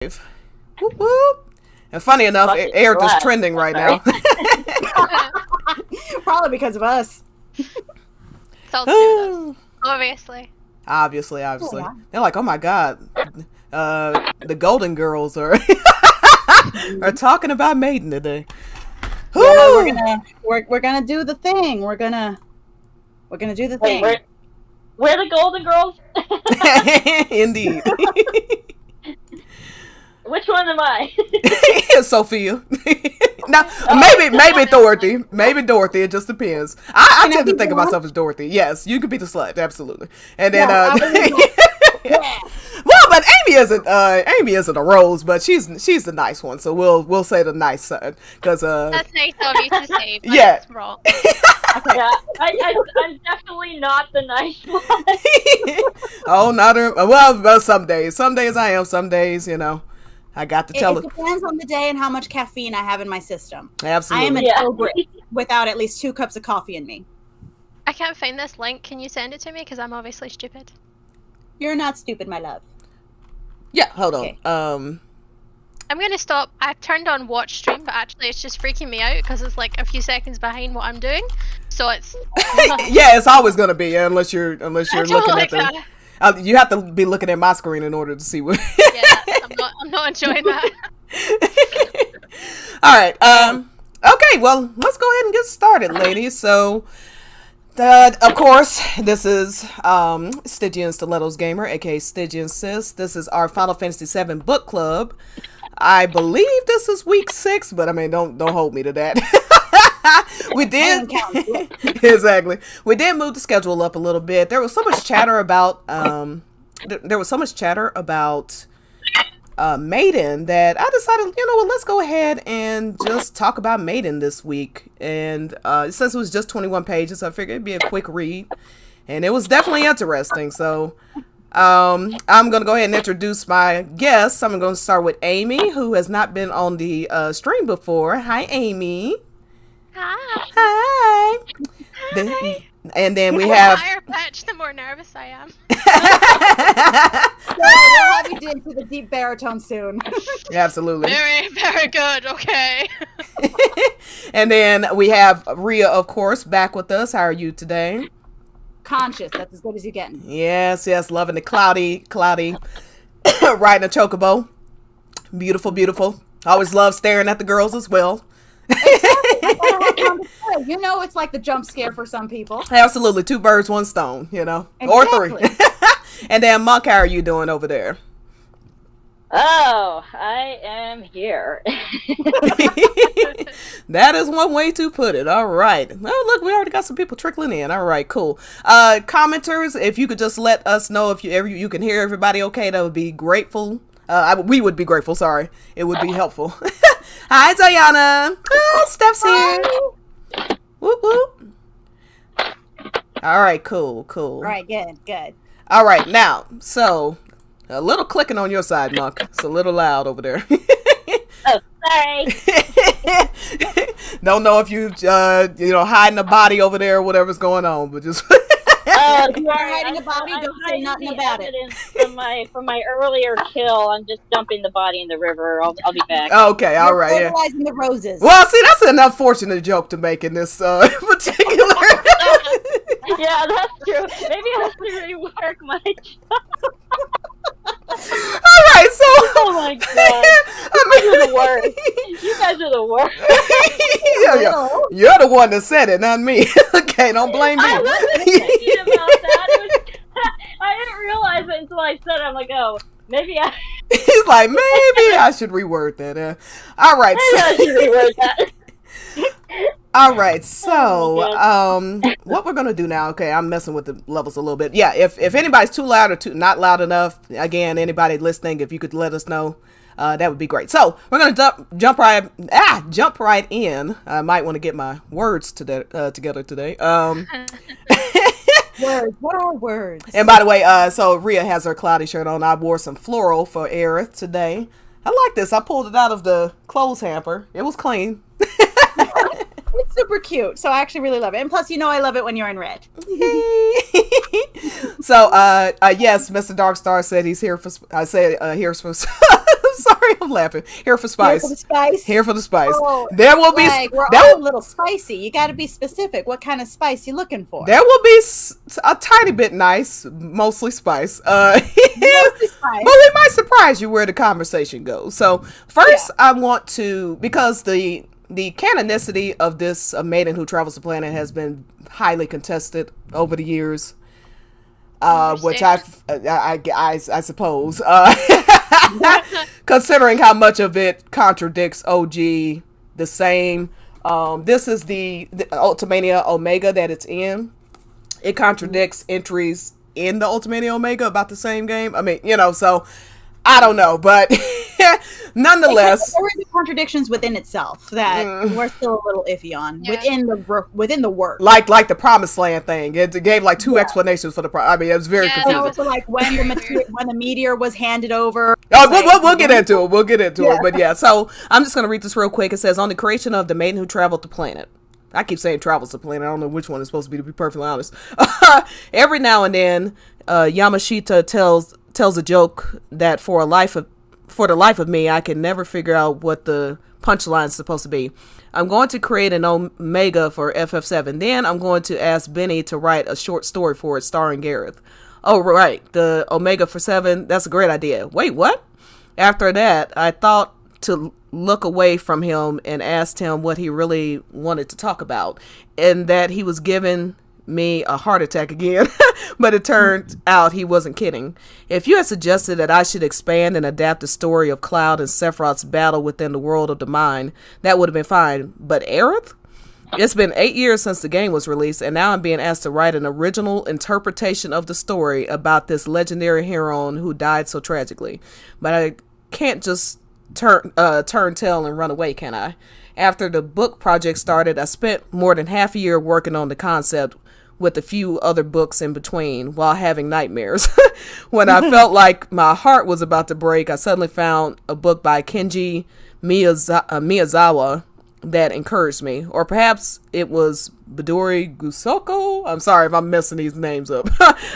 Whoop, whoop. And funny enough, Eric is trending right now. Probably because of us. Obviously. Obviously. Oh, yeah. They're like, oh my god, the Golden Girls are are talking about Maiden today. Yeah, we're gonna do the thing. We're gonna do the thing. We're the Golden Girls. Indeed. Which one am I? Sophia. No, maybe Dorothy. Maybe Dorothy. It just depends. I tend to think of myself as Dorothy. Yes, you could be the slut, absolutely. And then, well, but Amy isn't a Rose, but she's the nice one. So we'll say the nice side because that's nice of you to say. But yeah, it's wrong. Yeah, I'm definitely not the nice one. Oh, not her. Well, some days I am. Some days, I got to tell it depends on the day and how much caffeine I have in my system. Absolutely. I am a cobra without at least 2 cups of coffee in me. I can't find this link. Can you send it to me? Because I'm obviously stupid. You're not stupid, my love. Yeah, hold on. Okay. I'm going to stop. I turned on watch stream, but actually it's just freaking me out because it's like a few seconds behind what I'm doing. So it's... Yeah, it's always going to be, unless you're looking at the... you have to be looking at my screen in order to see what... Yeah, I'm not enjoying that. All right. Okay, well, let's go ahead and get started, ladies. So... of course, this is Stygian Stilettos Gamer, aka Stygian Sis. This is our Final Fantasy VII book club. I believe this is week 6, but I mean, don't hold me to that. We did exactly. We did move the schedule up a little bit. There was so much chatter about Maiden that I decided, let's go ahead and just talk about Maiden this week. And since it was just 21 pages, I figured it'd be a quick read. And it was definitely interesting. So I'm going to go ahead and introduce my guests. I'm going to start with Amy, who has not been on the stream before. Hi, Amy. Hi. And then we have... The higher pitch, the more nervous I am. We'll have you into the deep baritone soon. Absolutely. Very, very good. Okay. And then we have Rhea, of course, back with us. How are you today? Conscious. That's as good as you get. Yes. Loving the cloudy, riding a chocobo. Beautiful. Always love staring at the girls as well. It's like the jump scare for some people. Absolutely. 2 birds, 1 stone, Exactly. or 3. And then Monk, how are you doing over there? Oh, I am here. That is one way to put it. All right. Oh, look, we already got some people trickling in. All right, cool. Commenters, if you could just let us know if you can hear everybody okay, that would be grateful. We would be grateful, sorry. It would be helpful. Hi, Diana. Oh, Steph's here. Whoop, whoop. All right, cool. All right, good. All right, now, so a little clicking on your side, Monk. It's a little loud over there. Oh, sorry. Don't know if you hiding a body over there or whatever's going on, but just if you are hiding a body, don't say nothing about it. From my earlier kill, I'm just dumping the body in the river. I'll be back. Okay, all right. You're fertilizing the roses. Well, see, that's an unfortunate joke to make in this particular. Yeah, that's true. Maybe I have to rework my job. All right, so. Oh my god. You guys are the worst. You guys are the worst. Yeah. You're the one that said it, not me. Okay, don't blame me. I wasn't thinking about that. I didn't realize it until I said it. I'm like, oh, maybe I... He's like, maybe I should reword that. All right. Maybe I should reword that. All right, so what we're gonna do now? Okay, I'm messing with the levels a little bit. Yeah, if anybody's too loud or too not loud enough, again, anybody listening, if you could let us know, that would be great. So we're gonna jump right in. I might want to get my words together today. Words. What are words? And by the way, so Rhea has her cloudy shirt on. I wore some floral for Aerith today. I like this. I pulled it out of the clothes hamper. It was clean. It's super cute, so I actually really love it. And plus, I love it when you're in red. So, yes, Mr. Darkstar said he's here for. I said here's for. Sorry, I'm laughing. Here for Here spice. for the spice. Here for the spice. Oh, There will be. like, we're There, all a little spicy. You got to be specific. What kind of spice you looking for? there will be a tiny bit nice, mostly spice. Mostly spice. But we might surprise you where the conversation goes. So first, I want to, because the canonicity of this Maiden Who Travels the Planet has been highly contested over the years, which I suppose, considering how much of it contradicts OG the same. This is the Ultimania Omega that it's in. It contradicts entries in the Ultimania Omega about the same game. I mean, so I don't know, but nonetheless, there were the contradictions within itself that we're still a little iffy on within the work. Like the Promised Land thing, it gave like two explanations for the. I mean, it was very confusing. Also, like when the meteor was handed over. Oh, we'll get into it. We'll get into it. But yeah, so I'm just gonna read this real quick. It says, on the creation of the Maiden Who Traveled the Planet. I keep saying travels the planet. I don't know which one is supposed to be perfectly honest. Every now and then, Yamashita tells a joke that for the life of me, I can never figure out what the punchline is supposed to be. I'm going to create an Omega for FF7. Then I'm going to ask Benny to write a short story for it starring Gareth. Oh, right. The Omega for 7. That's a great idea. Wait, what? After that, I thought to look away from him and asked him what he really wanted to talk about, and that he was giving me a heart attack again. But it turned out he wasn't kidding. If you had suggested that I should expand and adapt the story of Cloud and Sephiroth's battle within the world of the mind, that would have been fine. But Aerith? It's been 8 years since the game was released, and now I'm being asked to write an original interpretation of the story about this legendary hero who died so tragically. But I can't just turn tail and run away, can I? After the book project started, I spent more than half a year working on the concept with a few other books in between while having nightmares. When I felt like my heart was about to break, I suddenly found a book by Kenji Miyazawa that encouraged me. Or perhaps it was Midori Gusoko? I'm sorry if I'm messing these names up.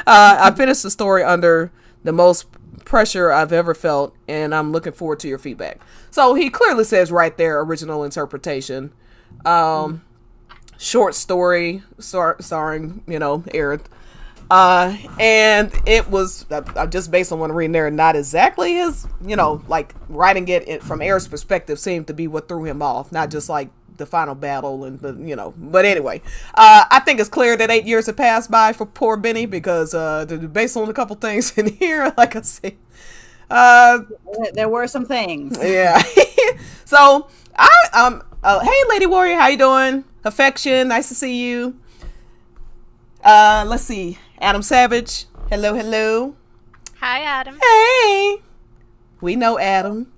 I finished the story under the most pressure I've ever felt, and I'm looking forward to your feedback. So he clearly says right there, original interpretation. Short story starring, Aerith. And it was just based on what I'm reading there, not exactly his, like writing it from Aerith's perspective seemed to be what threw him off, not just like the final battle but anyway, I think it's clear that 8 years have passed by for poor Benny, because based on a couple things in here, like I said, there were some things. Yeah. So hey Lady Warrior, how you doing? Affection, nice to see you. Let's see, Adam Savage, hello. Hi, Adam. Hey, we know Adam.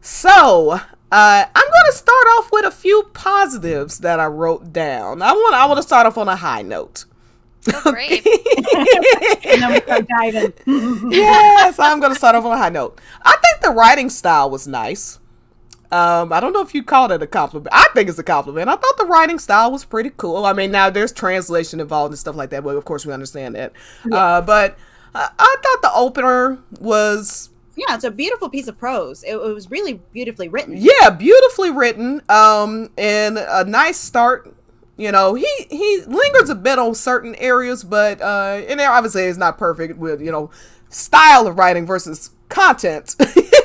So I'm going to start off with a few positives that I wrote down. I want to start off on a high note. Oh, great. And then we start diving. Yes, I'm going to start off on a high note. I think the writing style was nice. I don't know if you called it a compliment. I think it's a compliment. I thought the writing style was pretty cool. I mean, now there's translation involved and stuff like that, but of course we understand that. Yeah. But I thought the opener was... Yeah, it's a beautiful piece of prose. It was really beautifully written. Yeah, beautifully written. And a nice start. He lingers a bit on certain areas, but and obviously it's not perfect with, style of writing versus content.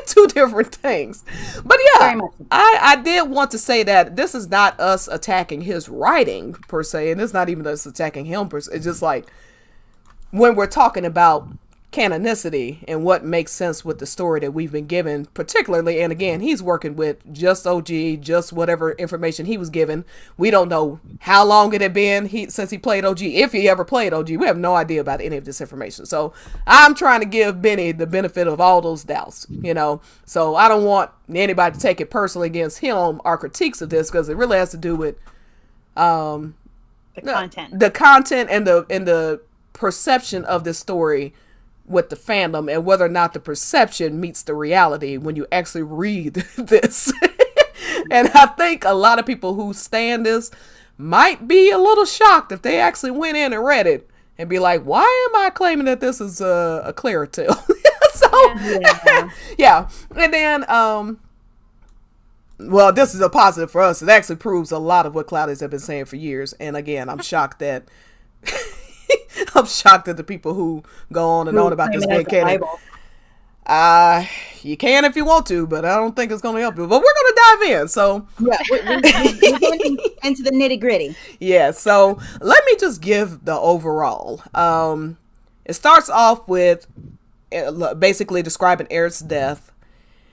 Two different things. But yeah, I did want to say that this is not us attacking his writing per se, and it's not even us attacking him per se. It's just like when we're talking about canonicity and what makes sense with the story that we've been given, particularly, and again, he's working with just OG, just whatever information he was given. We don't know how long it had been since he played OG, if he ever played OG. We have no idea about any of this information. So I'm trying to give Benny the benefit of all those doubts, so I don't want anybody to take it personally against him, our critiques of this, because it really has to do with the content and the perception of this story with the fandom, and whether or not the perception meets the reality when you actually read this. And I think a lot of people who stand this might be a little shocked if they actually went in and read it and be like, why am I claiming that this is a clear tale? So Yeah. And then, well, this is a positive for us. It actually proves a lot of what Cloudys have been saying for years. And again, I'm shocked that the people who go on and on about this being canon. You can if you want to, but I don't think it's going to help you. But we're going to dive in. So yeah, we're getting into the nitty gritty. Yeah. So let me just give the overall. It starts off with basically describing Aerith's death.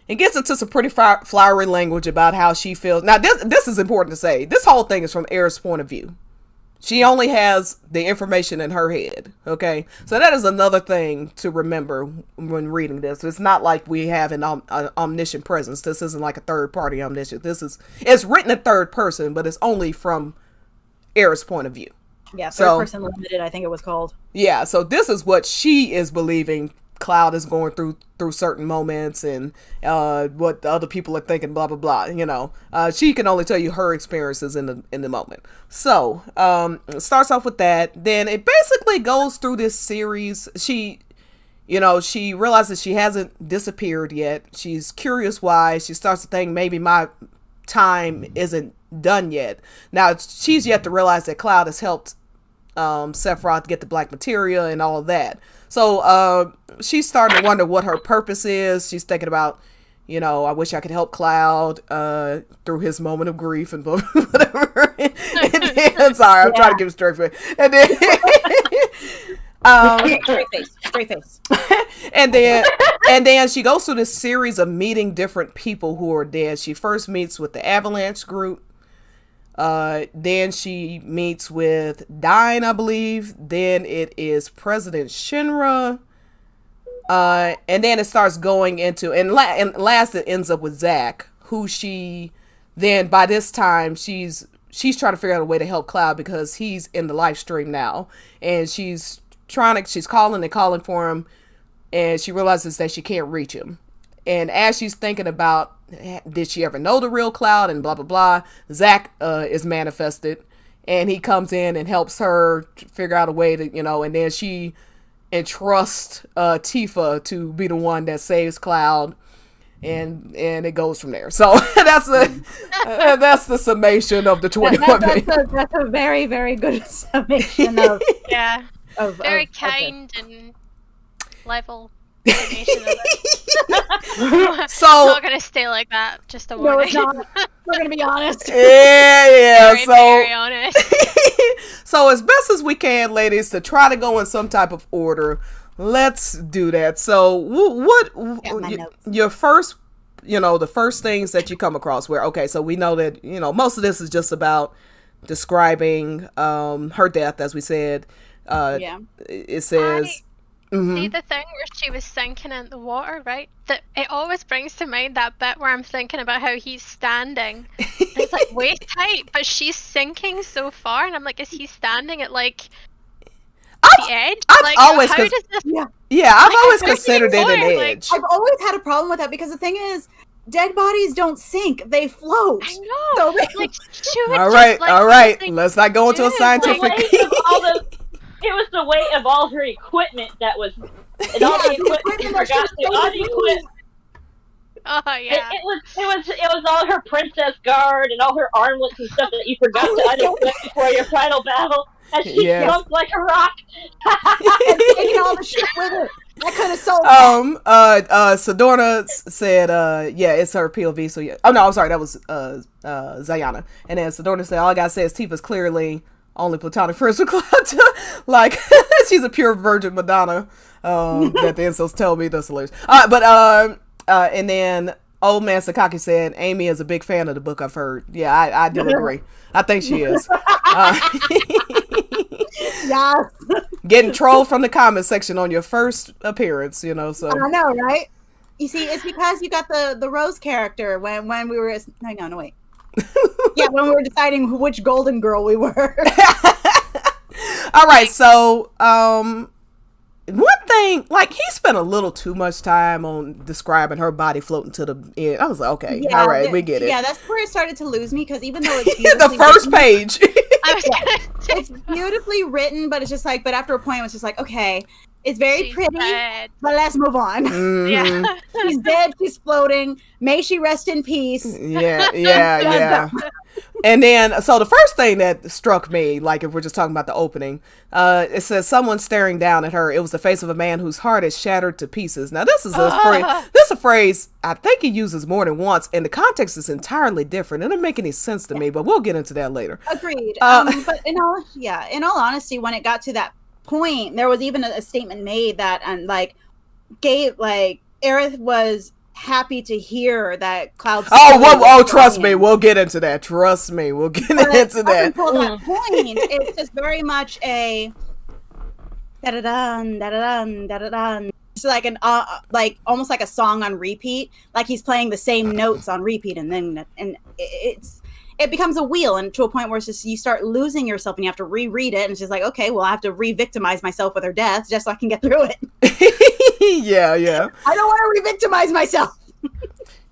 It gets into some pretty flowery language about how she feels. Now, this is important to say. This whole thing is from Aerith's point of view. She only has the information in her head, okay? So that is another thing to remember when reading this. It's not like we have an omniscient presence. This isn't like a third-party omniscient. It's written in third person, but it's only from Aerith's point of view. Yeah, third person limited, I think it was called. Yeah, so this is what she is believing Cloud is going through certain moments, and what the other people are thinking, blah blah blah. You know, she can only tell you her experiences in the moment. So it starts off with that. Then it basically goes through this series. She realizes she hasn't disappeared yet. She's curious why. She starts to think maybe my time isn't done yet. Now she's yet to realize that Cloud has helped Sephiroth get the black materia and all of that. So she's starting to wonder what her purpose is. She's thinking about, I wish I could help Cloud through his moment of grief and whatever. And then, sorry, I'm trying to give a straight face. And then, straight face. and then she goes through this series of meeting different people who are dead. She first meets with the Avalanche group. Then she meets with Dyne, I believe. Then it is President Shinra. And then it starts going into, and last it ends up with Zack, who she then, by this time, she's trying to figure out a way to help Cloud because he's in the live stream now. And she's calling and calling for him, and she realizes that she can't reach him. And as she's thinking about, did she ever know the real Cloud and blah, blah, blah, Zack is manifested, and he comes in and helps her figure out a way to, and then she entrusts Tifa to be the one that saves Cloud, and it goes from there. So that's the summation of the 21 minutes. That's a very, very good summation of... Yeah. Very kind and level. So it's not gonna stay like that. Just a warning. No, it's not. We're gonna be honest. Yeah. Very honest. So as best as we can, ladies, to try to go in some type of order, let's do that. So what your first, the first things that you come across where, okay, so we know that, most of this is just about describing her death, as we said. It says... See the thing where she was sinking in the water, right? That it always brings to mind that bit where I'm thinking about how he's standing. It's like waist height, but she's sinking so far, and I'm like, is he standing at the edge? I've always I've always considered it an edge. I've always had a problem with that because the thing is, dead bodies don't sink; they float. I know. So, all right. Let's not go into a scientific. It was the weight of all her equipment that was, and all the equipment she forgot to unequip. Oh yeah. It was all her princess guard and all her armlets and stuff that you forgot to unequip before your final battle, and she jumped like a rock. And taking all the shit with her. I could have sold that. Sedorna said, it's her POV. So yeah. Oh no, I'm sorry, that was Zayana. And then Sedorna said, all I gotta say is Tifa's clearly only platonic friends with Cloud. Like, she's a pure virgin Madonna. That the incels tell me. That's hilarious. And then old man Sakaki said, Amy is a big fan of the book, I've heard. Yeah, I do agree. I think she is. Yes. Getting trolled from the comment section on your first appearance, so. I know, right? You see, it's because you got the Rose character when we were... Hang on, wait. Yeah, when we were deciding which golden girl we were. All right, so one thing, like, he spent a little too much time on describing her body floating to the end. I was like, okay, all right, we get it. Yeah, that's where it started to lose me, because even though it's the first page, it's beautifully written, but it's just like, but after a point, it was just like, okay, It's very She's pretty, dead. but let's move on. Mhm. Yeah. She's dead. She's floating. May she rest in peace. Yeah. And then, so the first thing that struck me, like if we're just talking about the opening, it says someone staring down at her. It was the face of a man whose heart is shattered to pieces. Now, this is a phrase I think he uses more than once, and the context is entirely different. It doesn't make any sense to me, but we'll get into that later. Agreed. But in all honesty, when it got to that point, there was even a statement made that, Aerith was happy to hear that Cloud. Trust me, we'll get into that. Trust me, we'll get into that. Until that point, it's just very much a da da dun da da dun da da dun. It's like an almost like a song on repeat. Like he's playing the same notes on repeat, and it becomes a wheel, and to a point where it's just you start losing yourself, and you have to reread it, and it's just like, okay, well, I have to re-victimize myself with her death just so I can get through it. Yeah. I don't want to re-victimize myself.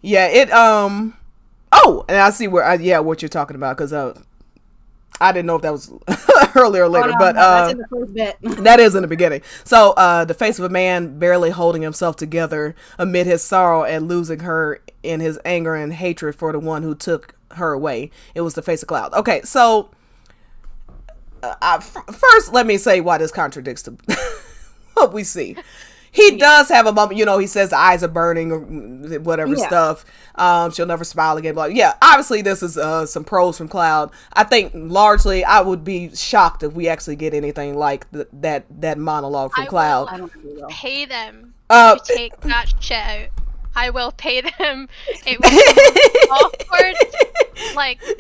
Yeah, it oh, and I see what you're talking about, because I didn't know if that was earlier or later, but that's in the first bit. That is in the beginning. So the face of a man barely holding himself together amid his sorrow at losing her in his anger and hatred for the one who took her away. It was the face of Cloud. Okay, so first let me say why this contradicts to what we see. He does have a moment, he says the eyes are burning or whatever stuff. She'll never smile again. But yeah, obviously this is some prose from Cloud. I think largely I would be shocked if we actually get anything like that monologue from Cloud. I will pay them to take that shit out. I will pay them. It was the most awkward,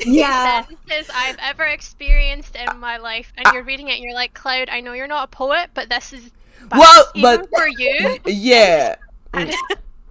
sentences I've ever experienced in my life. And you're reading it and you're like, Cloud, I know you're not a poet, but this is but for you. Yeah.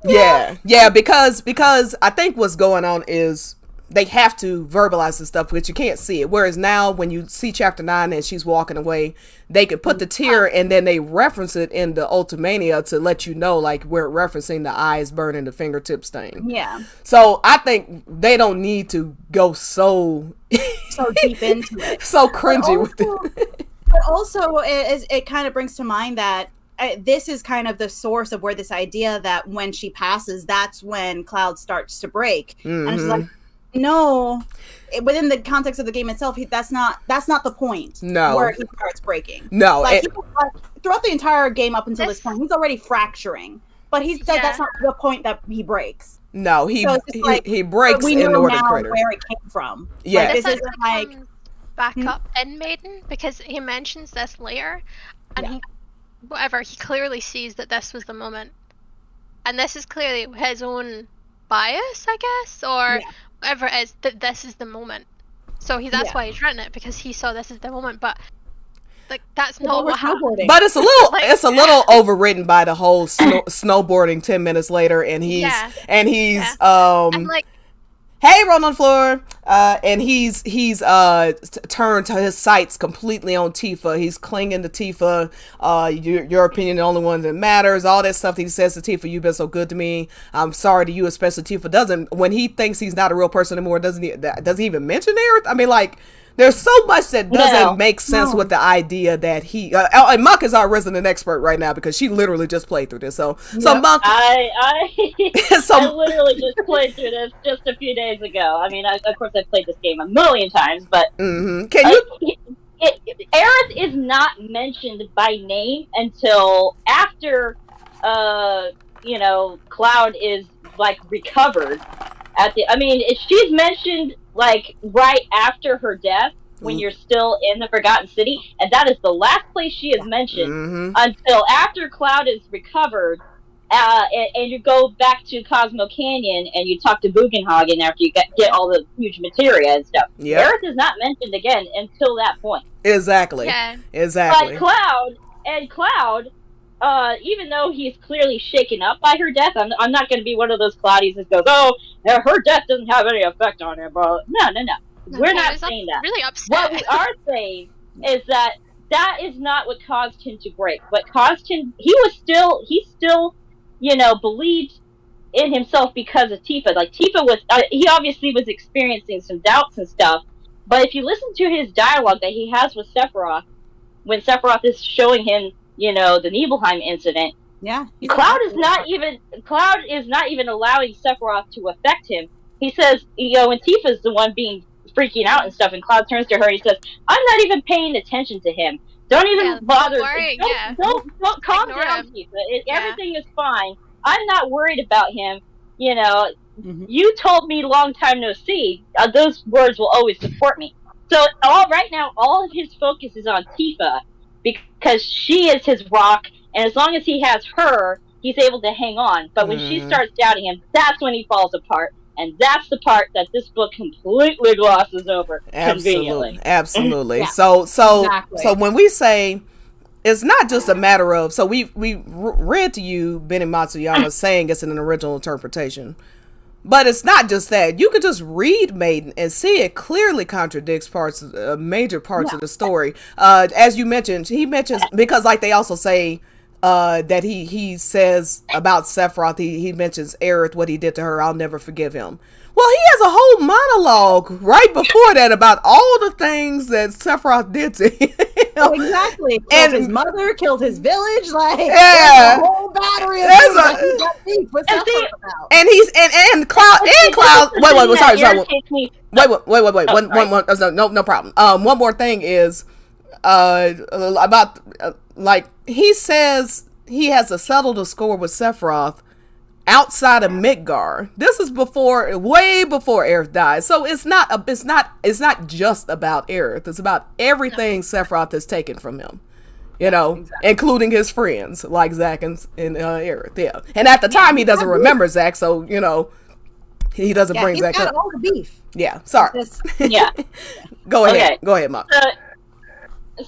Because I think what's going on is they have to verbalize this stuff, but you can't see it. Whereas now, when you see chapter 9 and she's walking away, they could put the tear and then they reference it in the Ultimania to let you know, like, we're referencing the eyes burning, the fingertip stain. Yeah. So I think they don't need to go so deep into it, so cringy with it. But also, it kind of brings to mind that this is kind of the source of where this idea that when she passes, that's when Cloud starts to break. Mm-hmm. And it's like, no, within the context of the game itself, that's not the point. No, where he starts breaking. No, throughout the entire game up until this point, he's already fracturing. But that's not the point that he breaks. No, he breaks in Northern Crater. Where it came from. Yeah, this isn't like back up in Maiden, because he mentions this later, and he clearly sees that this was the moment, and this is clearly his own bias, I guess, or whatever it is, that this is the moment. So that's why he's written it, because he saw this as the moment. But like that's not what happened. But it's a little it's a little overwritten by the whole snowboarding 10 minutes later, and he's I'm like, hey, roll on the floor. And he's turned his sights completely on Tifa. He's clinging to Tifa. Your opinion, the only one that matters. All that stuff that he says to Tifa. You've been so good to me. I'm sorry to you, especially Tifa. Doesn't, when he thinks he's not a real person anymore, does he even mention Aerith? I mean, like, there's so much that doesn't make sense with the idea that he and Muck is our resident expert right now, because she literally just played through this. So Muck, I literally just played through this just a few days ago. I mean, of course I've played this game a million times, but can you? Aerith is not mentioned by name until after Cloud is like recovered. She's mentioned like right after her death, when you're still in the Forgotten City, and that is the last place she is mentioned until after Cloud is recovered, and you go back to Cosmo Canyon and you talk to Bugenhagen after you get all the huge materia and stuff. Yep. Aerith is not mentioned again until that point. Exactly. Yeah. Exactly. But Cloud, even though he's clearly shaken up by her death, I'm not going to be one of those Cloudies that goes, "Oh, her death doesn't have any effect on him." No. We're not saying that. Really upset. What we are saying is that is not what caused him to break. What caused him, he still, believed in himself because of Tifa. Like, Tifa was, he obviously was experiencing some doubts and stuff. But if you listen to his dialogue that he has with Sephiroth, when Sephiroth is showing him the Nibelheim incident, Yeah. Cloud is not even allowing Sephiroth to affect him. He says, when Tifa's the one freaking out and stuff, and Cloud turns to her, he says, "I'm not even paying attention to him. Don't even bother. Don't calm down, Tifa. Everything is fine. I'm not worried about him. You told me long time no see. Those words will always support me." So right now, all of his focus is on Tifa because she is his rock, and as long as he has her, he's able to hang on. But when she starts doubting him, that's when he falls apart. And that's the part that this book completely glosses over. Conveniently. Absolutely. Yeah. So Exactly. when we say it's not just a matter of, so we read to you Benny Matsuyama saying it's an original interpretation, but it's not just that. You could just read Maiden and see it clearly contradicts major parts of the story. As you mentioned, he mentions, because like they also say that he says about Sephiroth, he mentions Aerith, what he did to her, I'll never forgive him. Well, he has a whole monologue right before that about all the things that Sephiroth did to him. Oh, exactly. Killed his mother, killed his village, yeah, a whole battery of things that he got beef with Sephiroth about. And he's and Cloud. Wait, sorry. No problem. One more thing is about like he says he has to settle the score with Sephiroth outside of Midgar. This is way before Aerith dies. So it's not just about Aerith. It's about everything Sephiroth has taken from him. Including his friends like Zack and Aerith. Yeah. And at the time he doesn't remember Zack, so he doesn't bring Zack up. He's got all the beef. Yeah. Sorry. Yeah. Go ahead. Go ahead, Mom.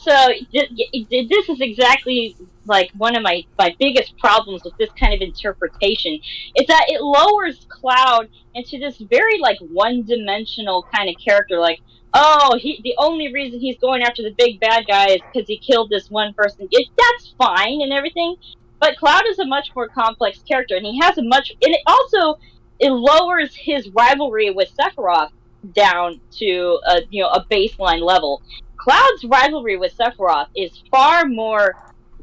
So this is exactly like one of my biggest problems with this kind of interpretation, is that it lowers Cloud into this very like one-dimensional kind of character. Like, the only reason he's going after the big bad guy is because he killed this one person. That's fine and everything, but Cloud is a much more complex character, and he has it lowers his rivalry with Sephiroth down to a baseline level. Cloud's rivalry with Sephiroth is far more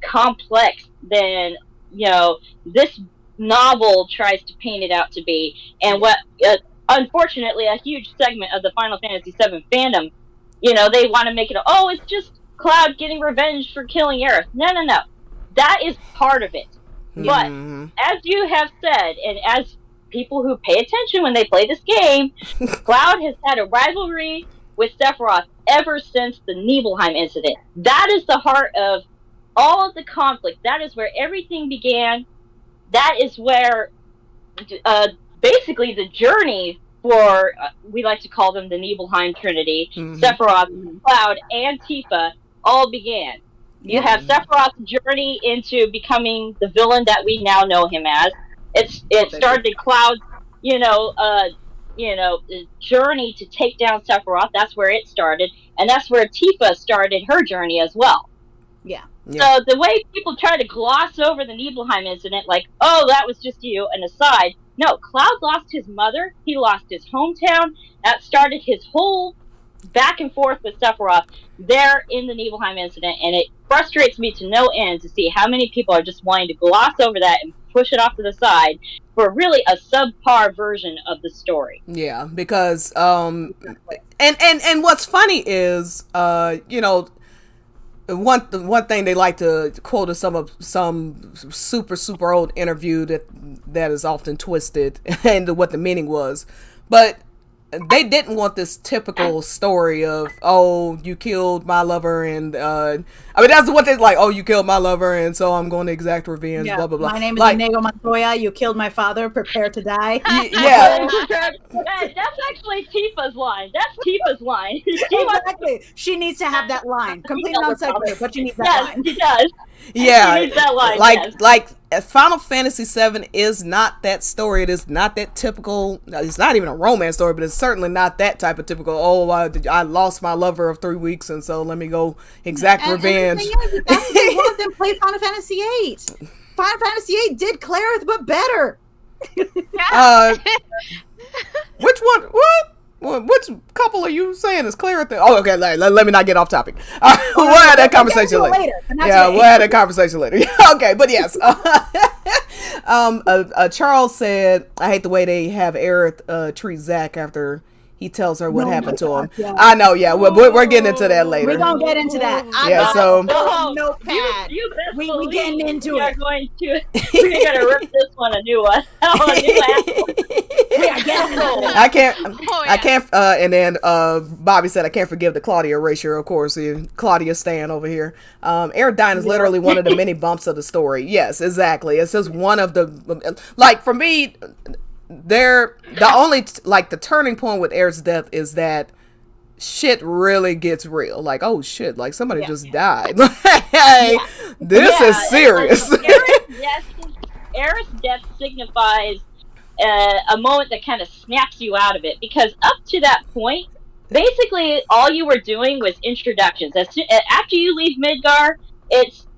complex than this novel tries to paint it out to be, and what unfortunately a huge segment of the Final Fantasy VII fandom, they want to make it it's just Cloud getting revenge for killing Aerith. No, that is part of it. But as you have said, and as people who pay attention when they play this game, Cloud has had a rivalry with Sephiroth ever since the Nibelheim incident. That is the heart of all of the conflict. That is where everything began. That is where basically the journey for, we like to call them the Nibelheim Trinity, Sephiroth, Cloud, and Tifa, all began. You have Sephiroth's journey into becoming the villain that we now know him as. It started Cloud's, journey to take down Sephiroth. That's where it started, and that's where Tifa started her journey as well. Yeah. So the way people try to gloss over the Nibelheim incident, like, that was just you, and aside, no, Cloud lost his mother, he lost his hometown, that started his whole back and forth with Sephiroth there in the Nibelheim incident, and it frustrates me to no end to see how many people are just wanting to gloss over that and push it off to the side for really a subpar version of the story. Yeah, because and what's funny is one thing they like to quote is some super old interview that is often twisted into what the meaning was, but they didn't want this typical story of, you killed my lover, and that's what they like. You killed my lover, and so I'm going to exact revenge. Blah blah blah. My name is Inigo Montoya. You killed my father. Prepare to die. Yeah. That's actually Tifa's line. That's Tifa's line. Exactly. She needs to have that line. Complete non sequitur, but she needs that line. She does. Yeah, she needs that line, like Final Fantasy VII is not that story. It is not that typical. It's not even a romance story, but it's certainly not that type of typical. I lost my lover of 3 weeks, and so let me go exact revenge. And the thing is, that's what they wanted them to play Final Fantasy VIII. Final Fantasy VIII did Clarith, but better. Which one? What? Which couple are you saying is Claire? Oh, okay. Let me not get off topic. We'll have that conversation later. Yeah, we'll have that conversation later. Okay, but yes. Charles said, "I hate the way they have Aerith treat Zach after he tells her what happened to him." Yeah. I know. Yeah, we're getting into that later. We're gonna get into that. Yeah. So notepad. We getting into it. We're gonna rip this one a new one. I can't. And then Bobby said, "I can't forgive the Claudia erasure." Of course, Claudia Stan over here. Aerodyne is literally one of the many bumps of the story. Yes, exactly. It's just one of the, like, for me, the only the turning point with Aerith's death is that shit really gets real. Like, oh shit, like somebody just died. Hey, this is serious. Aerith's death signifies a moment that kind of snaps you out of it, because up to that point, basically all you were doing was introductions. After you leave Midgar,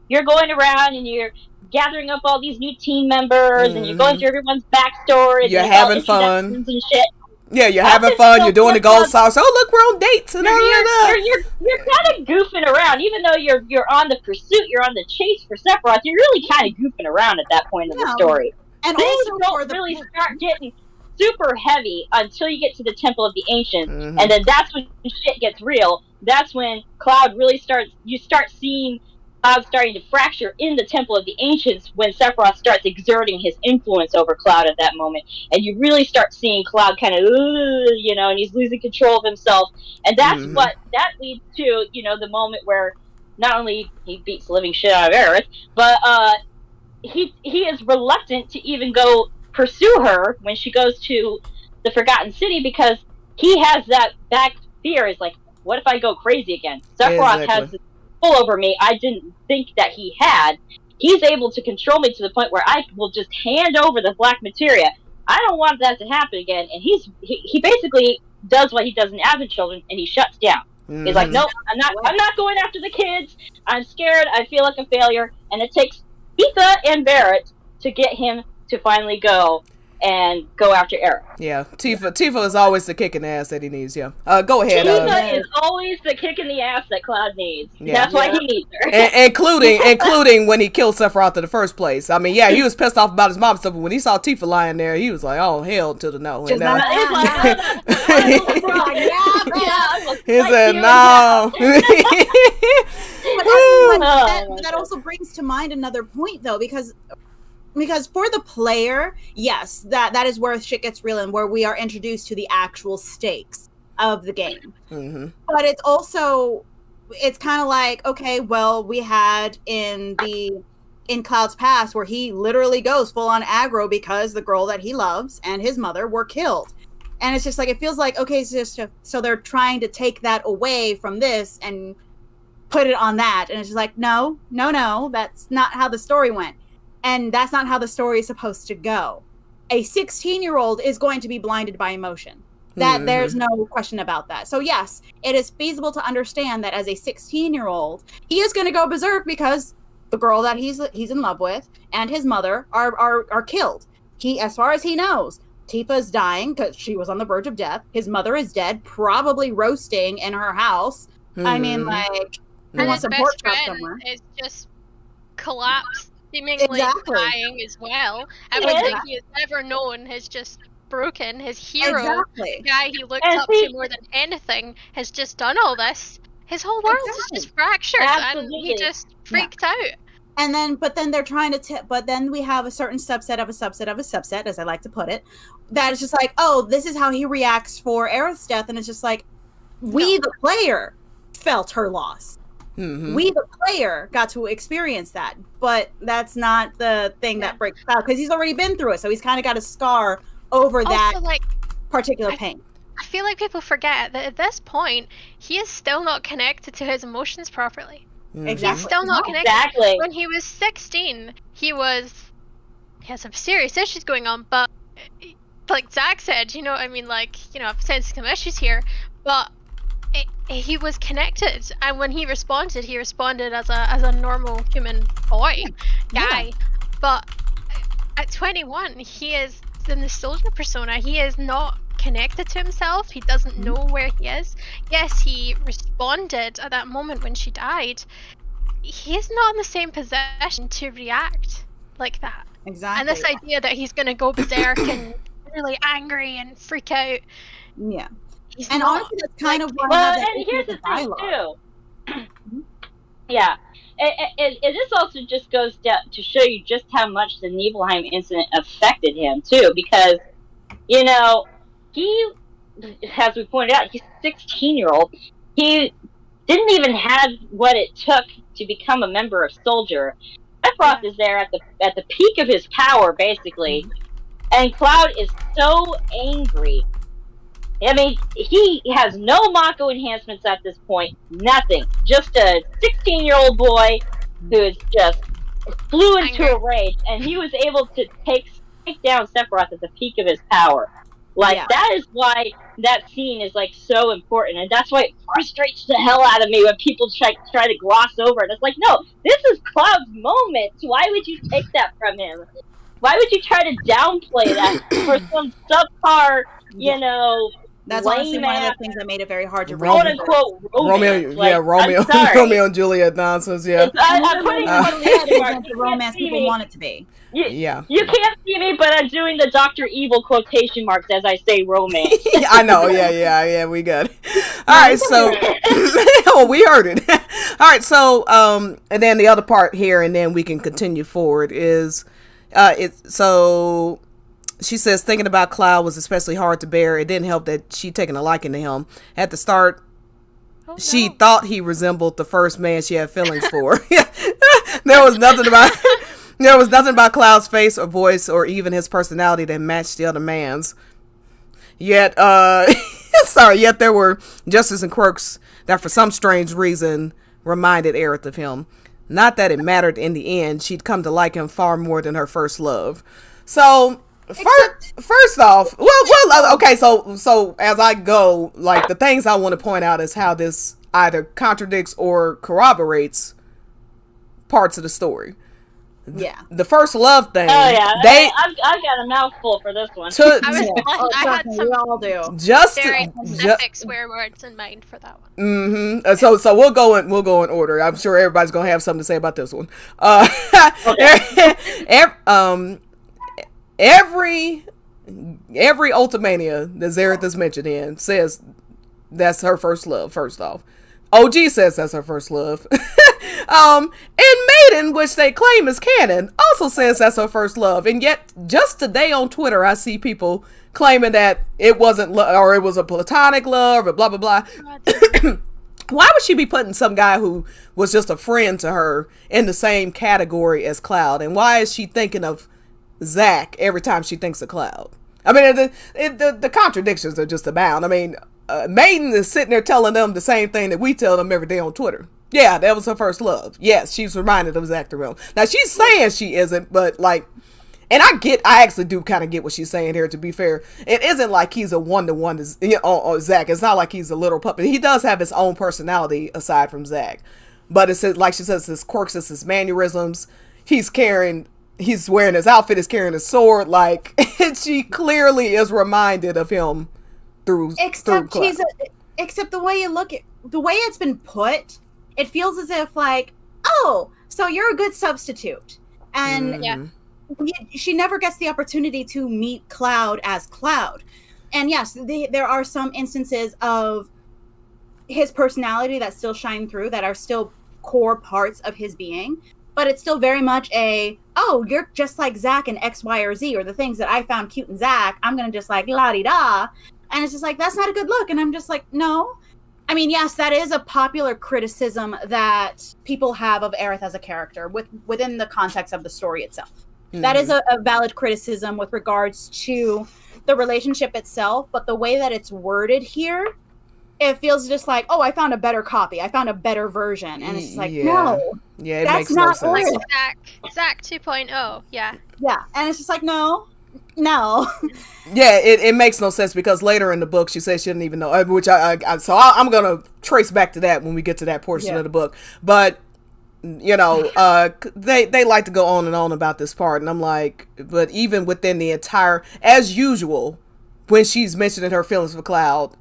you're going around and you're gathering up all these new team members, and you're going through everyone's backstory. You're having fun and shit. Yeah, you're having fun. You're doing the gold sauce. Oh, look, we're on dates and you're kind of goofing around, even though you're on the pursuit, you're on the chase for Sephiroth. You're really kind of goofing around at that point of the story. And things also don't really start getting super heavy until you get to the Temple of the Ancients, and then that's when shit gets real. That's when Cloud really starts. You start seeing Cloud starting to fracture in the Temple of the Ancients when Sephiroth starts exerting his influence over Cloud at that moment, and you really start seeing Cloud kind of, and he's losing control of himself, and that's what that leads to, the moment where not only he beats the living shit out of Aerith, but he is reluctant to even go pursue her when she goes to the Forgotten City, because he has that back fear. Is like, what if I go crazy again? Sephiroth has this pull over me I didn't think that he had. He's able to control me to the point where I will just hand over the black materia. I don't want that to happen again. And he basically does what he does in Advent Children, and he shuts down. He's like, nope, I'm not going after the kids. I'm scared. I feel like a failure. And it takes Tifa and Barrett to get him to finally go and go after Aerith. Yeah, Tifa is always the kick in the ass that he needs. Yeah, go ahead. Tifa is always the kick in the ass that Cloud needs. Yeah. That's why he needs her. including when he killed Sephiroth in the first place. I mean, yeah, he was pissed off about his mom stuff, but when he saw Tifa lying there, he was like, "Oh, hell to the no!" And, he said, "No." That also brings to mind another point, though, because for the player, yes, that is where shit gets real and where we are introduced to the actual stakes of the game. But it's kind of like, okay, well, we had in Cloud's past where he literally goes full on aggro because the girl that he loves and his mother were killed. And it's just like, it feels like, okay, so they're trying to take that away from this and put it on that. And it's just like, no, that's not how the story went. And that's not how the story is supposed to go. A 16-year-old is going to be blinded by emotion. There's no question about that. So yes, it is feasible to understand that as a 16-year-old, he is going to go berserk because the girl that he's in love with and his mother are killed. As far as he knows, Tifa's dying because she was on the verge of death. His mother is dead, probably roasting in her house. I mean, like, he wants a pork chop somewhere. Is just collapsed. Seemingly dying as well. Everything he has ever known has just broken. His hero, the guy he looked up to more than anything, has just done all this. His whole world is just fractured, and he just freaked out. And then, but then they're trying to, but then we have a certain subset of a subset of a subset, as I like to put it, that is just like, oh, this is how he reacts for Aerith's death, and it's just like, we, the player, felt her loss. We, the player, got to experience that, but that's not the thing that breaks out, because he's already been through it, so he's kind of got a scar over that particular pain. I feel like people forget that at this point, he is still not connected to his emotions properly. Exactly. He's still not connected. Exactly. When he was 16, he had some serious issues going on, but like Zach said, I've said some issues here, but he was connected, and when he responded as a normal human guy. Yeah. But at 21, he is the nostalgia persona. He is not connected to himself. He doesn't know where he is. Yes, he responded at that moment when she died. He's not in the same position to react like that. Exactly. And this idea that he's going to go berserk and really angry and freak out. Yeah. He's And not. honestly, that's kind of why. Well, and here's the thing too. Yeah, and this also just goes down to show you just how much the Nibelheim incident affected him too, because he, as we pointed out, he's a 16-year-old. He didn't even have what it took to become a member of Soldier. Sephiroth is there at the peak of his power, basically, and Cloud is so angry. I mean, he has no Mako enhancements at this point. Nothing. Just a 16-year-old boy who is just flew into a rage, and he was able to take down Sephiroth at the peak of his power. That is why that scene is so important, and that's why it frustrates the hell out of me when people try to gloss over it. It's like, no, this is Cloud's moment. Why would you take that from him? Why would you try to downplay that for some subpar, That's lame honestly one of the things that made it very hard to quote unquote romance. Romeo and Juliet nonsense. Yeah, I'm putting the romance people want it to be. Yeah, you can't see me, but I'm doing the Dr. Evil quotation marks as I say romance. I know. Yeah, we got it. All right, so oh, we heard it. All right, so and then the other part here, and then we can continue forward is so. She says thinking about Cloud was especially hard to bear. It didn't help that she'd taken a liking to him. At the start, she thought he resembled the first man she had feelings for. There was nothing about Cloud's face or voice or even his personality that matched the other man's. Yet there were justices and quirks that for some strange reason reminded Aerith of him. Not that it mattered in the end. She'd come to like him far more than her first love. So... First off, okay, so as I go, the things I want to point out is how this either contradicts or corroborates parts of the story. Yeah. The first love thing. Oh yeah, I've got a mouthful for this one. I had some we all do. very specific swear words in mind for that one. Mm-hmm. So we'll go in order. I'm sure everybody's gonna have something to say about this one. Every Ultimania that Xerath is mentioned in says that's her first love, first off. OG says that's her first love. And Maiden, which they claim is canon, also says that's her first love. And yet, just today on Twitter, I see people claiming that it wasn't or it was a platonic love, or blah, blah, blah. Why would she be putting some guy who was just a friend to her in the same category as Cloud? And why is she thinking of Zack every time she thinks of Cloud? I mean, the contradictions are just abound. I mean, Maiden is sitting there telling them the same thing that we tell them every day on Twitter. Yeah, that was her first love. Yes, she's reminded of Zack the Realm. Now, she's saying she isn't, but and I actually do kind of get what she's saying here, to be fair. It isn't like he's a one-to-one on Zack. It's not like he's a little puppet. He does have his own personality aside from Zack. But it's like she says, his quirks, it's his mannerisms. He's wearing his outfit, he's carrying his sword, she clearly is reminded of him through except the way you look at the way it's been put, it feels as if oh, so you're a good substitute. And she never gets the opportunity to meet Cloud as Cloud. And yes, there are some instances of his personality that still shine through, that are still core parts of his being. But it's still very much you're just like Zack in X, Y, or Z, or the things that I found cute in Zack, I'm going to just la-di-da. And it's just that's not a good look. And I'm just no. I mean, yes, that is a popular criticism that people have of Aerith as a character within the context of the story itself. Mm-hmm. That is a valid criticism with regards to the relationship itself. But the way that it's worded here, it feels just I found a better copy. I found a better version. And it's no. Yeah, it makes no sense. Like Zack 2.0, yeah. Yeah, and it's just no. Yeah, it makes no sense, because later in the book she says she didn't even know, which I'm gonna trace back to that when we get to that portion of the book. But they like to go on and on about this part, and I'm but even within the entire, as usual, when she's mentioning her feelings for Cloud,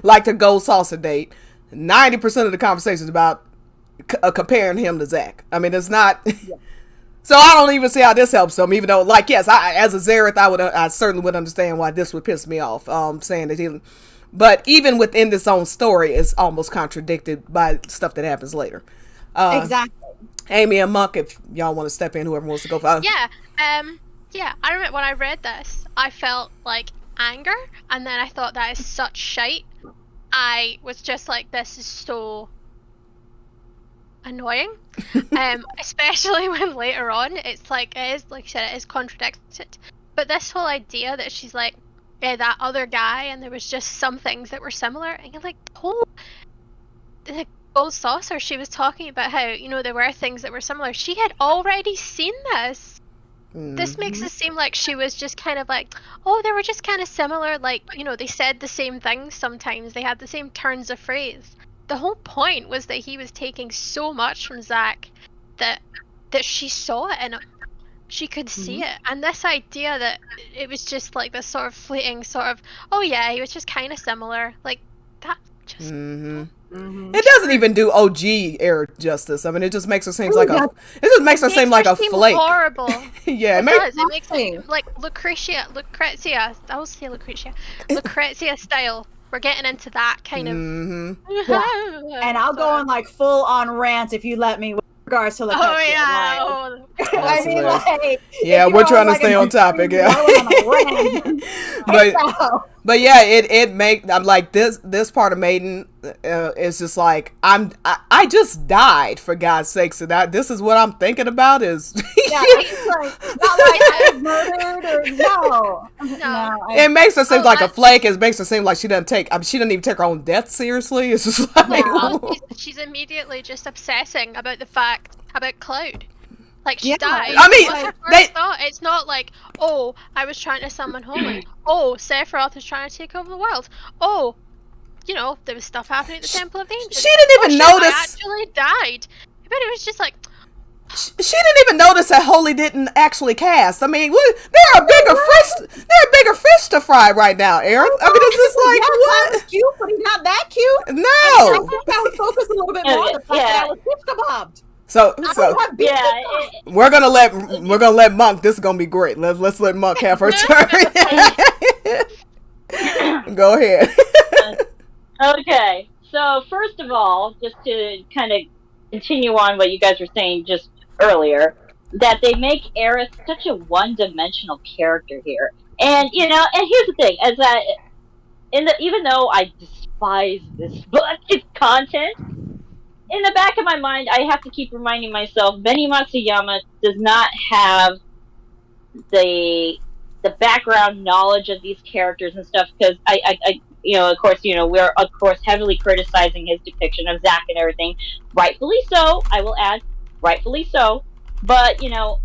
like the gold salsa date, 90% of the conversation is about comparing him to Zack. I mean, it's not. Yeah. So I don't even see how this helps them. Even though, like, yes, as a Xerath, I certainly would understand why this would piss me off. Saying that he, but even within this own story, it's almost contradicted by stuff that happens later. Exactly. Amy and Monk, if y'all want to step in, whoever wants to go. Yeah. Yeah. I remember when I read this, I felt like anger, and then I thought that is such shite. I was just like, this is so annoying. Especially when later on it's like, it is, like you said, it is contradicted. But this whole idea that she's like, yeah, that other guy, and there was just some things that were similar, and you're like, the gold saucer, she was talking about how, you know, there were things that were similar. She had already seen this. This makes it seem like she was just kind of like, oh, they were just kind of similar, like, you know, they said the same things sometimes, they had the same turns of phrase. The whole point was that he was taking so much from Zack that she saw it and she could see it. And this idea that it was just like this sort of fleeting sort of, oh yeah, he was just kind of similar, like, that just... It doesn't even do OG era justice. I mean, it just makes her seem like a. It just makes her seem like a flake. Horrible. Yeah, it does. It makes it like Lucretia. I will say Lucretia style. We're getting into that kind of. Yeah. And I'll go on like full on rant if you let me. With regards to Lucretia. Oh yeah. I mean, like. Yeah, we're trying to stay on topic. Yeah. But yeah, it make. I'm like this part of Maiden is just like I just died, for God's sakes, and this is what I'm thinking about is. Yeah, it's like not like I was murdered or no. It makes her seem like a flake. It makes her seem like she doesn't take. I mean, she doesn't even take her own death seriously. It's just like she's immediately just obsessing about the fact about Cloud. Like, she died. I mean, it's not like, oh, I was trying to summon Holy. Oh, Sephiroth is trying to take over the world. Oh, you know, there was stuff happening at the Temple of the Ancients. She didn't even notice. I actually died. But it was just like... She didn't even notice that Holy didn't actually cast. I mean, there are bigger fish to fry right now, Aaron. I mean, it's just like, what? He's cute, but he's not that cute. No. I think I would focus a little bit more on the fact that I was fish kebabbed. So we're gonna let Monk. This is gonna be great. Let's let Monk have her turn. Go ahead. Okay. So first of all, just to kind of continue on what you guys were saying just earlier, that they make Aerith such a one-dimensional character here, and you know, and here's the thing: as even though I despise this book, its content. In the back of my mind, I have to keep reminding myself, Benny Matsuyama does not have the background knowledge of these characters and stuff, because I you know, of course, you know, we're of course heavily criticizing his depiction of Zack and everything, rightfully so. I will add, rightfully so. But you know,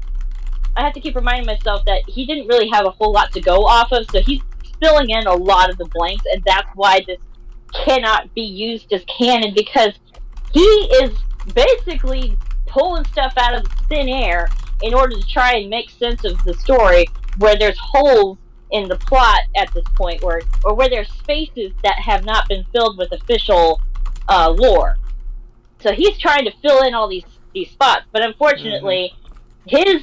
I have to keep reminding myself that he didn't really have a whole lot to go off of, so he's filling in a lot of the blanks, and that's why this cannot be used as canon, because he is basically pulling stuff out of thin air in order to try and make sense of the story, where there's holes in the plot at this point, or where there's spaces that have not been filled with official lore. So he's trying to fill in all these spots, but unfortunately, his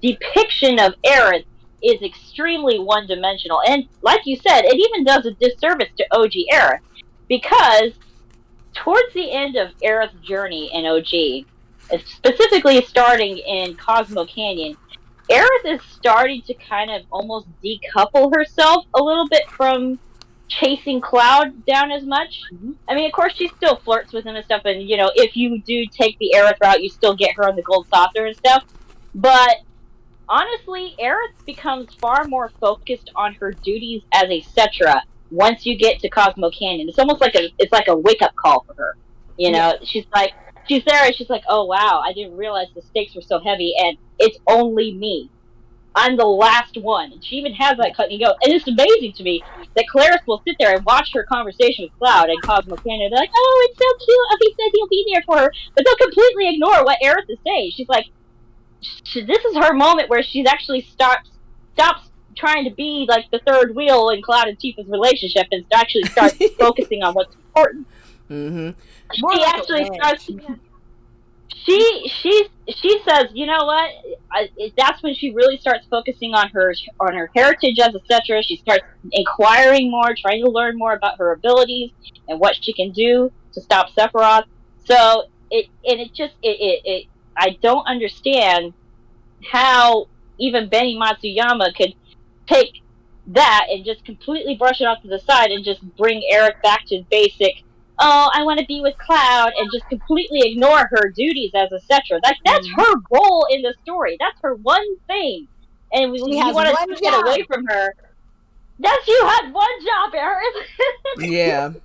depiction of Aerith is extremely one-dimensional, and like you said, it even does a disservice to OG Aerith, because towards the end of Aerith's journey in OG, specifically starting in Cosmo Canyon, Aerith is starting to kind of almost decouple herself a little bit from chasing Cloud down as much. I mean, of course, she still flirts with him and stuff, and, you know, if you do take the Aerith route, you still get her on the gold saucer and stuff, but honestly, Aerith becomes far more focused on her duties as a Cetra once you get to Cosmo Canyon. It's almost like a wake-up call for her. You know, she's there and she's like, oh wow, I didn't realize the stakes were so heavy, and it's only me. I'm the last one. And she even has that cut and go. And it's amazing to me that Claris will sit there and watch her conversation with Cloud and Cosmo Canyon. They're like, oh, it's so cute. He says he'll be there for her. But they'll completely ignore what Aerith is saying. She's like, this is her moment where she's actually stops trying to be like the third wheel in Cloud and Tifa's relationship and actually start focusing on what's important. Mm-hmm. She actually starts. She says, you know what? That's when she really starts focusing on her heritage as a Cetra. She starts inquiring more, trying to learn more about her abilities and what she can do to stop Sephiroth. So I don't understand how even Benny Matsuyama could take that and just completely brush it off to the side and just bring Aerith back to basic, oh, I want to be with Cloud, and just completely ignore her duties as a Cetra. That's her goal in the story. That's her one thing. And we want to get away from her. Yes, you had one job, Aerith.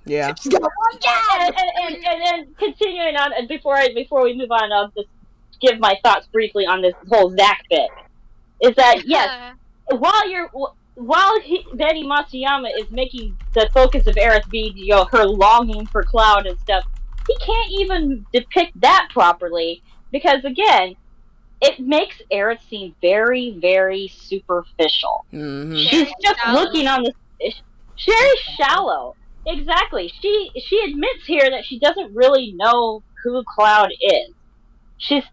Yeah. She's got one job. And then continuing on, and before we move on, I'll just give my thoughts briefly on this whole Zack bit. Is that, yes, while Benny Matsuyama is making the focus of Aerith be, her longing for Cloud and stuff, he can't even depict that properly, because again, it makes Aerith seem very, very superficial. Mm-hmm. She's just looking on this, very shallow. Exactly. She admits here that she doesn't really know who Cloud is. She's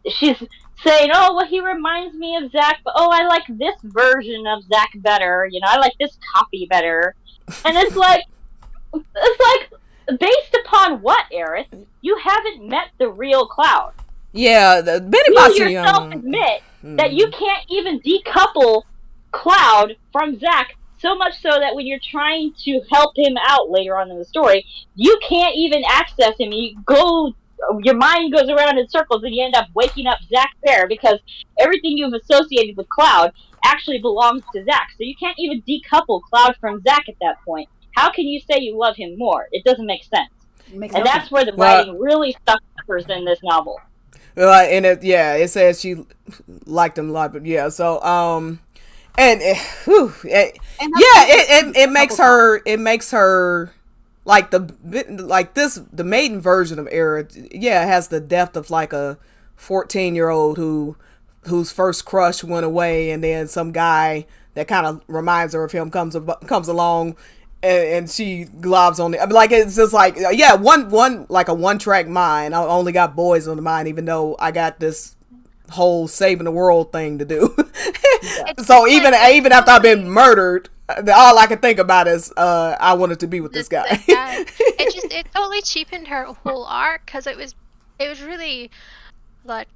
saying, oh, well, he reminds me of Zack, but oh, I like this version of Zack better. I like this copy better. And it's like, based upon what, Aerith? You haven't met the real Cloud. Yeah, Benny You yourself admit that you can't even decouple Cloud from Zack, so much so that when you're trying to help him out later on in the story, you can't even access him. Your mind goes around in circles and you end up waking up Zack Fair because everything you've associated with Cloud actually belongs to Zack. So you can't even decouple Cloud from Zack at that point. How can you say you love him more? It doesn't make sense. And that's where the writing really suffers in this novel. And it says she liked him a lot, but yeah, so it makes her like the maiden version of Aerith, has the depth of like a 14-year-old whose first crush went away, and then some guy that kind of reminds her of him comes along, and she globs on it. I mean, like, it's just like, one like a one-track mind. I only got boys on the mind, even though I got this whole saving the world thing to do. So even after I've been murdered, all I can think about is I wanted to be with this guy. It totally cheapened her whole arc, because it was really like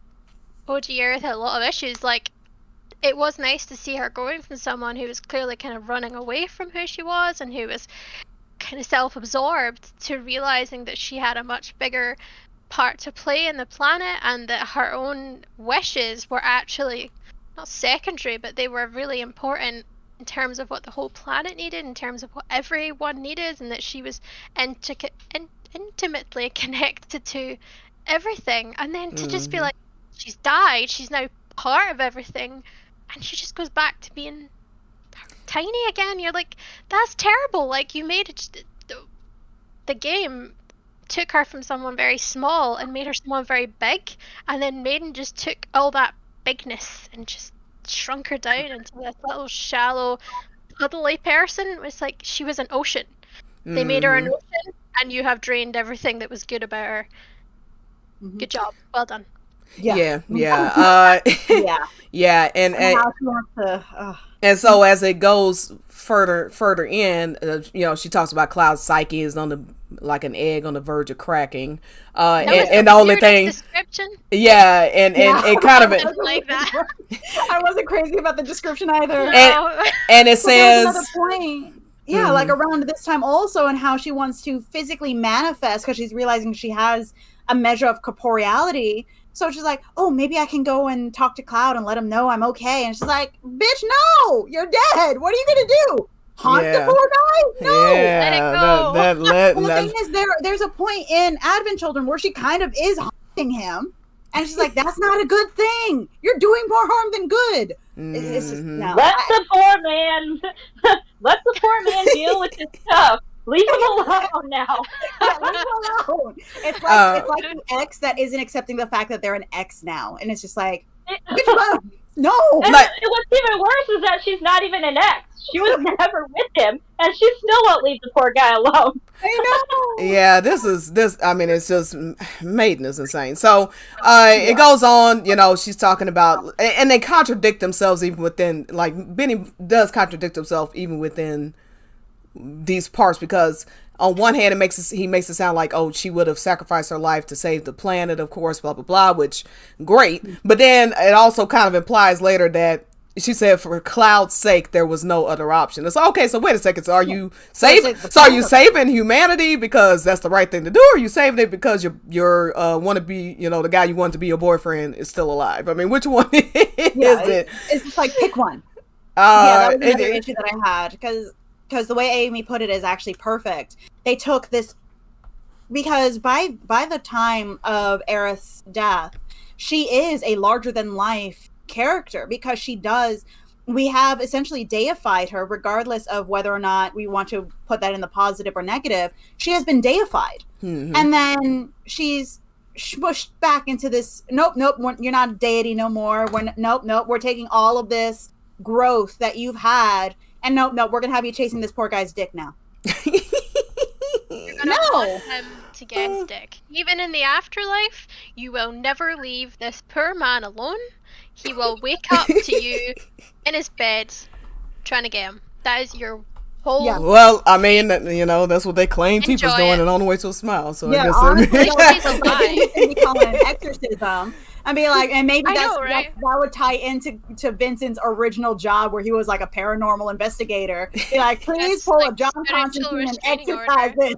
OG Aerith had a lot of issues. Like, it was nice to see her going from someone who was clearly kind of running away from who she was and who was kind of self-absorbed, to realizing that she had a much bigger part to play in the planet, and that her own wishes were actually not secondary, but they were really important in terms of what the whole planet needed, in terms of what everyone needed, and that she was intimately connected to everything. And then to just be like, she's died, she's now part of everything, and she just goes back to being tiny again. You're like, that's terrible. Like, you made it, the game took her from someone very small and made her someone very big, and then Maiden just took all that bigness and just shrunk her down into this little shallow puddly person. It was like she was an ocean. They made her an ocean, and you have drained everything that was good about her. Good job, well done. And so as it goes further in, she talks about Cloud's psyche is on like an egg on the verge of cracking, and the only thing, it kind of like that. I wasn't crazy about the description either. And it says another point. Like around this time also, and how she wants to physically manifest because she's realizing she has a measure of corporeality. So she's like, oh, maybe I can go and talk to Cloud and let him know I'm okay. And she's like, bitch, no, you're dead. What are you going to do? Haunt the poor guy? No. Let it go. The thing is, there's a point in Advent Children where she kind of is haunting him. And she's like, that's not a good thing. You're doing more harm than good. It's just, no. Let the poor man deal with his stuff. Leave him alone now. Leave him alone. It's like an ex that isn't accepting the fact that they're an ex now, and it's just like, bitch alone. No. And Like- what's even worse is that she's not even an ex. She was never with him, and she still won't leave the poor guy alone. I know. Yeah, this. I mean, it's just Maiden is insane. So, it goes on. You know, she's talking about, and they contradict themselves even within. Like Benny does contradict himself even within these parts, because on one hand he makes it sound like, oh, she would have sacrificed her life to save the planet, of course, blah blah blah, which great. But then it also kind of implies later that she said for Cloud's sake there was no other option. It's okay, so wait a second, so are you saving humanity because that's the right thing to do, or are you saving it because you're want to be, you know, the guy you want to be your boyfriend is still alive? I mean, which one is it? It's just like, pick one. That was another issue that I had, because the way Amy put it is actually perfect. They took this, because by the time of Aerith's death, she is a larger than life character, because we have essentially deified her, regardless of whether or not we want to put that in the positive or negative. She has been deified. Mm-hmm. And then she's smushed back into this, nope, you're not a deity no more. Nope, we're taking all of this growth that you've had, and nope, we're gonna have you chasing this poor guy's dick now. You're gonna want him to get his dick. Even in the afterlife, you will never leave this poor man alone. He will wake up to you in his bed, trying to get him. That is your whole... Yeah. Well, I mean, you know, that's what they claim Enjoy Tifa's doing, it. and on the way to a smile. So Yeah, I guess honestly, He's alive. be calling it an exorcism. And be like, and maybe I that would tie into Vincent's original job, where he was like a paranormal investigator. Be like, please That's pull like a John spiritual Constantine and restraining exercise order.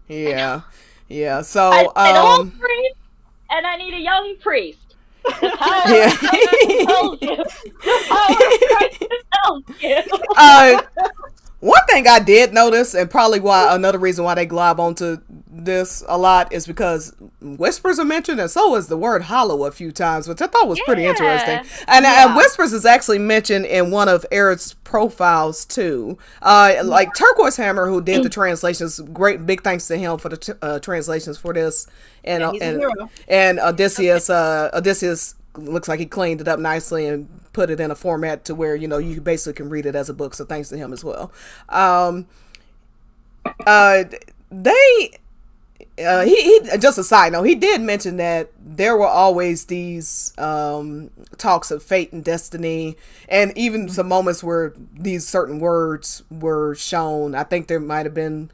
this. yeah. So I need an old priest, and I need a young priest. The power of Christ tells you. The power of Christ tells you. One thing I did notice, and probably another reason why they glob onto this a lot, is because Whispers are mentioned, and so is the word hollow a few times, which I thought was pretty interesting. And Whispers is actually mentioned in one of Aerith's profiles too. Like Turquoise Hammer, who did the translations, great big thanks to him for the translations for this. And he's a hero. and Odysseus looks like he cleaned it up nicely and put it in a format to where, you know, you basically can read it as a book. So thanks to him as well. He just a side note, he did mention that there were always these talks of fate and destiny, and even some moments where these certain words were shown. I think there might have been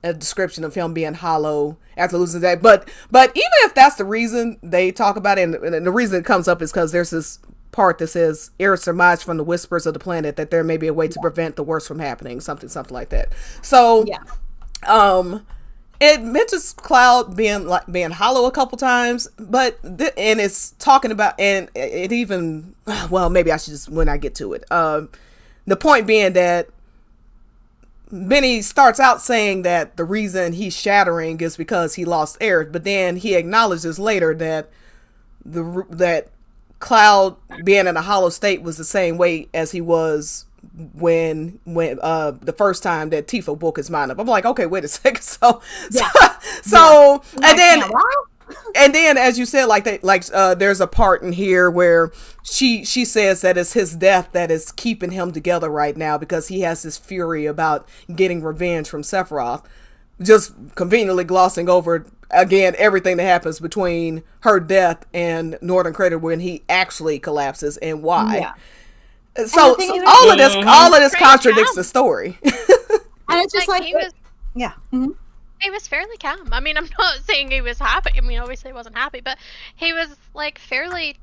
a description of him being hollow after losing that. But even if that's the reason they talk about it, and the reason it comes up is because there's this part that says Aerith surmised from the whispers of the planet that there may be a way to prevent the worst from happening, something like that. So it mentions Cloud being hollow a couple times, but and it's talking about, and it even, well, maybe I should just, when I get to it, the point being that Benny starts out saying that the reason he's shattering is because he lost Aerith, but then he acknowledges later that that Cloud being in a hollow state was the same way as he was when the first time that Tifa woke his mind up. I'm like, okay, wait a second. And then as you said, there's a part in here where she says that it's his death that is keeping him together right now, because he has this fury about getting revenge from Sephiroth, just conveniently glossing over again everything that happens between her death and Northern Crater when he actually collapses, and why. Yeah. So all of this contradicts the story. And it's just like he was, yeah. Mm-hmm. he was fairly calm. I mean, I'm not saying he was happy. I mean, obviously he wasn't happy, but he was like fairly.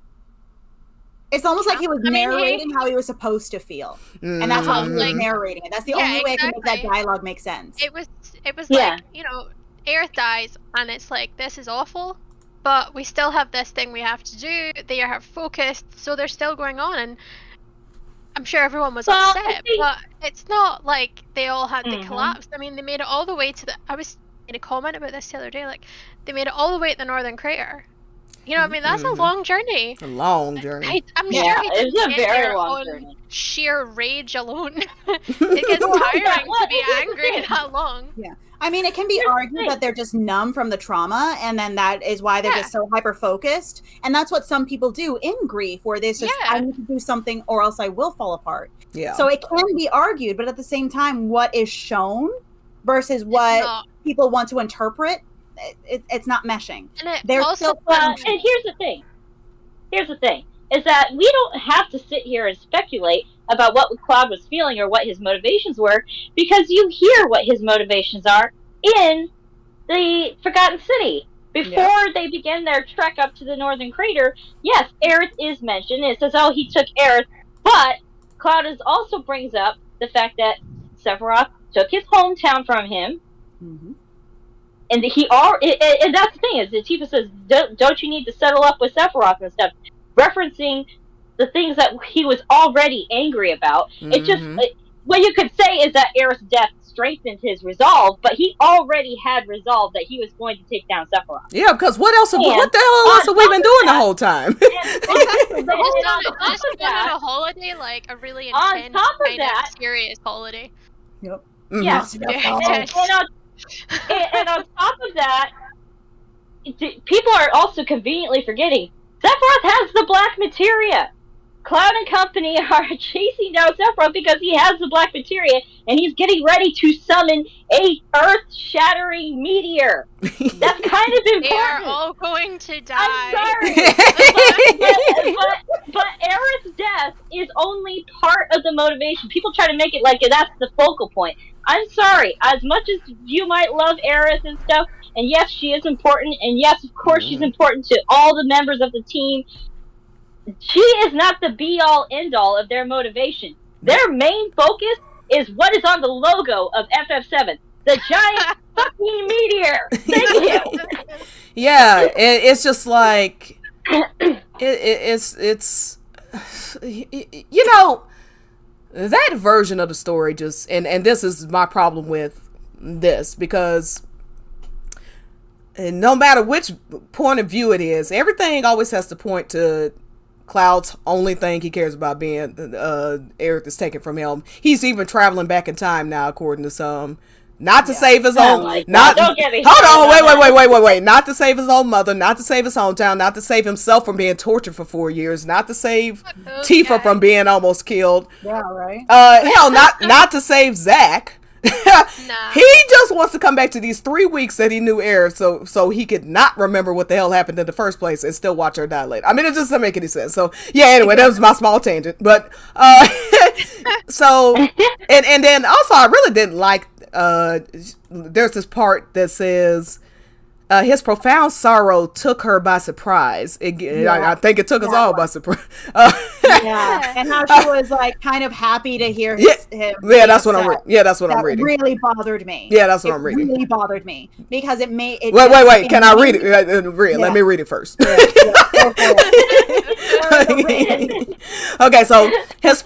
It's almost like he was narrating how he was supposed to feel, and that's how he was narrating it. That's the only way I can make that dialogue make sense. It was like, you know, Aerith dies, and it's like, this is awful, but we still have this thing we have to do. They are focused, so they're still going on, and I'm sure everyone was upset, but it's not like they all had to collapse. I mean, they made it all the way to I was made a comment about this the other day, like, they made it all the way to the Northern Crater. You know, I mean, that's a long journey. A long journey. I'm sure it's a very long journey. Sheer rage alone. It gets tiring. to be angry that long. I mean, it can be argued that they're just numb from the trauma, and then that is why they're just so hyper-focused. And that's what some people do in grief, where they just, I need to do something or else I will fall apart. Yeah. So it can be argued, but at the same time, what is shown versus what people want to interpret, it's not meshing. And They're also, and here's the thing. Is that we don't have to sit here and speculate about what Cloud was feeling or what his motivations were, because you hear what his motivations are in the Forgotten City. Before they begin their trek up to the Northern Crater, yes, Aerith is mentioned. It says, oh, he took Aerith, but Cloud also brings up the fact that Sephiroth took his hometown from him, and and that's the thing, is that Tifa says, don't you need to settle up with Sephiroth and stuff, referencing the things that he was already angry about. It just, what you could say is that Aerith's death strengthened his resolve, but he already had resolve that he was going to take down Sephiroth. Yeah, because what the hell else have we been doing the whole time? Just on a holiday, like a really intense, kind of serious holiday. Yep. Yes. And on top of that, people are also conveniently forgetting Sephiroth has the black materia. Cloud and company are chasing down Sephiroth because he has the black materia, and he's getting ready to summon a earth-shattering meteor. That's kind of important. They are all going to die. I'm sorry, but Aerith's death is only part of the motivation. People try to make it like that's the focal point. I'm sorry. As much as you might love Aerith and stuff, and yes, she is important, and yes, of course, she's important to all the members of the team, she is not the be-all, end-all of their motivation. Their main focus is what is on the logo of FF7. The giant fucking meteor! Thank you! Yeah, it's just like... It's... You know, that version of the story just... And this is my problem with this, because... no matter which point of view it is, everything always has to point to Cloud's only thing he cares about being Aerith is taken from him. He's even traveling back in time now, according to some. Not to save his own. Wait. Not to save his own mother. Not to save his hometown. Not to save himself from being tortured for 4 years. Not to save Tifa from being almost killed. Yeah, right. Hell, not to save Zack. He just wants to come back to these 3 weeks that he knew Aerith, so he could not remember what the hell happened in the first place and still watch her die later. I mean, it just doesn't make any sense. So yeah, anyway, that was my small tangent. But so and then also I really didn't like there's this part that says his profound sorrow took her by surprise. I think it took us all by surprise. And how she was like kind of happy to hear him. Yeah, that's what I'm reading. Yeah, that's what I'm reading. Really bothered me. Yeah, that's what I'm reading. It really bothered me because it made it. Wait. Can I read it? Let me read it first. Okay, so his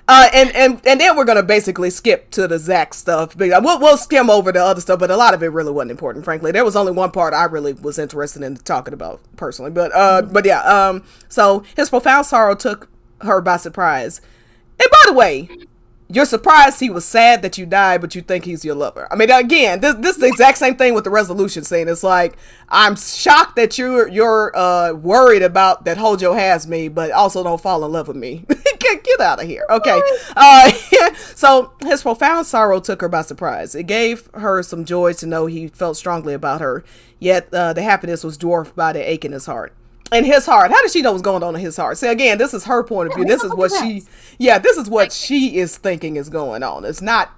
and then we're gonna basically skip to the Zack stuff. We'll skim over the other stuff, but a lot of it really wasn't important. Frankly, there was only one part I really was interested in talking about personally. But yeah. So his profound sorrow took her by surprise. And by the way, you're surprised he was sad that you died, but you think he's your lover. I mean, again, this is the exact same thing with the resolution scene. It's like, I'm shocked that you're worried about that Hojo has me, but also don't fall in love with me. Get out of here. Okay. So his profound sorrow took her by surprise. It gave her some joy to know he felt strongly about her, yet the happiness was dwarfed by the ache in his heart. In his heart. How does she know what's going on in his heart? See, again, this is her point of view. This is what she is thinking is going on. It's not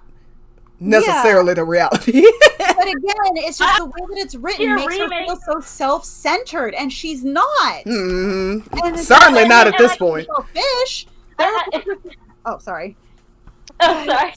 necessarily the reality. But again, it's just the way that it's written makes her feel so self-centered, and she's not. Mm-hmm. And certainly not at this point. Fish. Oh, sorry. Oh, sorry.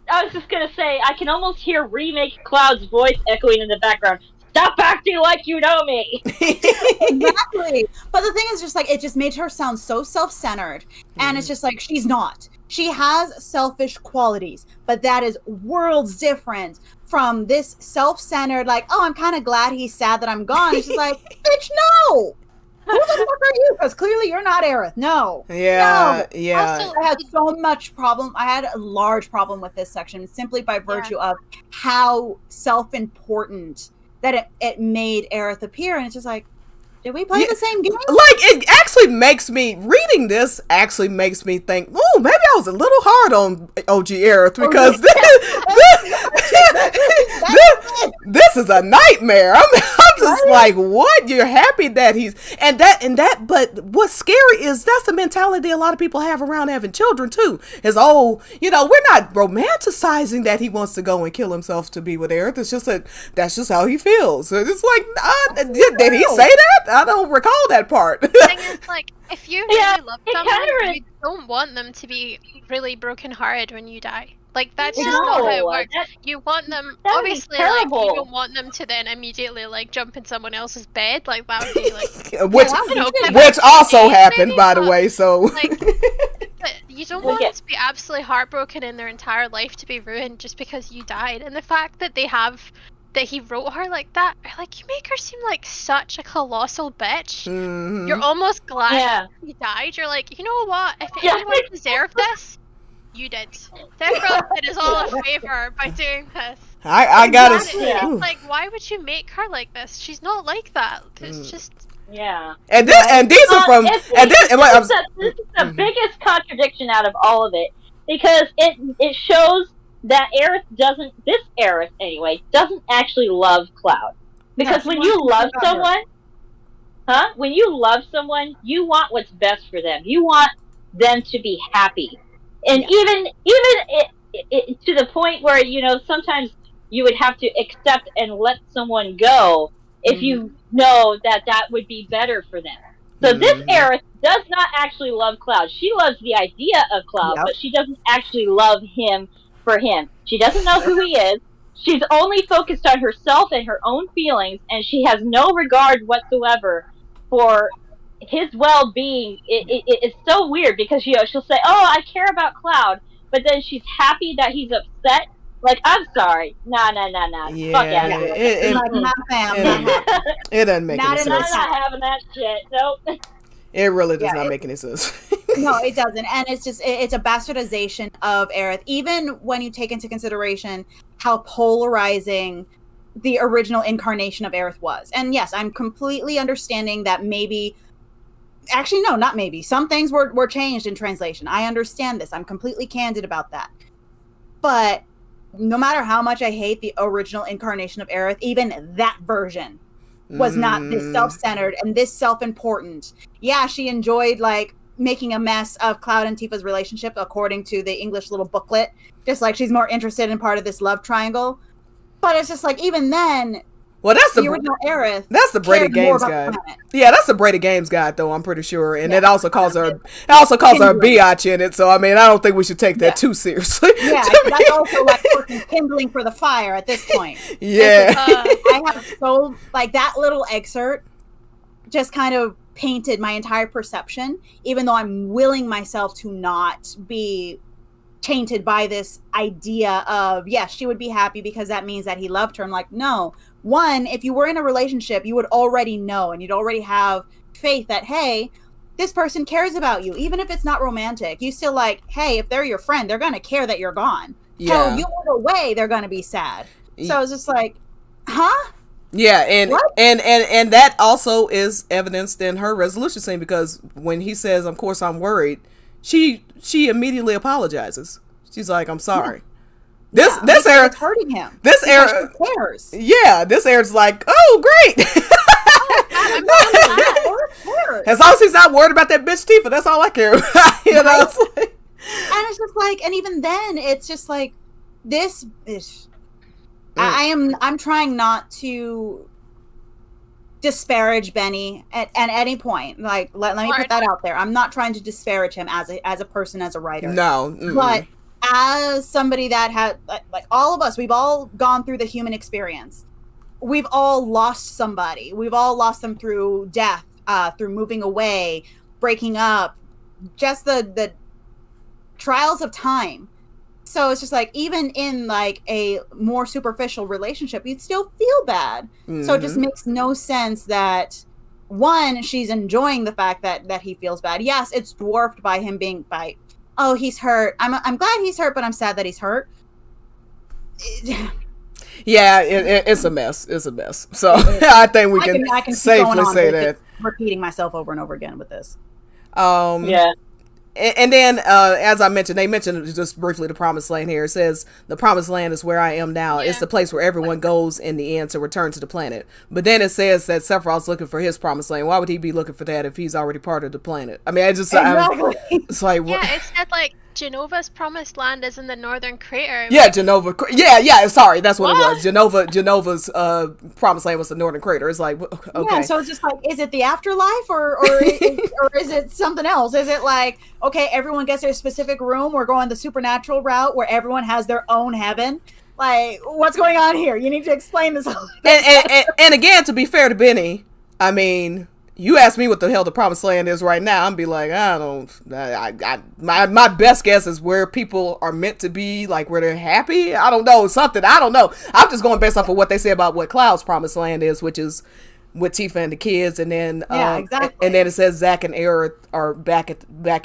I was just gonna say, I can almost hear Remake Cloud's voice echoing in the background. Stop acting like you know me. Exactly. But the thing is just like, it just made her sound so self-centered. And it's just like, she's not. She has selfish qualities, but that is worlds different from this self-centered, like, oh, I'm kind of glad he's sad that I'm gone. It's just like, bitch, no. Who the fuck are you? Because clearly you're not Aerith. No. Yeah, No. yeah. Also, I had so much problem. I had a large problem with this section simply by virtue of how self-important that it made Aerith appear. And it's just like, did we play the same game? Like, it actually makes me, reading this actually makes me think, oh, maybe I was a little hard on OG Aerith, because this is a nightmare. I'm just like, what? You're happy that he's, but what's scary is that's the mentality a lot of people have around having children too, is, oh, we're not romanticizing that he wants to go and kill himself to be with Aerith. It's just that's just how he feels. So it's like, did he say that? I don't recall that part. The thing is, like, if you really love someone, you don't want them to be really brokenhearted when you die. Like, that's just not how it works. You want them, obviously, like, you don't want them to then immediately, like, jump in someone else's bed. Like, that would be, like... which also happened, by the way, so... Like, but you don't want them to be absolutely heartbroken in their entire life to be ruined just because you died. And the fact that that he wrote her like that, like, you make her seem like such a colossal bitch. Mm-hmm. You're almost glad he died. You're like, you know what? If anyone deserved this, you did. Sephiroth did us all a favor by doing this. I gotta It's like, why would you make her like this? She's not like that. It's just... Yeah. And these are from... This is the biggest contradiction out of all of it, because it shows that this Aerith anyway, doesn't actually love Cloud. Because when you love someone, you want what's best for them. You want them to be happy. And even to the point where, sometimes you would have to accept and let someone go if you know that would be better for them. So this Aerith does not actually love Cloud. She loves the idea of Cloud, but she doesn't actually love him for him. She doesn't know who he is. She's only focused on herself and her own feelings, and she has no regard whatsoever for his well-being. It's so weird, because she'll say, oh, I care about Cloud, but then she's happy that he's upset. Like, I'm sorry. Nah. Yeah, fuck out of here. It doesn't make any sense. I'm not having that shit. Nope. It really does not make any sense. No, it doesn't. And it's a bastardization of Aerith, even when you take into consideration how polarizing the original incarnation of Aerith was. And yes, I'm completely understanding that maybe... Actually, no, not maybe. Some things were changed in translation. I understand this. I'm completely candid about that. But no matter how much I hate the original incarnation of Aerith, even that version was not this self-centered and this self-important. Yeah, she enjoyed, like, making a mess of Cloud and Tifa's relationship, according to the English little booklet. Just like she's more interested in part of this love triangle. But it's just like, even then... Well, that's the original Aerith. That's the Brady Games guide. Yeah, that's the Brady Games guide, though. I'm pretty sure, and it also calls her. It also calls her a biatch in it. So I mean, I don't think we should take that too seriously. Yeah, that's also like kindling for the fire at this point. Yeah, I have that little excerpt just kind of painted my entire perception, even though I'm willing myself to not be tainted by this idea of, yes, she would be happy because that means that he loved her. I'm like, no. One, if you were in a relationship, you would already know, and you'd already have faith that, hey, this person cares about you. Even if it's not romantic, you still like, hey, if they're your friend, they're going to care that you're gone. Yeah. Hell, you went away, they're going to be sad. So it's just like, huh? Yeah, and that also is evidenced in her resolution scene, because when he says, of course I'm worried, she immediately apologizes. She's like, I'm sorry. This Aerith hurting him. This Aerith cares. Yeah, this Aerith's like, oh great. As long as he's not worried about that bitch Tifa, that's all I care about. You know? And it's just like, and even then, it's just like, this is. I'm trying not to disparage Benny at any point. Like, let me put that out there. I'm not trying to disparage him as a person, as a writer. No. But as somebody that had, like all of us, we've all gone through the human experience. We've all lost somebody. We've all lost them through death, through moving away, breaking up, just the trials of time. So it's just like, even in like a more superficial relationship, you'd still feel bad. So it just makes no sense that one, she's enjoying the fact that he feels bad. Yes, it's dwarfed by him being oh, he's hurt. I'm glad he's hurt, but I'm sad that he's hurt. Yeah, it's a mess. It's a mess. So I think we can safely say that. Repeating myself over and over again with this. Yeah. And then, as I mentioned, they mentioned just briefly the Promised Land here. It says, the Promised Land is where I am now. Yeah. It's the place where everyone goes in the end to return to the planet. But then it says that Sephiroth's looking for his Promised Land. Why would he be looking for that if he's already part of the planet? I mean, I just... Exactly. It's like... Yeah, it said, like, Genova's Promised Land is in the Northern Crater. Yeah, Genova... Yeah, sorry, that's what it was. Genova's Promised Land was the Northern Crater. It's like, okay. Yeah, so it's just like, is it the afterlife or is it something else? Is it like, okay, everyone gets their specific room, we're going the supernatural route where everyone has their own heaven? Like, what's going on here? You need to explain this. And again, to be fair to Benny, I mean... You ask me what the hell the Promised Land is right now, I'm be like, my best guess is where people are meant to be, like where they're happy. I don't know, something. I don't know. I'm just going based off of what they say about what Cloud's Promised Land is, which is with Tifa and the kids, and then exactly. And then it says Zack and Aerith are back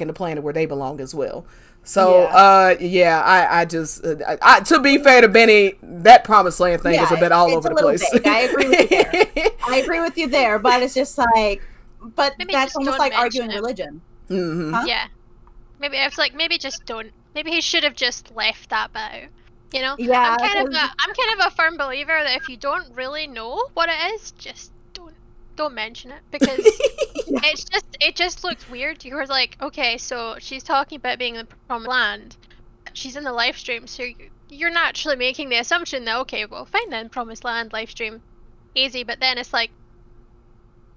in the planet where they belong as well. So, I just, to be fair to Benny, that Promised Land thing is a bit all over the place. I agree with you there. I agree with you there, but it's just like, but maybe that's almost like arguing religion. Mm-hmm. Huh? Yeah. Maybe it's like, maybe he should have just left that bit out. You know? Yeah. I'm kind of a firm believer that if you don't really know what it is, just don't mention it, because it just looks weird. You're like, okay, so she's talking about being in the Promised Land, she's in the live stream, so you're naturally making the assumption that, okay, well, fine then, Promised Land live stream, easy. But then it's like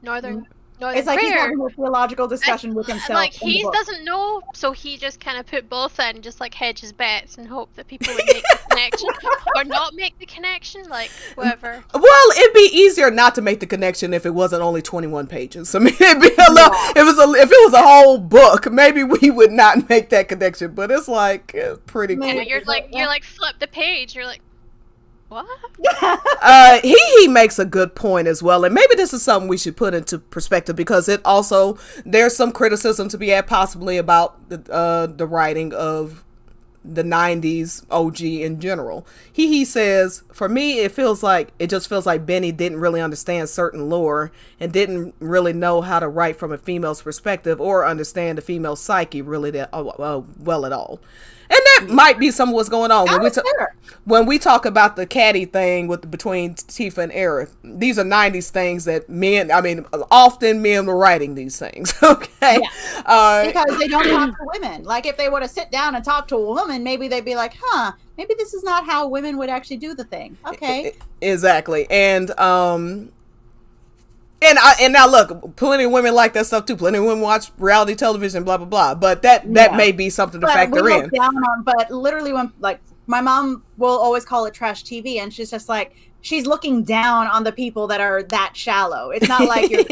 Northern it's like he's having a theological discussion with himself. Like, he doesn't know, so he just kind of put both in, just like hedge his bets and hope that people would make the connection or not make the connection, like whatever. Well, it'd be easier not to make the connection if it wasn't only 21 pages. I mean, it'd be a little, if it was a whole book, maybe we would not make that connection. But it's like pretty cool. Yeah, you're like flip the page. You're like, what? He makes a good point as well, and maybe this is something we should put into perspective, because it also, there's some criticism to be had possibly about the writing of the 90s OG in general. He says, for me, it just feels like Benny didn't really understand certain lore and didn't really know how to write from a female's perspective or understand the female psyche really well at all. And that might be some of what's going on when we talk about the caddy thing between Tifa and Aerith. These are 90s things that often men were writing these things. Okay, yeah. Because they don't talk to women. Like, if they were to sit down and talk to a woman, maybe they'd be like, maybe this is not how women would actually do the thing. Okay, exactly. And now look, plenty of women like that stuff too. Plenty of women watch reality television, blah blah blah. But that may be something to factor in. But literally, when, like, my mom will always call it trash TV, and she's just like, she's looking down on the people that are that shallow. It's not like you're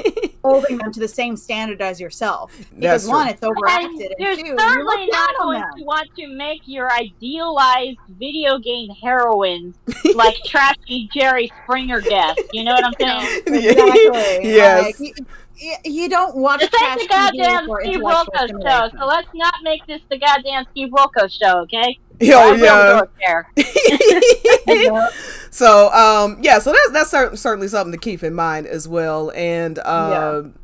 holding them to the same standard as yourself. Because one, it's overacted, and two, you're certainly not going to want to make your idealized video game heroines like trashy Jerry Springer guest. You know what I'm saying? Exactly. Yes. Like, you don't watch this trash ain't the goddamn TV for Steve Wilkos show, so let's not make this the goddamn Steve Wilkos show, okay? Oh, yeah. So, so that's certainly something to keep in mind as well. And, I'm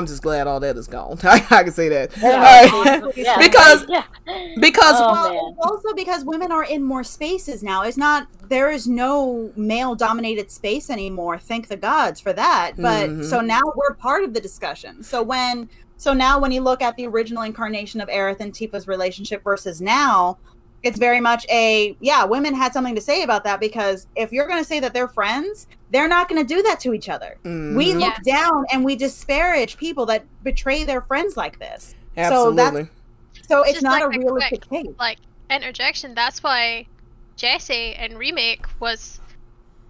just glad all that is gone. I can say that. Because women are in more spaces now. There is no male dominated space anymore. Thank the gods for that. But so now we're part of the discussion. So now when you look at the original incarnation of Aerith and Tifa's relationship versus now, it's very much women had something to say about that, because if you're going to say that they're friends, they're not going to do that to each other. We look down and we disparage people that betray their friends like this. Absolutely. So it's not like a realistic case. Like, interjection, that's why Jessie in Remake was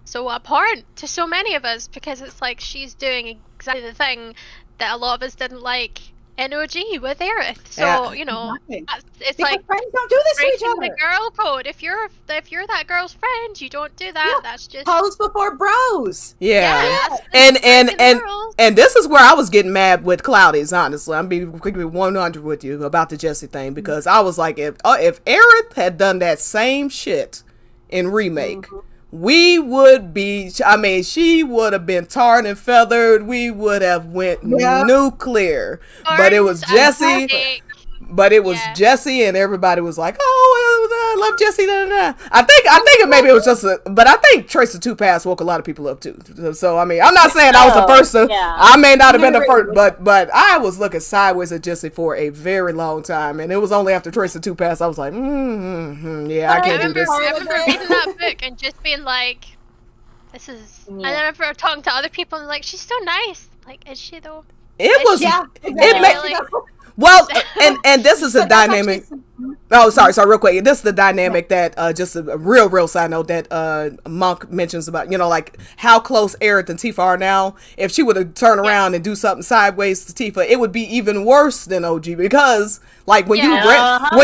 so abhorrent to so many of us, because it's like she's doing exactly the thing that a lot of us didn't like NOG with Aerith. So Yeah. you know, Exactly. it's Because like friends don't do this to each breaking the other. girl code. If you're that girl's friend, you don't do that. Yeah. That's just Pose before bros. Yeah. that's And breaking the rules. and this is where I was getting mad with Cloudy's, honestly. I'm being quickly 100 with you about the Jesse thing, because I was like, if Aerith had done that same shit in Remake, we would be, I mean, she would have been tarred and feathered. We would have went nuclear. But it was Arms and Jesse. steak. But it was Yeah. Jesse, and everybody was like, "Oh, I love Jesse." Da, da, da. I think maybe it was just but I think Tracer 2 Pass woke a lot of people up too. So I mean, I'm not saying I was the first to. yeah. I may not have been the first, but I was looking sideways at Jesse for a very long time, and it was only after Tracer 2 Pass I was like, yeah, I I can't do remember, this. I remember reading that book and just being like, "This is." And I remember talking to other people and like, "She's so nice." Like, is she though? It was. Yeah, It Really? Well, and this is a dynamic. Oh, sorry, real quick. This is the dynamic that, just a real side note that Monk mentions about, you know, like how close Aerith and Tifa are now. If she would have turned around and do something sideways to Tifa, it would be even worse than OG, because like when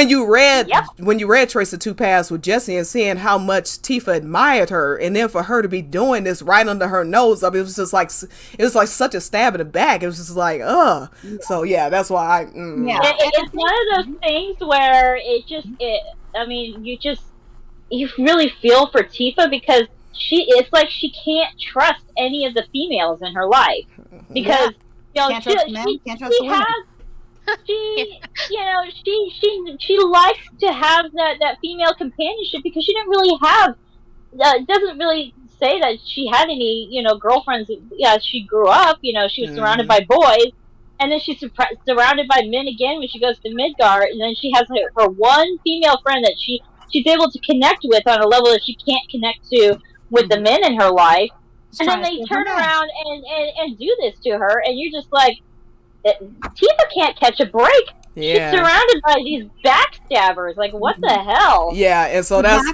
you read Tracer 2 Pass with Jesse and seeing how much Tifa admired her, and then for her to be doing this right under her nose, I mean, it was like such a stab in the back. It was just like, ugh. So yeah, that's why It's one of those things where you really feel for Tifa, because it's like she can't trust any of the females in her life, because Can't trust men, can't trust women. she likes to have that female companionship, because she didn't really have it doesn't really say that she had any girlfriends. Yeah, she grew up, she was surrounded by boys, and then she's surrounded by men again when she goes to Midgard, and then she has her one female friend that she's able to connect with on a level that she can't connect to with the men in her life. And then they turn around and do this to her, and you're just like, Tifa can't catch a break. Yeah. She's surrounded by these backstabbers. Like, what the hell? Yeah, and so that's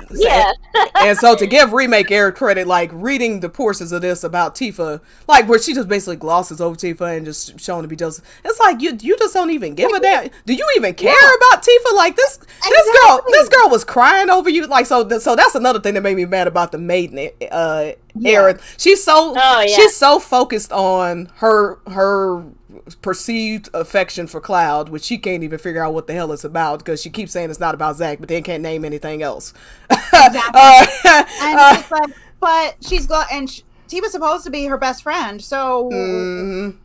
and so to give Remake Aerith credit, like reading the portions of this about Tifa, like where she just basically glosses over Tifa and just showing to be just, it's like you just don't even give a damn. Do you even care about Tifa? Like this girl was crying over you. Like so that's another thing that made me mad about the maiden Aerith. She's so focused on her perceived affection for Cloud, which she can't even figure out what the hell it's about, because she keeps saying it's not about Zack, but then can't name anything else. Exactly. And it's like, but she's got, and Tifa's supposed to be her best friend, so. Mm-hmm.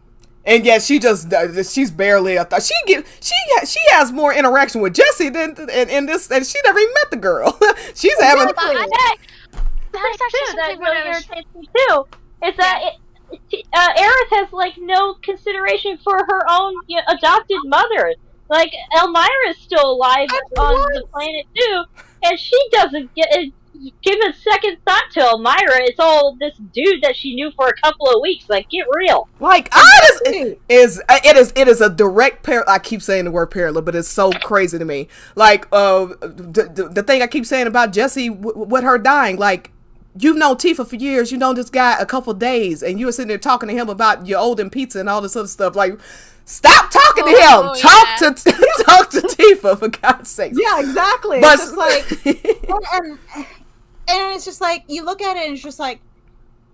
And yet she's barely a thought. She has more interaction with Jesse than in this, and she never even met the girl. She's having. That's actually That something really when I was- irritates me too. Is that Aerith has like no consideration for her own adopted mother. Like, Elmira is still alive on the planet too, and she doesn't give a second thought to Elmira. It's all this dude that she knew for a couple of weeks. Like, get real. Like, it is a direct parallel. I keep saying the word parallel, but it's so crazy to me. Like, the thing I keep saying about Jesse with her dying, like, you've known Tifa for years, you know this guy a couple days, and you were sitting there talking to him about your Olden pizza and all this other stuff. Like, stop talking to him. Talk to Tifa, for God's sake. Yeah, exactly. But it's just like, and it's just like, you look at it and it's just like,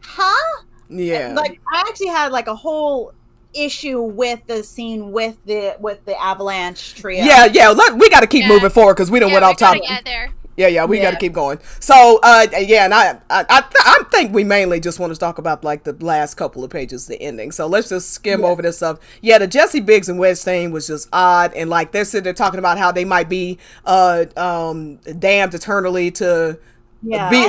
huh? Yeah. Like, I actually had like a whole issue with the scene with the Avalanche trio. Yeah. We got to keep moving forward, because we done went off topic. Get there. Yeah, we got to keep going. So, and I think we mainly just want to talk about like the last couple of pages, the ending. So let's just skim over this stuff. Yeah, the Jesse Biggs and Wedge thing was just odd, and like they're sitting there talking about how they might be damned eternally to be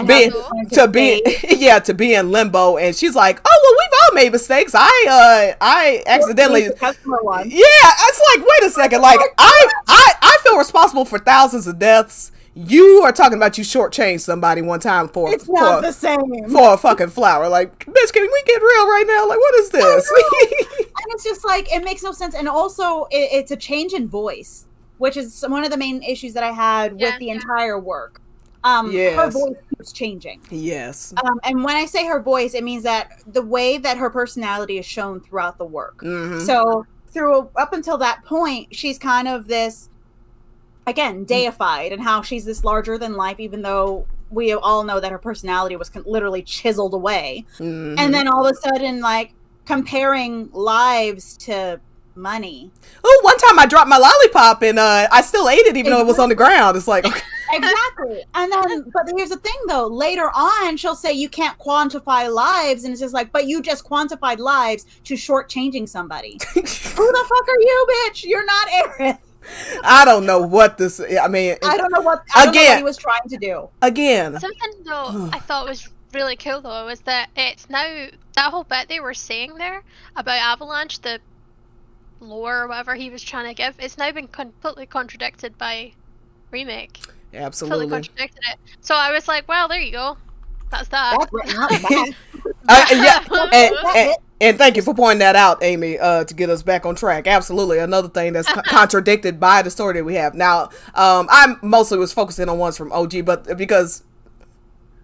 in limbo, and she's like, oh well, we've all made mistakes. I accidentally customer one. Yeah, it's like, wait a second, like I feel responsible for thousands of deaths. You are talking about you shortchanged somebody one time for the same for a fucking flower. Like, bitch, can we get real right now? Like, what is this? And it's just like, it makes no sense. And also, it's a change in voice, which is one of the main issues that I had with the entire work. Her voice keeps changing. Yes. And when I say her voice, it means that the way that her personality is shown throughout the work. Mm-hmm. So through up until that point, she's kind of this, again, deified, and how she's this larger than life, even though we all know that her personality was literally chiseled away. Mhm. And then all of a sudden, like, comparing lives to money. Oh, one time I dropped my lollipop and I still ate it even though it was on the ground. It's like, okay. Exactly. And then, but here's the thing though, later on, she'll say you can't quantify lives. And it's just like, but you just quantified lives to shortchanging somebody. Who the fuck are you, bitch? You're not Aerith. I don't know what this, I mean. I don't know what he was trying to do. Again. Something though I thought was really cool though was that it's now, that whole bit they were saying there about Avalanche, the lore or whatever he was trying to give, it's now been completely contradicted by Remake. Absolutely. Completely contradicted it. So I was like, well, there you go. That's that. That's written out back. And thank you for pointing that out, Amy, to get us back on track. Absolutely. Another thing that's contradicted by the story that we have. Now, I mostly was focusing on ones from OG, but because,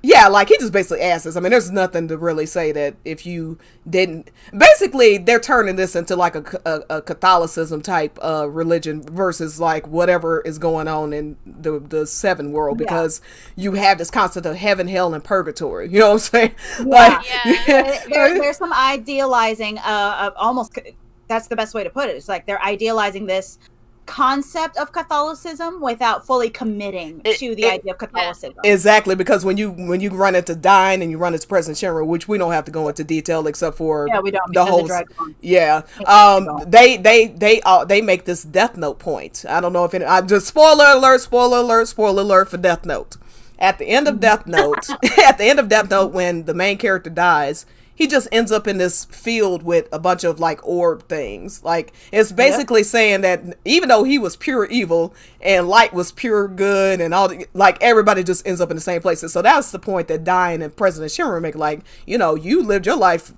yeah, like, he just basically asked us. I mean, there's nothing to really say that if you didn't. Basically, they're turning this into, like, a Catholicism type religion versus, like, whatever is going on in the Seven world, because you have this concept of heaven, hell, and purgatory. You know what I'm saying? There's some idealizing of almost, that's the best way to put it. It's like they're idealizing this concept of Catholicism without fully committing to the idea of Catholicism. Exactly, because when you run into Dyne and you run into President Shinra, which we don't have to go into detail except for we don't, the whole they make this Death Note point. I don't know if I just spoiler alert for Death Note. At the end of Death Note, when the main character dies, he just ends up in this field with a bunch of, like, orb things. Like, it's basically saying that even though he was pure evil and Light was pure good and all, like, everybody just ends up in the same place. And so that's the point that Dyne and President Shinra make. Like, you know, you lived your life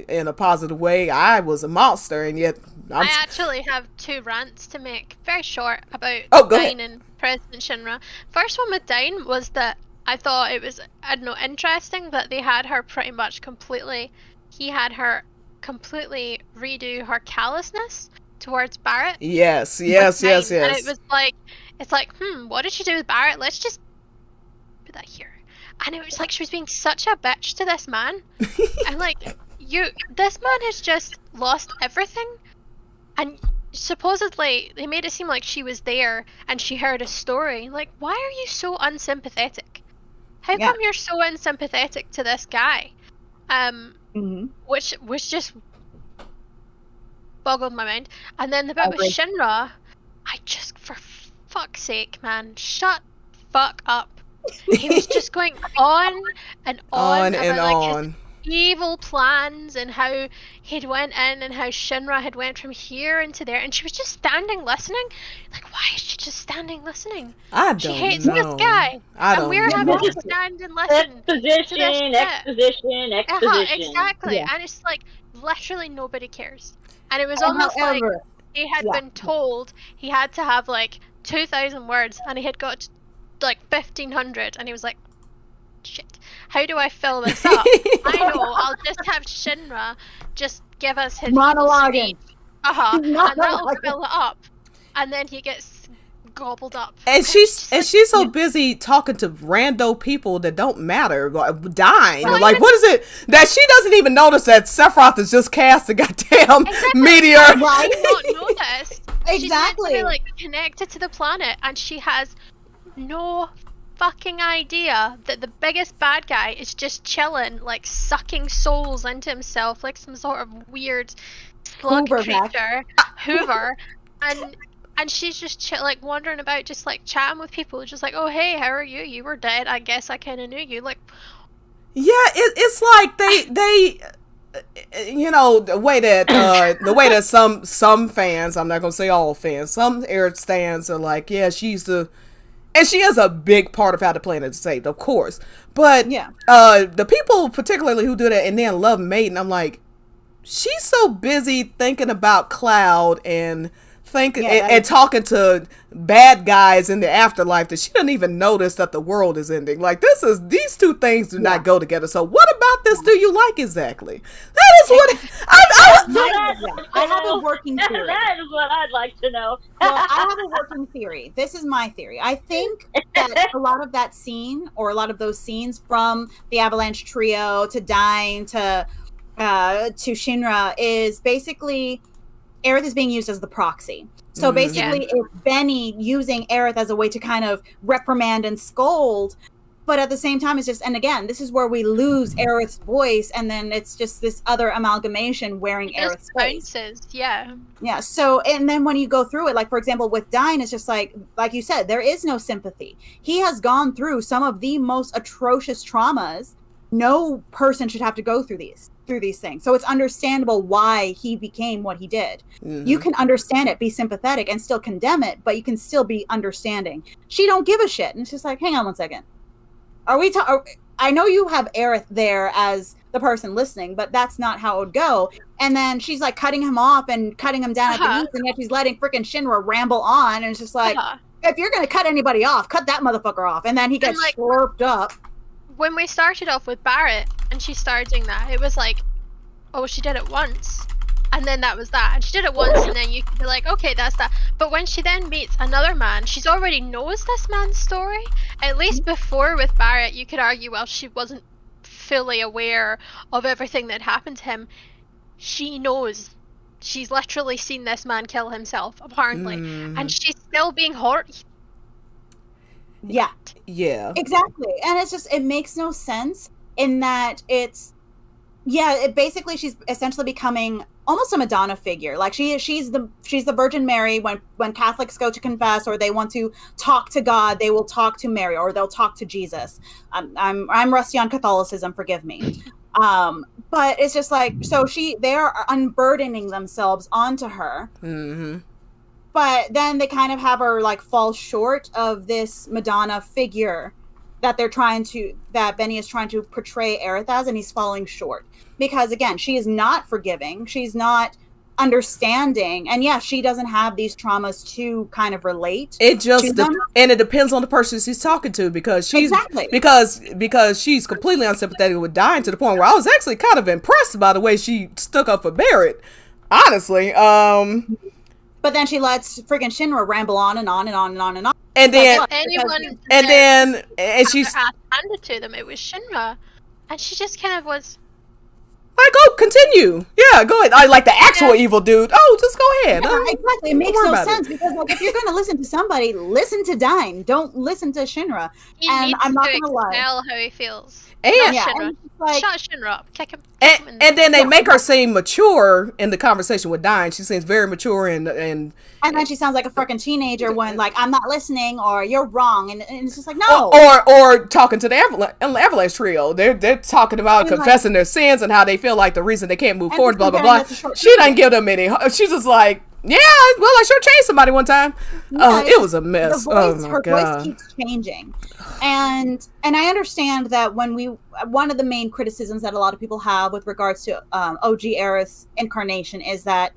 in a positive way. I was a monster, and yet I actually have two rants to make, very short, about Dyne and President Shinra. First one with Dyne was that I thought it was, I don't know, interesting that they had her pretty much completely, he had her completely redo her callousness towards Barrett. Yes. And it was like, it's like, what did she do with Barrett? Let's just put that here. And it was like she was being such a bitch to this man. And like, this man has just lost everything. And supposedly, they made it seem like she was there and she heard a story. Like, why are you so unsympathetic? How come you're so unsympathetic to this guy? Which was just boggled my mind. And then the bit with Shinra, I just, for fuck's sake, man, shut fuck up. He was just going on and on about, like, his evil plans and how he'd went in and how Shinra had went from here into there, and she was just standing listening. Like, why is she just standing listening? She hates this guy, and we're having to stand and listen. Exposition. Exactly, and it's like literally nobody cares. And it was almost like he had been told he had to have like 2,000 words, and he had got like 1,500, and he was like, shit, how do I fill this up? I know, I'll just have Shinra just give us his monologuing. And that'll fill it up. And then he gets gobbled up. And she's so busy talking to rando people that don't matter, dying. Well, like, what is it that she doesn't even notice that Sephiroth has just cast a goddamn meteor? Right? Not noticed. Exactly. She's meant to be, like, connected to the planet, and she has no fucking idea that the biggest bad guy is just chilling, like sucking souls into himself like some sort of weird slug creature, Hoover, and she's just like wandering about, just like chatting with people, just like, oh hey, how are you? You were dead. I guess I kind of knew you. Like, yeah, it's like they you know, the way that some fans, I'm not gonna say all fans, some Aerith stands are like, yeah, and she is a big part of how the planet is saved, of course. But the people particularly who do that and then love Maiden, I'm like, she's so busy thinking about Cloud and and talking to bad guys in the afterlife that she doesn't even notice that the world is ending. Like, these two things do not go together. So what about this do you like exactly? That is what I I have a working theory. That is what I'd like to know. Well, I have a working theory. This is my theory. I think that a lot of that scene, or a lot of those scenes from the Avalanche Trio to Dyne to Shinra, is basically Aerith is being used as the proxy. So basically, it's Benny using Aerith as a way to kind of reprimand and scold. But at the same time, it's just, and again, this is where we lose Aerith's voice, and then it's just this other amalgamation wearing Aerith's voice. Yeah. Yeah. So, and then when you go through it, like for example, with Dyne, it's just like you said, there is no sympathy. He has gone through some of the most atrocious traumas. No person should have to go through these things. So it's understandable why he became what he did. You can understand it, be sympathetic, and still condemn it, but you can still be understanding. She don't give a shit, and it's just like, hang on one second. I know you have Aerith there as the person listening, but that's not how it would go. And then she's like cutting him off and cutting him down at the knees, and yet she's letting freaking Shinra ramble on, and it's just like, if you're gonna cut anybody off, cut that motherfucker off. And then he gets slurped up. When we started off with Barrett and she started doing that, it was like, oh, she did it once. And then that was that. And she did it once, and then you could be like, okay, that's that. But when she then meets another man, she's already knows this man's story. At least before with Barrett, you could argue, well, she wasn't fully aware of everything that happened to him. She knows. She's literally seen this man kill himself, apparently. And she's still being hurt. Yeah. Yeah. Exactly. And it's just, it makes no sense in that it's, basically she's essentially becoming almost a Madonna figure. Like she's the Virgin Mary when Catholics go to confess or they want to talk to God, they will talk to Mary or they'll talk to Jesus. I'm rusty on Catholicism, forgive me. But it's just like, so they are unburdening themselves onto her. But then they kind of have her like fall short of this Madonna figure that that Benny is trying to portray Aerith as, and he's falling short. Because again, she is not forgiving, she's not understanding, and she doesn't have these traumas to kind of relate. It just and it depends on the person she's talking to, because she's because she's completely unsympathetic with Dyne to the point where I was actually kind of impressed by the way she stuck up for Barrett, honestly. But then she lets freaking Shinra ramble on and on and on and on and on. And then she's handed to them. It was Shinra, and she just kind of was like, "Oh, continue, yeah, go ahead." I like the actual evil dude. Oh, just go ahead. Yeah, exactly. It makes no sense because like, if you're going to listen to somebody, listen to Dyne. Don't listen to Shinra. And I'm not going to lie. Tell how he feels. And Shinra. Like, shut Shinra up. Kick him. And then they make her seem mature in the conversation with Dyne. She seems very mature and then she sounds like a freaking teenager when like, I'm not listening or you're wrong, and it's just like, no. Or talking to the Avalanche Trio. They're talking about confessing their sins and how they feel like the reason they can't move forward, blah blah blah. She doesn't give them any. She's just like, yeah, well, I sure changed somebody one time. It was a mess. Her voice keeps changing. And I understand that one of the main criticisms that a lot of people have with regards to OG Aerith's incarnation is that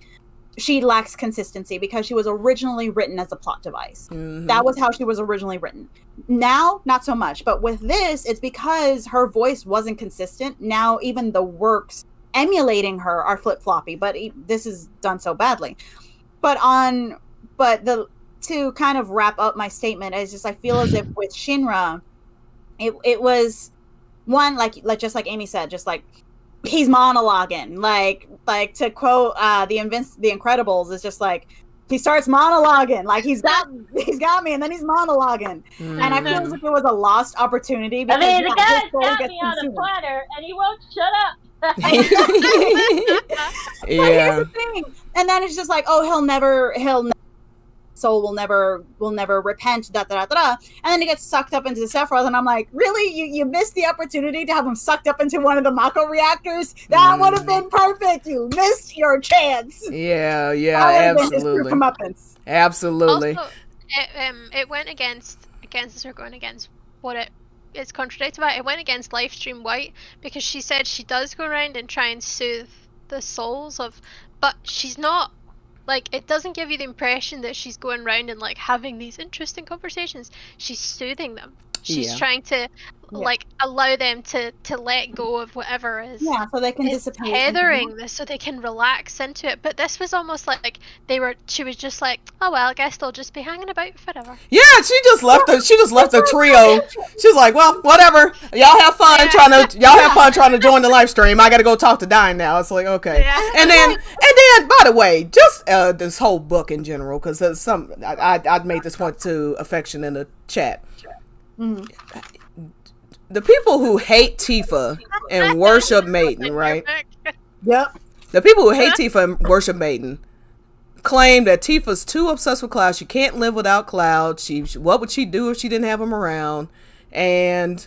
she lacks consistency because she was originally written as a plot device. That was how she was originally written. Now, not so much. But with this, it's because her voice wasn't consistent. Now, even the works emulating her are flip-floppy, but this is done so badly. To kind of wrap up my statement, is just I feel as if with Shinra, it was one like just like Amy said, just like he's monologuing, like to quote the Incredibles, is just like he starts monologuing, like he's got me, and then he's monologuing, and I feel as if it was a lost opportunity. Because, the guy's got me on a platter, and he won't shut up. But here's the thing, and then it's just like, oh, soul will never repent, and then he gets sucked up into the Sephiroth, and I'm like, really? You missed the opportunity to have him sucked up into one of the Mako reactors? That would have been perfect. You missed your chance. Yeah, absolutely. Also, it went against her going against what it is contradicted by. It went against Livestream White because she said she does go around and try and soothe the souls of, but she's not. Like, it doesn't give you the impression that she's going around and, like, having these interesting conversations. She's soothing them. She's trying to like allow them to let go of whatever is so they can dissipate. tethering this, so they can relax into it. But this was almost like she was just like, oh well, I guess they'll just be hanging about forever. Yeah, she just left the trio. She was like, well, whatever. Y'all have fun trying to join the live stream. I gotta go talk to Dine now. It's like, okay. Yeah. And then by the way, just this whole book in general, because I made this point to Affection in the chat. Mm-hmm. The people who hate Tifa and worship Maiden, right? Yep. The people who hate Tifa and worship Maiden claim that Tifa's too obsessed with Cloud. She can't live without Cloud. What would she do if she didn't have him around? And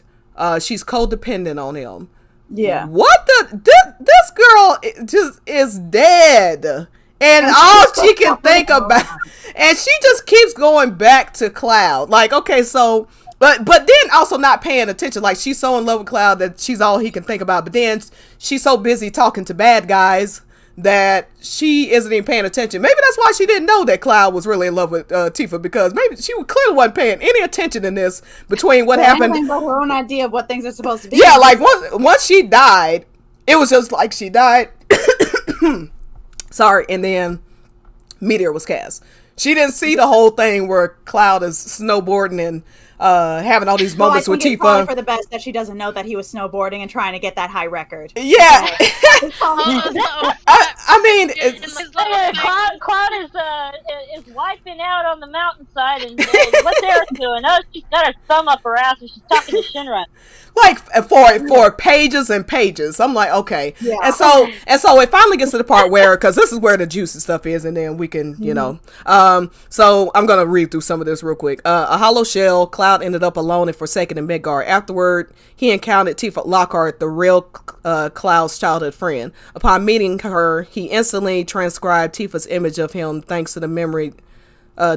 she's codependent on him. Yeah. What this girl just is dead. And all she can think about, and she just keeps going back to Cloud. Like, okay, so, but then also not paying attention. Like, she's so in love with Cloud that she's all he can think about. But then she's so busy talking to bad guys that she isn't even paying attention. Maybe that's why she didn't know that Cloud was really in love with Tifa, because maybe she clearly wasn't paying any attention in this between what happened. But her own idea of what things are supposed to be. Yeah, like once she died, it was just like she died. Sorry, and then Meteor was cast. She didn't see the whole thing where Cloud is snowboarding and having all these moments with Tifa. It's probably for the best that she doesn't know that he was snowboarding and trying to get that high record. Yeah. I mean, Cloud is wiping out on the mountainside, and what's Eric doing? Oh, she's got her thumb up her ass, and she's talking to Shinra. Like for pages and pages. I'm like, okay. Yeah. And so it finally gets to the part where, because this is where the juicy stuff is, and then we can, you know. So I'm gonna read through some of this real quick. A hollow shell. Cloud ended up alone and forsaken in Midgard. Afterward, he encountered Tifa Lockhart, the real Cloud's childhood friend. Upon meeting her, he instantly transcribed Tifa's image of him thanks to the memory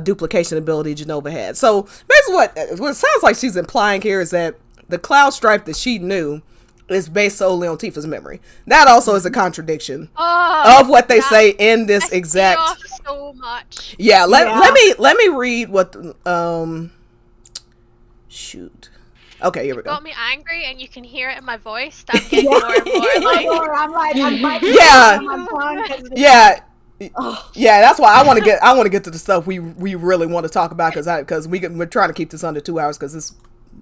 duplication ability Jenova had. So basically what it sounds like she's implying here is that the Cloud stripe that she knew is based solely on Tifa's memory. That also is a contradiction of what they say in this exact. So much. Yeah, let me read what. Shoot. Okay, here we go. Got me angry, and you can hear it in my voice. I'm getting more and more like. Yeah. Yeah, that's why I want to get to the stuff we really want to talk about, because we're trying to keep this under 2 hours because it's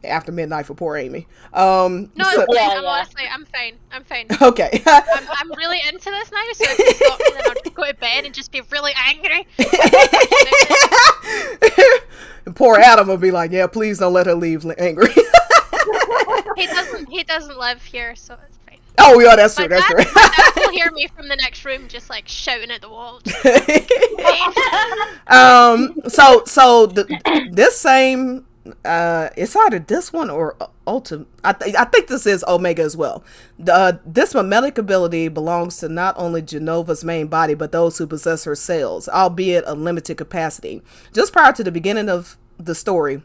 after midnight for poor Amy. Honestly, I'm fine. Okay. I'm really into this now, so if you stop me, then I'll just go to bed and just be really angry. Poor Adam will be like, yeah, please don't let her leave angry. He doesn't live here, so it's fine. Oh yeah, that's true. That's true. My dad will hear me from the next room, just like shouting at the wall. So this same. It's either this one or Ultimate. I think this is Omega as well. This mimetic ability belongs to not only Jenova's main body, but those who possess her cells, albeit a limited capacity. Just prior to the beginning of the story,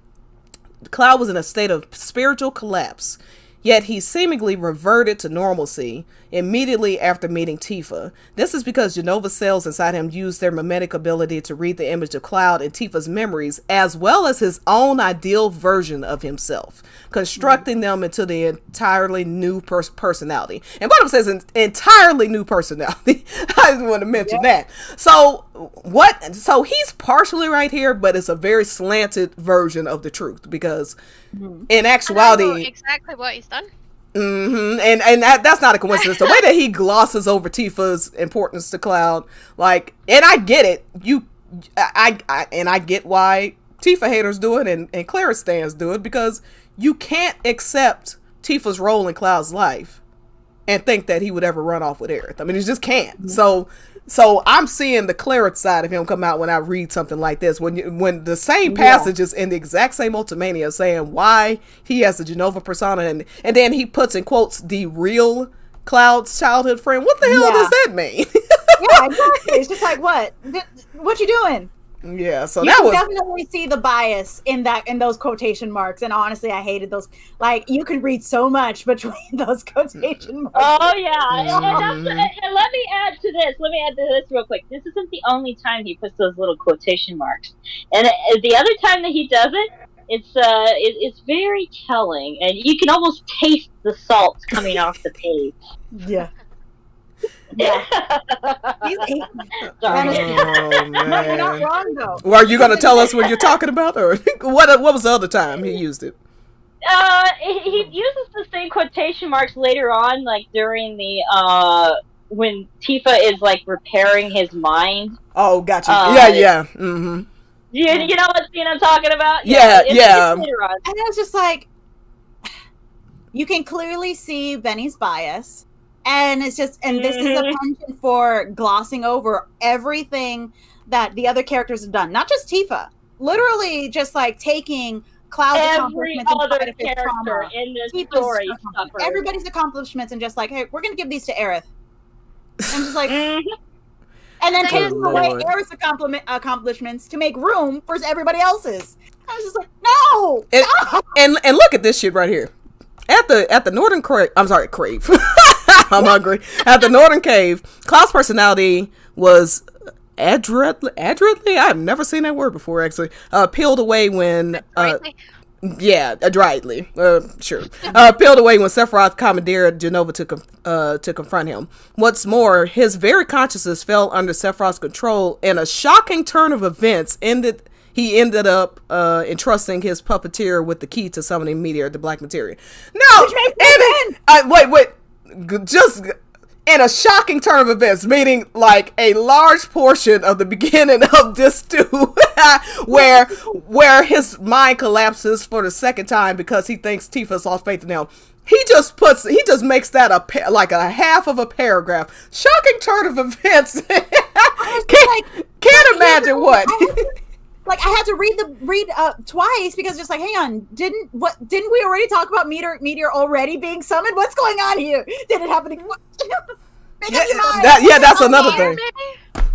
Cloud was in a state of spiritual collapse, yet he seemingly reverted to normalcy immediately after meeting Tifa. This is because Jenova's cells inside him use their mimetic ability to read the image of Cloud and Tifa's memories, as well as his own ideal version of himself, constructing them into the entirely new personality. And Bottom says an entirely new personality. I just want to mention that. So he's partially right here, but it's a very slanted version of the truth, because in actuality, I know exactly what he's done. Mm-hmm. And that's not a coincidence. The way that he glosses over Tifa's importance to Cloud, like, and I get it. I get why Tifa haters do it and Clara stans do it, because you can't accept Tifa's role in Cloud's life and think that he would ever run off with Aerith. I mean, you just can't. Mm-hmm. So I'm seeing the Cleric side of him come out when I read something like this. When the same passage is in the exact same Ultimania saying why he has the Jenova persona, and then he puts in quotes the real Cloud's childhood friend. What the hell does that mean? Yeah, exactly. It's just like, what you doing? Yeah, so you that can was definitely see the bias in those quotation marks, and honestly, I hated those. Like, you could read so much between those quotation marks. Oh yeah, and let me add to this. Real quick. This isn't the only time he puts those little quotation marks, and the other time that he does it It's very telling, and you can almost taste the salt coming off the page. Yeah. Yeah. Sorry. Oh No, you're not man. wrong though. Well, are you gonna tell us what you're talking about, or what was the other time he used it? He uses the same quotation marks later on, like during the when Tifa is like repairing his mind. Oh, gotcha. Yeah. Yeah. Mm-hmm. You know what scene I'm talking about? Yeah, it's later on. And I was just like, you can clearly see Benny's bias. And it's just, and this is a penchant for glossing over everything that the other characters have done. Not just Tifa. Literally just like taking Cloud's Every accomplishments other and character in this Tifa's story suffered. everybody's accomplishments and just like, hey, we're going to give these to Aerith. I'm just like, and then Good taking away Lord. Aerith's accomplishments to make room for everybody else's. I was just like, no! And look at this shit right here. At the Northern Crave, I'm sorry, Crave. I'm hungry. At the Northern Cave, Cloud's personality was adroitly. I've never seen that word before. Actually, peeled away when Rightly. adroitly. Sure. Peeled away when Sephiroth commandeered Jenova to confront him. What's more, his very consciousness fell under Sephiroth's control, and a shocking turn of events he ended up entrusting his puppeteer with the key to summoning Meteor, the Black Materia. No! Wait. Just in a shocking turn of events, meaning like a large portion of the beginning of this stew, where his mind collapses for the second time because he thinks Tifa's lost faith in him. He just makes that like a half of a paragraph. Shocking turn of events. Can't imagine what. Like I had to read twice because just like, hang on, didn't we already talk about Meteor already being summoned? What's going on here? Did it happen? That's another thing.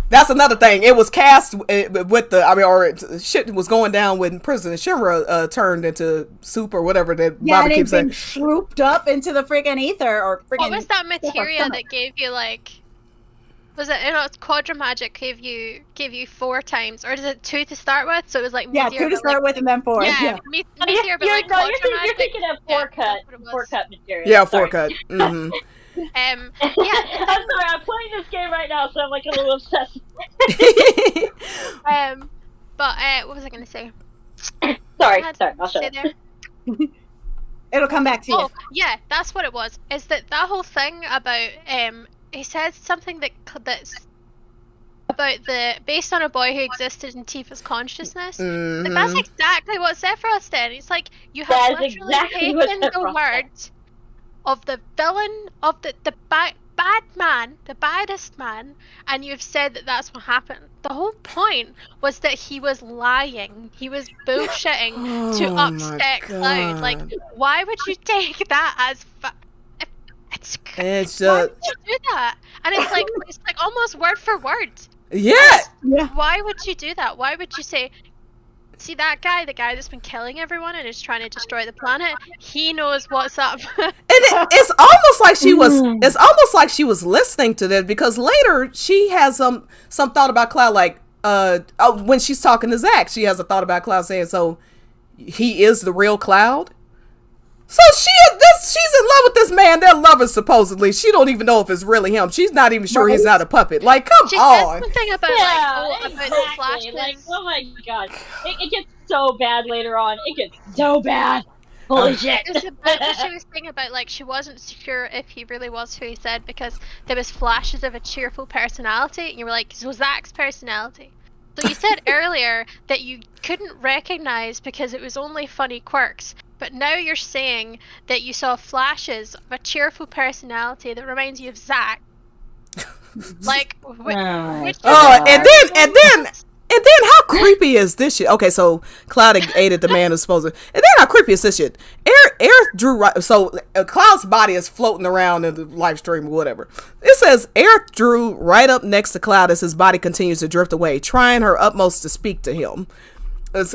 That's another thing. It was cast with shit was going down when President Shinra turned into soup or whatever that Bobby keeps saying. Swooped up into the freaking ether or freaking. What was that materia that gave you like? Was it, it's Quadra Magic gave you 4 times, or is it 2 to start with? So it was like yeah, Meteor, 2 to start with and then 4. Yeah, Meteor, but like Quadra you're Magic. thinking of four cut material. Yeah, Sorry. 4 cut. Mm-hmm. Yeah. I'm sorry, I'm playing this game right now, so I'm like a little obsessed. But what was I gonna say? Sorry, I'll shut say up. there. It'll come back to you. Oh, yeah, that's what it was. Is that whole thing about he said something that's about based on a boy who existed in Tifa's consciousness. Mm-hmm. Like, that's exactly what Sephiroth did. It's like you have That is literally exactly what taken the Sephiroth words of the villain of the bad man, the baddest man, and you've said that that's what happened. The whole point was that he was lying. He was bullshitting to upset Cloud. Like, why would you take that as It's why It's would you do that? And it's like almost word for word. yeah. Why would you do that? Why would you say, see that guy, the guy that's been killing everyone and is trying to destroy the planet? He knows what's up. And it's almost like she was. It's almost like she was listening to this because later she has some thought about Cloud. Like when she's talking to Zack, she has a thought about Cloud saying, "So he is the real Cloud." So she's in love with this man. They're lovers supposedly. She don't even know if it's really him. She's not even sure he's not a puppet. Like, come She on. said something about about the exactly. flashes. Like, oh my god, it gets so bad later on. It gets so bad. Holy shit! It was about what she was saying about like she wasn't sure if he really was who he said because there was flashes of a cheerful personality, and you were like, so Zach's personality. So you said earlier that you couldn't recognize because it was only funny quirks, but now you're saying that you saw flashes of a cheerful personality that reminds you of Zach. Like, which And then how creepy is this shit? Okay, so Cloud aided the man who's supposed to. And then how creepy is this shit? Aerith drew right. So Cloud's body is floating around in the live stream or whatever. It says Aerith drew right up next to Cloud as his body continues to drift away, trying her utmost to speak to him. Let's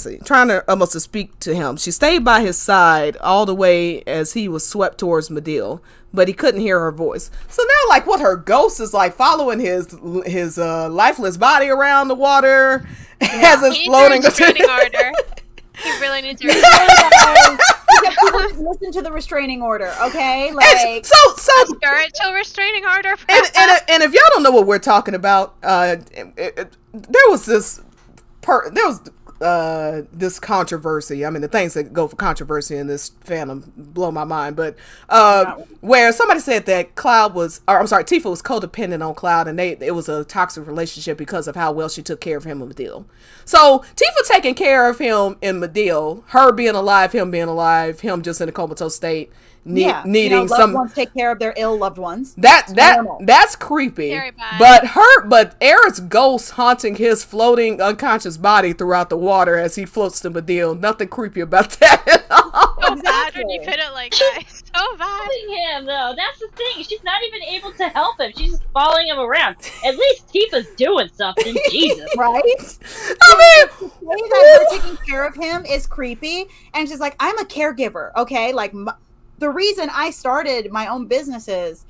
see, trying her utmost to speak to him. She stayed by his side all the way as he was swept towards Midil, but he couldn't hear her voice. So now, like, what her ghost is like following his lifeless body around the water as it's floating. Training order. He really needs to. Listen to the restraining order, okay? And Like, so Spiritual restraining order. and if y'all don't know what we're talking about, there was this this controversy. I mean, the things that go for controversy in this fandom blow my mind. But where somebody said that Tifa was codependent on Cloud, and it was a toxic relationship because of how well she took care of him in Midil. So Tifa taking care of him in Midil, her being alive, him just in a comatose state, needing loved ones take care of their ill loved ones. That's creepy. Very bad. But Aerith's ghost haunting his floating unconscious body throughout the water as he floats to Midil. Nothing creepy about that at all. So bad when you put it like that. It's so bad. Helping him though. That's the thing. She's not even able to help him. She's just following him around. At least Tifa's doing something. Jesus. Right? I mean, The way that her taking care of him is creepy, and she's like, I'm a caregiver, okay? Like, the reason I started my own businesses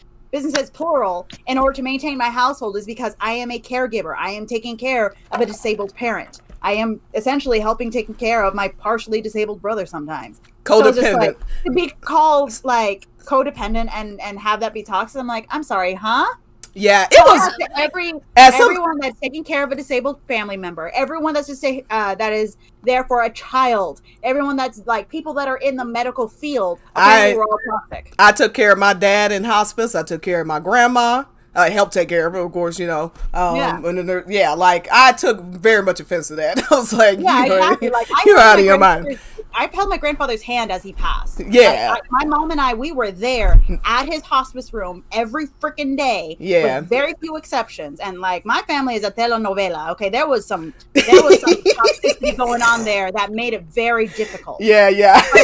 plural, in order to maintain my household is because I am a caregiver. I am taking care of a disabled parent. I am essentially helping taking care of my partially disabled brother sometimes. codependent. So just, like, to be called like codependent and have that be toxic, I'm like, I'm sorry, huh? Yeah, it was everyone that's taking care of a disabled family member, everyone that's just that is there for a child, everyone that's like people that are in the medical field. We're all toxic. I took care of my dad in hospice. I took care of my grandma. I helped take care of her, of course, you know. Like I took very much offense to that. I was like, you're out of your mind. I held my grandfather's hand as he passed. Yeah. My mom and I, we were there at his hospice room every freaking day. Yeah. With very few exceptions. And like my family is a telenovela. Okay. There was some toxicity going on there that made it very difficult. Yeah.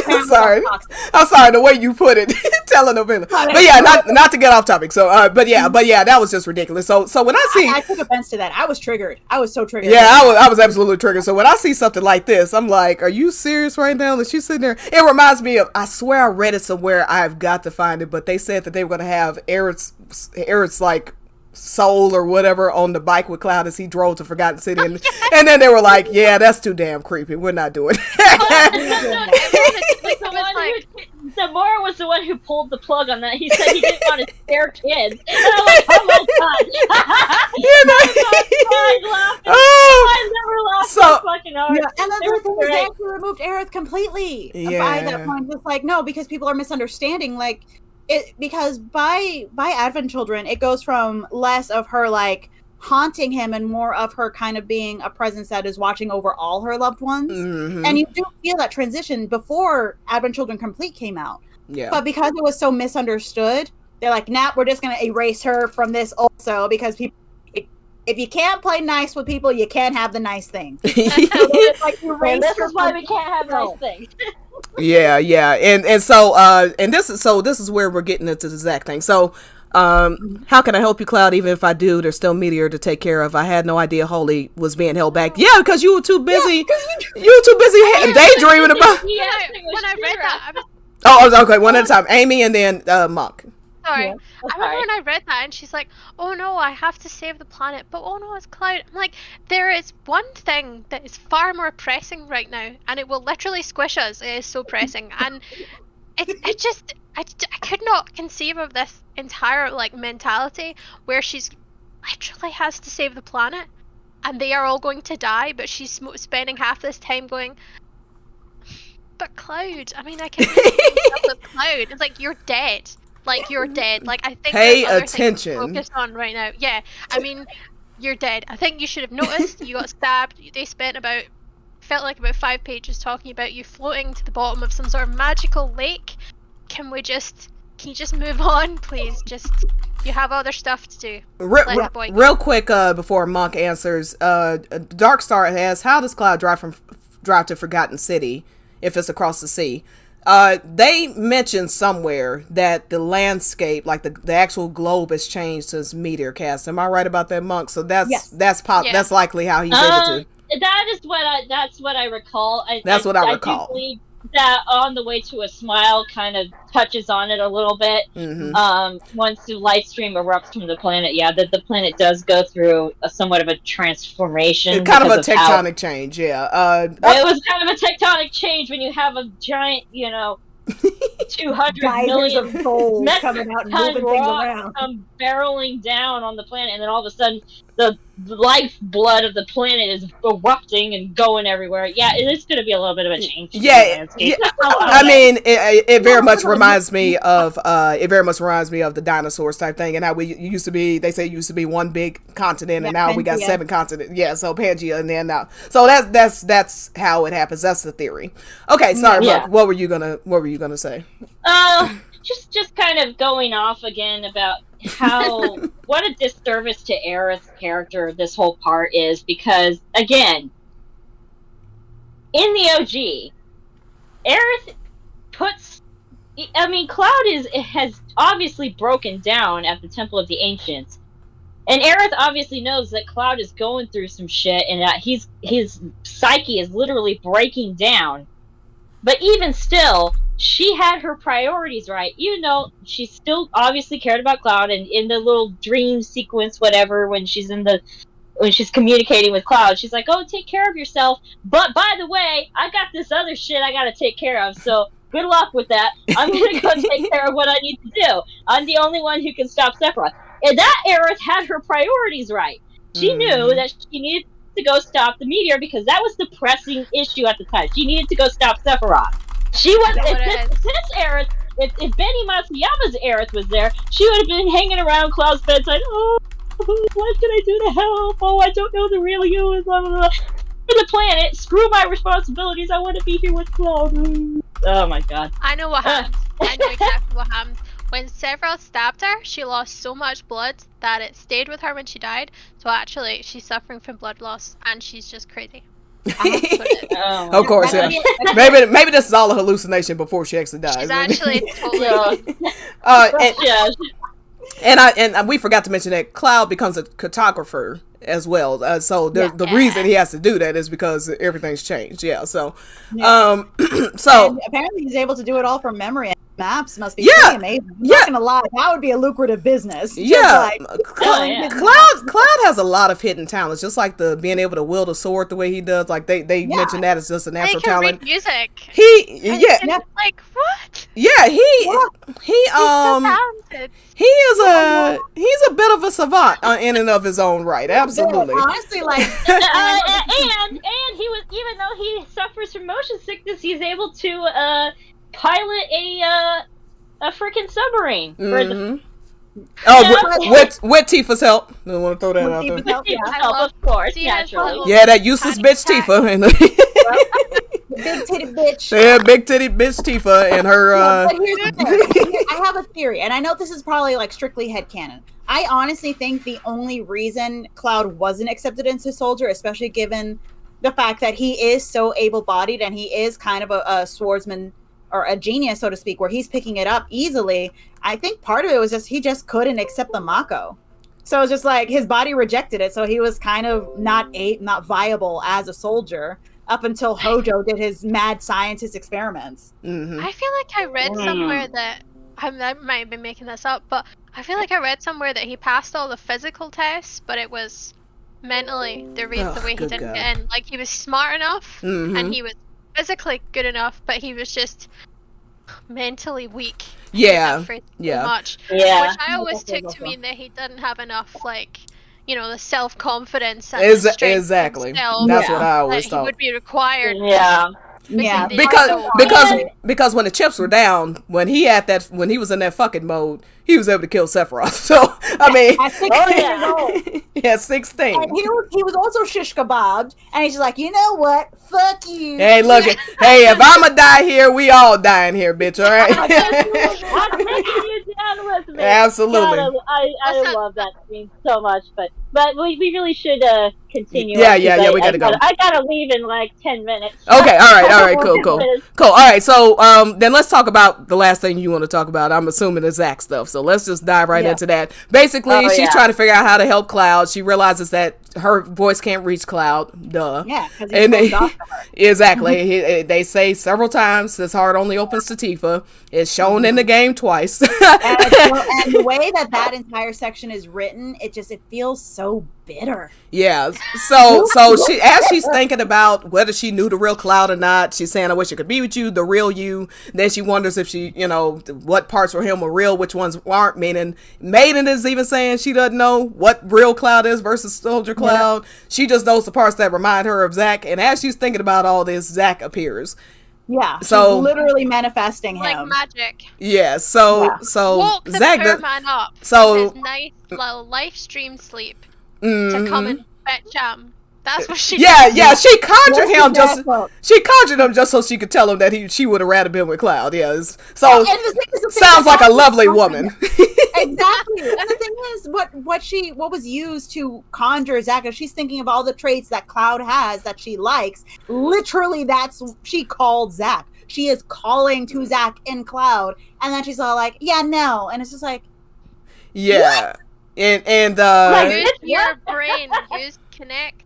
I'm sorry. The way you put it. Telenovela. But yeah, not to get off topic. So but yeah, that was just ridiculous. So when I took offense to that. I was triggered. I was so triggered. Yeah, I was absolutely triggered. So when I see something like this, I'm like, are you serious right now? And she's sitting there. It reminds me of, I swear I read it somewhere. I've got to find it, but they said that they were going to have Aerith's like soul or whatever on the bike with Cloud as he drove to Forgotten City, and then they were like, yeah, that's too damn creepy. We're not doing it. Zamora was the one who pulled the plug on that. He said he didn't want to scare kids. And I'm like, oh my god. I never laughed so fucking hard. Yeah, and then the thing is, they actually removed Aerith completely by that point. Just like, no, because people are misunderstanding. Like, it because by Advent Children, it goes from less of her like haunting him and more of her kind of being a presence that is watching over all her loved ones. Mm-hmm. And you do feel that transition before Advent Children Complete came out. Yeah. But because it was so misunderstood, they're like, nah, we're just going to erase her from this also, because people, if you can't play nice with people, you can't have the nice thing. So like, this is why we can't have nice things. Yeah. And so this is where we're getting into the exact thing. So how can I help you, Cloud? Even if I do, there's still Meteor to take care of. I had no idea Holy was being held back. Yeah, because you were too busy. Daydreaming about. Yeah, when I read that, I was. Oh, okay. One at a time. Amy and then Monk. Sorry. Yeah. I remember when I read that, and she's like, "Oh no, I have to save the planet." But oh no, it's Cloud. I'm like, there is one thing that is far more pressing right now, and it will literally squish us. It is so pressing, and it just. I could not conceive of this entire like mentality where she's literally has to save the planet and they are all going to die, but she's spending half this time going, but Cloud, I mean, I can with Cloud. It's like, you're dead. Like, you're dead. Like, I think pay attention. Focus on right now. Yeah, I mean, you're dead. I think you should have noticed. You got stabbed. They spent felt like about 5 pages talking about you floating to the bottom of some sort of magical lake. Can you just move on, please? You have other stuff to do. Real quick, before Monk answers, Darkstar asks, how does Cloud drive to Forgotten City if it's across the sea? They mentioned somewhere that the landscape, like the actual globe, has changed since Meteor cast. Am I right about that, Monk? So that's likely how he's able to. That's what I recall. That's what I recall. that on the way to a smile kind of touches on it a little bit. Once the light stream erupts from the planet, the planet does go through somewhat of a transformation. It's kind of a tectonic change, yeah. It was kind of a tectonic change when you have a giant, 200 million of gold coming out and moving things around. Come barreling down on the planet, and then all of a sudden the lifeblood of the planet is erupting and going everywhere. Yeah, it's going to be a little bit of a change. Yeah. I mean, it very much reminds me of the dinosaurs type thing, and how we used to be. They say it used to be one big continent, and now we got 7 continents. Yeah, so Pangea, and then now. So that's how it happens. That's the theory. Okay, sorry, Brooke, what were you gonna say? Just kind of going off again about how what a disservice to Aerith's character this whole part is, because again, in the OG, Aerith Cloud has obviously broken down at the Temple of the Ancients, and Aerith obviously knows that Cloud is going through some shit and that his psyche is literally breaking down. But even still, she had her priorities right. Even though she still obviously cared about Cloud, and in the little dream sequence, whatever, when she's communicating with Cloud, she's like, "Oh, take care of yourself. But by the way, I got this other shit I gotta take care of. So good luck with that. I'm gonna go take care of what I need to do. I'm the only one who can stop Sephiroth." And that Aerith had her priorities right. She knew that she needed to go stop the meteor because that was the pressing issue at the time. She needed to go stop Sephiroth. She was if Benny Matsuyama's Aerith was there, she would have been hanging around Cloud's bedside. Oh, what can I do to help? Oh, I don't know the real you. Blah, blah, blah. For the planet, screw my responsibilities. I want to be here with Cloud. Oh my god. I know what happened. I know exactly what happened. When Sephiroth stabbed her, she lost so much blood that it stayed with her when she died. So actually, she's suffering from blood loss, and she's just crazy. Of course, yeah. Maybe this is all a hallucination before she actually dies. She's actually totally. And we forgot to mention that Cloud becomes a cartographer as well. So the reason he has to do that is because everything's changed. Yeah. So, so and apparently he's able to do it all from memory. Maps must be pretty amazing. I'm not gonna lie, that would be a lucrative business. Cloud has a lot of hidden talents, just like the being able to wield a sword the way he does. Like they mention that as just a natural talent. Read music. Like what? Yeah, he's a bit of a savant in and of his own right. Absolutely. Honestly, like, and he was, even though he suffers from motion sickness, he's able to pilot a freaking submarine. With Tifa's help. I want to throw that out there. Tifa's help, of course, naturally. Yeah, that useless bitch Tifa. Big titty bitch. Yeah, big titty bitch Tifa and her. But here's the thing. I have a theory, and I know this is probably like strictly headcanon. I honestly think the only reason Cloud wasn't accepted into Soldier, especially given the fact that he is so able-bodied and he is kind of a swordsman or a genius, so to speak, where he's picking it up easily. I think part of it was just he just couldn't accept the Mako. So it's just like his body rejected it, so he was kind of not viable as a soldier up until Hojo did his mad scientist experiments. I feel like I read somewhere that I might have been making this up, but I feel like I read somewhere that he passed all the physical tests, but it was mentally the way he didn't get in. Like, he was smart enough and he was physically good enough, but he was just mentally weak. Much. Which I always took to mean that he didn't have enough, like, the self-confidence and the strength exactly. Himself, that's what I always thought. He would be required. Because when the chips were down, when he was in that fucking mode, he was able to kill Sephiroth. So I mean, at 16 years old. Yeah, 16. And he was also shish kebabbed, and he's just like, you know what? Fuck you. Hey, look, hey, if I'ma die here, we all dying here, bitch. All right. I'm taking you down with me. Absolutely. God, I love that scene so much, but But we really should continue. Yeah, on, 'cause we gotta go. I gotta leave in like 10 minutes. Okay, all right, cool. All right, so then let's talk about the last thing you want to talk about. I'm assuming the Zach stuff. So let's just dive right into that. Basically, she's trying to figure out how to help Cloud. She realizes that her voice can't reach Cloud. Duh. Yeah, because exactly. They say several times his heart only opens to Tifa. It's shown in the game twice. and the way that entire section is written, it feels so bitter. Yeah. So she, as she's thinking about whether she knew the real Cloud or not, she's saying, I wish I could be with you, the real you. Then she wonders if she, what parts for him were real, which ones aren't. Meaning, Maiden is even saying she doesn't know what real Cloud is versus Soldier Cloud. Yeah. She just knows the parts that remind her of Zack. And as she's thinking about all this, Zack appears. Yeah, so she's literally manifesting like him. Like magic. Yeah, so woke the Zack poor man up from his nice little live stream sleep to come and bet jam. That's what she did. Yeah, she conjured him just so she could tell him that she would have rather been with Cloud. Yes. So sounds like a lovely woman. Exactly. And the thing is, what was used to conjure Zack, if she's thinking of all the traits that Cloud has that she likes, literally she called Zack. She is calling to Zack in Cloud, and then she's all like, yeah, no. And it's just like, yeah. What? And use your brain, connect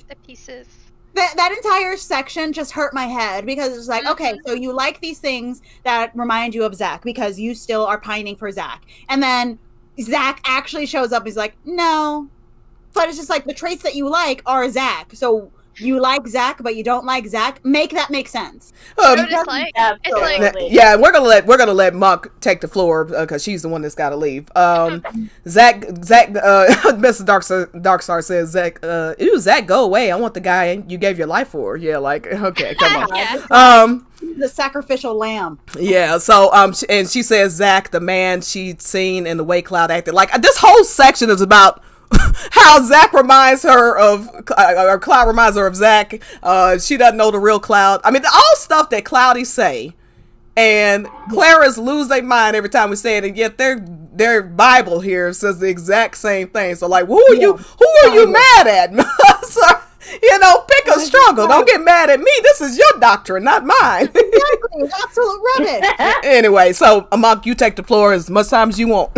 the pieces. That entire section just hurt my head because it's like, okay, so you like these things that remind you of Zack because you still are pining for Zack. And then Zack actually shows up. He's like, no. But it's just like the traits that you like are Zack. So you like Zack, but you don't like Zack. Make that make sense. It's like yeah, we're gonna let Monk take the floor because she's the one that's got to leave. Zack, Mr. Darkstar says, Zack, go away. I want the guy you gave your life for. Yeah, like okay, come on. The sacrificial lamb. Yeah. So and she says Zack, the man she'd seen and the way Cloud acted. Like this whole section is about how Zack reminds her of, or Cloud reminds her of Zack. She doesn't know the real Cloud. I mean, all stuff that Cloudy say, and Clara's lose their mind every time we say it, and yet their Bible here says the exact same thing. So, like, who are you mad at? So, pick a struggle. Don't get mad at me. This is your doctrine, not mine. Exactly, absolute rubbish. Anyway, so Monk, you take the floor as much time as you want.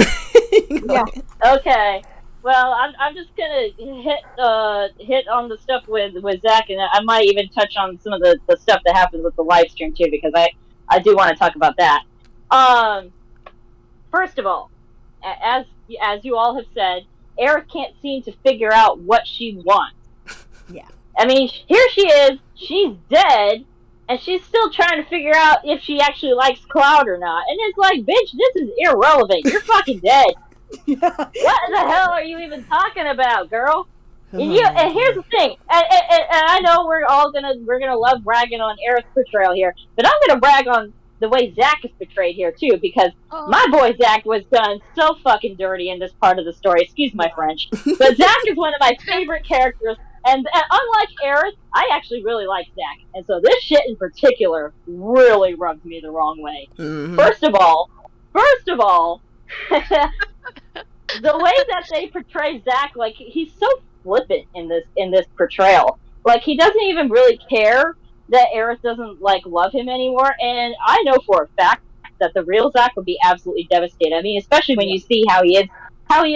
Yeah. Okay. Well, I'm just gonna hit on the stuff with Zack, and I might even touch on some of the stuff that happens with the live stream too, because I do want to talk about that. First of all, as you all have said, Aerith can't seem to figure out what she wants. Yeah. I mean, here she is, she's dead, and she's still trying to figure out if she actually likes Cloud or not. And it's like, bitch, this is irrelevant. You're fucking dead. Yeah. What the hell are you even talking about, girl? And here's the thing, and I know we're gonna love bragging on Aerith's portrayal here, but I'm gonna brag on the way Zack is portrayed here too, because my boy Zack was done so fucking dirty in this part of the story. Excuse my French, but Zack is one of my favorite characters, and unlike Aerith, I actually really like Zack, and so this shit in particular really rubbed me the wrong way. Mm-hmm. First of all. The way that they portray Zack, like, he's so flippant in this portrayal. Like, he doesn't even really care that Aerith doesn't, like, love him anymore, and I know for a fact that the real Zack would be absolutely devastated. I mean, especially when you see how he is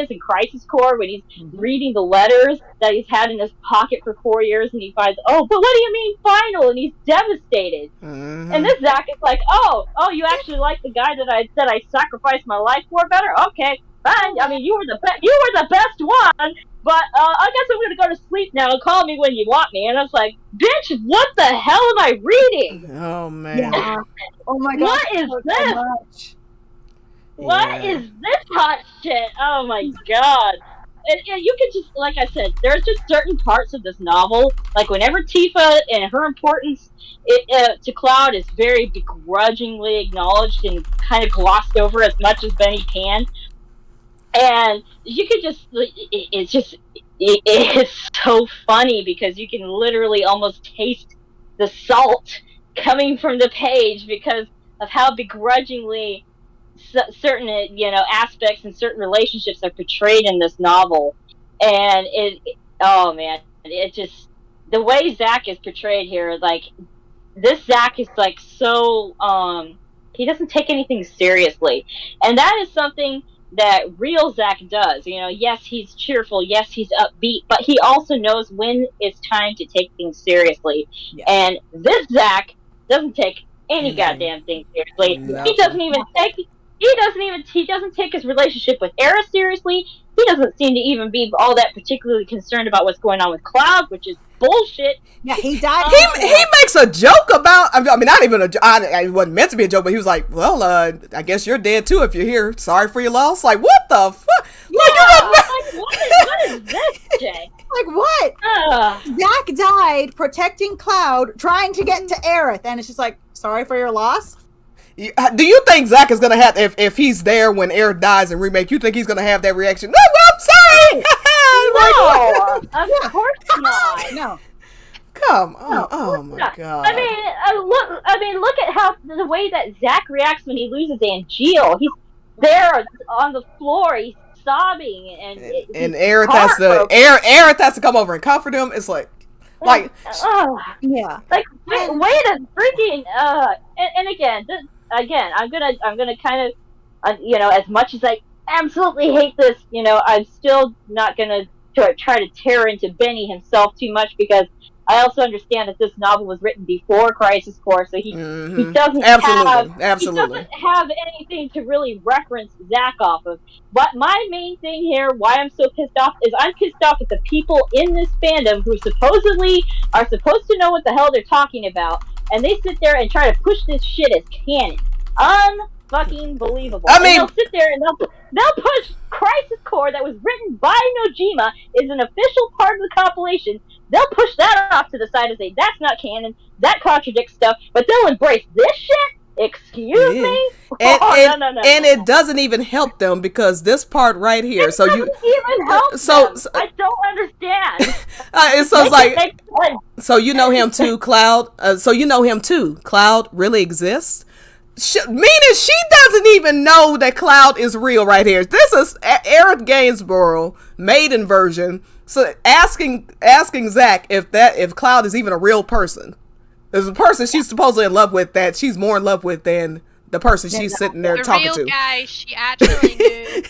in Crisis Core, when he's reading the letters that he's had in his pocket for 4 years, and he finds, but what do you mean final? And he's devastated. Mm-hmm. And this Zack is like, oh, you actually like the guy that I sacrificed my life for better? Okay, fine. I mean, you were the best one, but I guess I'm gonna go to sleep now. Call me when you want me. And I was like, bitch, what the hell am I reading? Oh man. Yeah. Oh my god. What is this? What is this hot shit? Oh my god. And you can just, like I said, there's just certain parts of this novel, like whenever Tifa and her importance to Cloud is very begrudgingly acknowledged and kind of glossed over as much as Benny can, and you could just, it's so funny because you can literally almost taste the salt coming from the page because of how begrudgingly certain aspects and certain relationships are portrayed in this novel. and oh man, it just, the way Zack is portrayed here, like, this Zack is like so he doesn't take anything seriously, and that is something that real Zack does. You know, yes, he's cheerful, yes, he's upbeat, but he also knows when it's time to take things seriously. Yeah. And this Zack doesn't take any goddamn thing seriously. No. He doesn't take his relationship with Era seriously. He doesn't seem to even be all that particularly concerned about what's going on with Cloud, which is bullshit. Yeah, he died. He makes a joke about, I mean, not even it wasn't meant to be a joke, but he was like, well, I guess you're dead too if you're here. Sorry for your loss. Like, what the fuck? What is this, Jay? Like, what? Zack died protecting Cloud, trying to get to Aerith, and it's just like, sorry for your loss? Do you think Zack is gonna have, if he's there when Aerith dies in remake, you think he's gonna have that reaction? No, I'm sorry. No, of course not. No. Come on! Oh my god! I mean, look at how the way that Zack reacts when he loses Angeal. He's there on the floor. He's sobbing, and Aerith has to come over and comfort him. It's like, yeah, like wait a freaking and again, I'm gonna kind of as much as I absolutely hate this, I'm still not gonna try to tear into Benny himself too much, because I also understand that this novel was written before Crisis Core, so he doesn't have anything to really reference Zack off of. But my main thing here, why I'm so pissed off, is I'm pissed off at the people in this fandom who supposedly are supposed to know what the hell they're talking about, and they sit there and try to push this shit as canon. Unfucking believable. I mean, they'll sit there and they'll push Crisis Core, that was written by Nojima, is an official part of the compilation. They'll push that off to the side and say, that's not canon, that contradicts stuff, but they'll embrace this shit? Excuse me? No. It doesn't even help them, because this part right here, it doesn't even help them. I don't understand. So it's like, so you know him too, Cloud? Cloud really exists? Meaning she doesn't even know that Cloud is real right here. This is Aerith Gainsborough maiden version. So asking Zack if Cloud is even a real person. There's a person she's supposedly in love with that she's more in love with than the person she's sitting there talking to. The real guy she actually knew.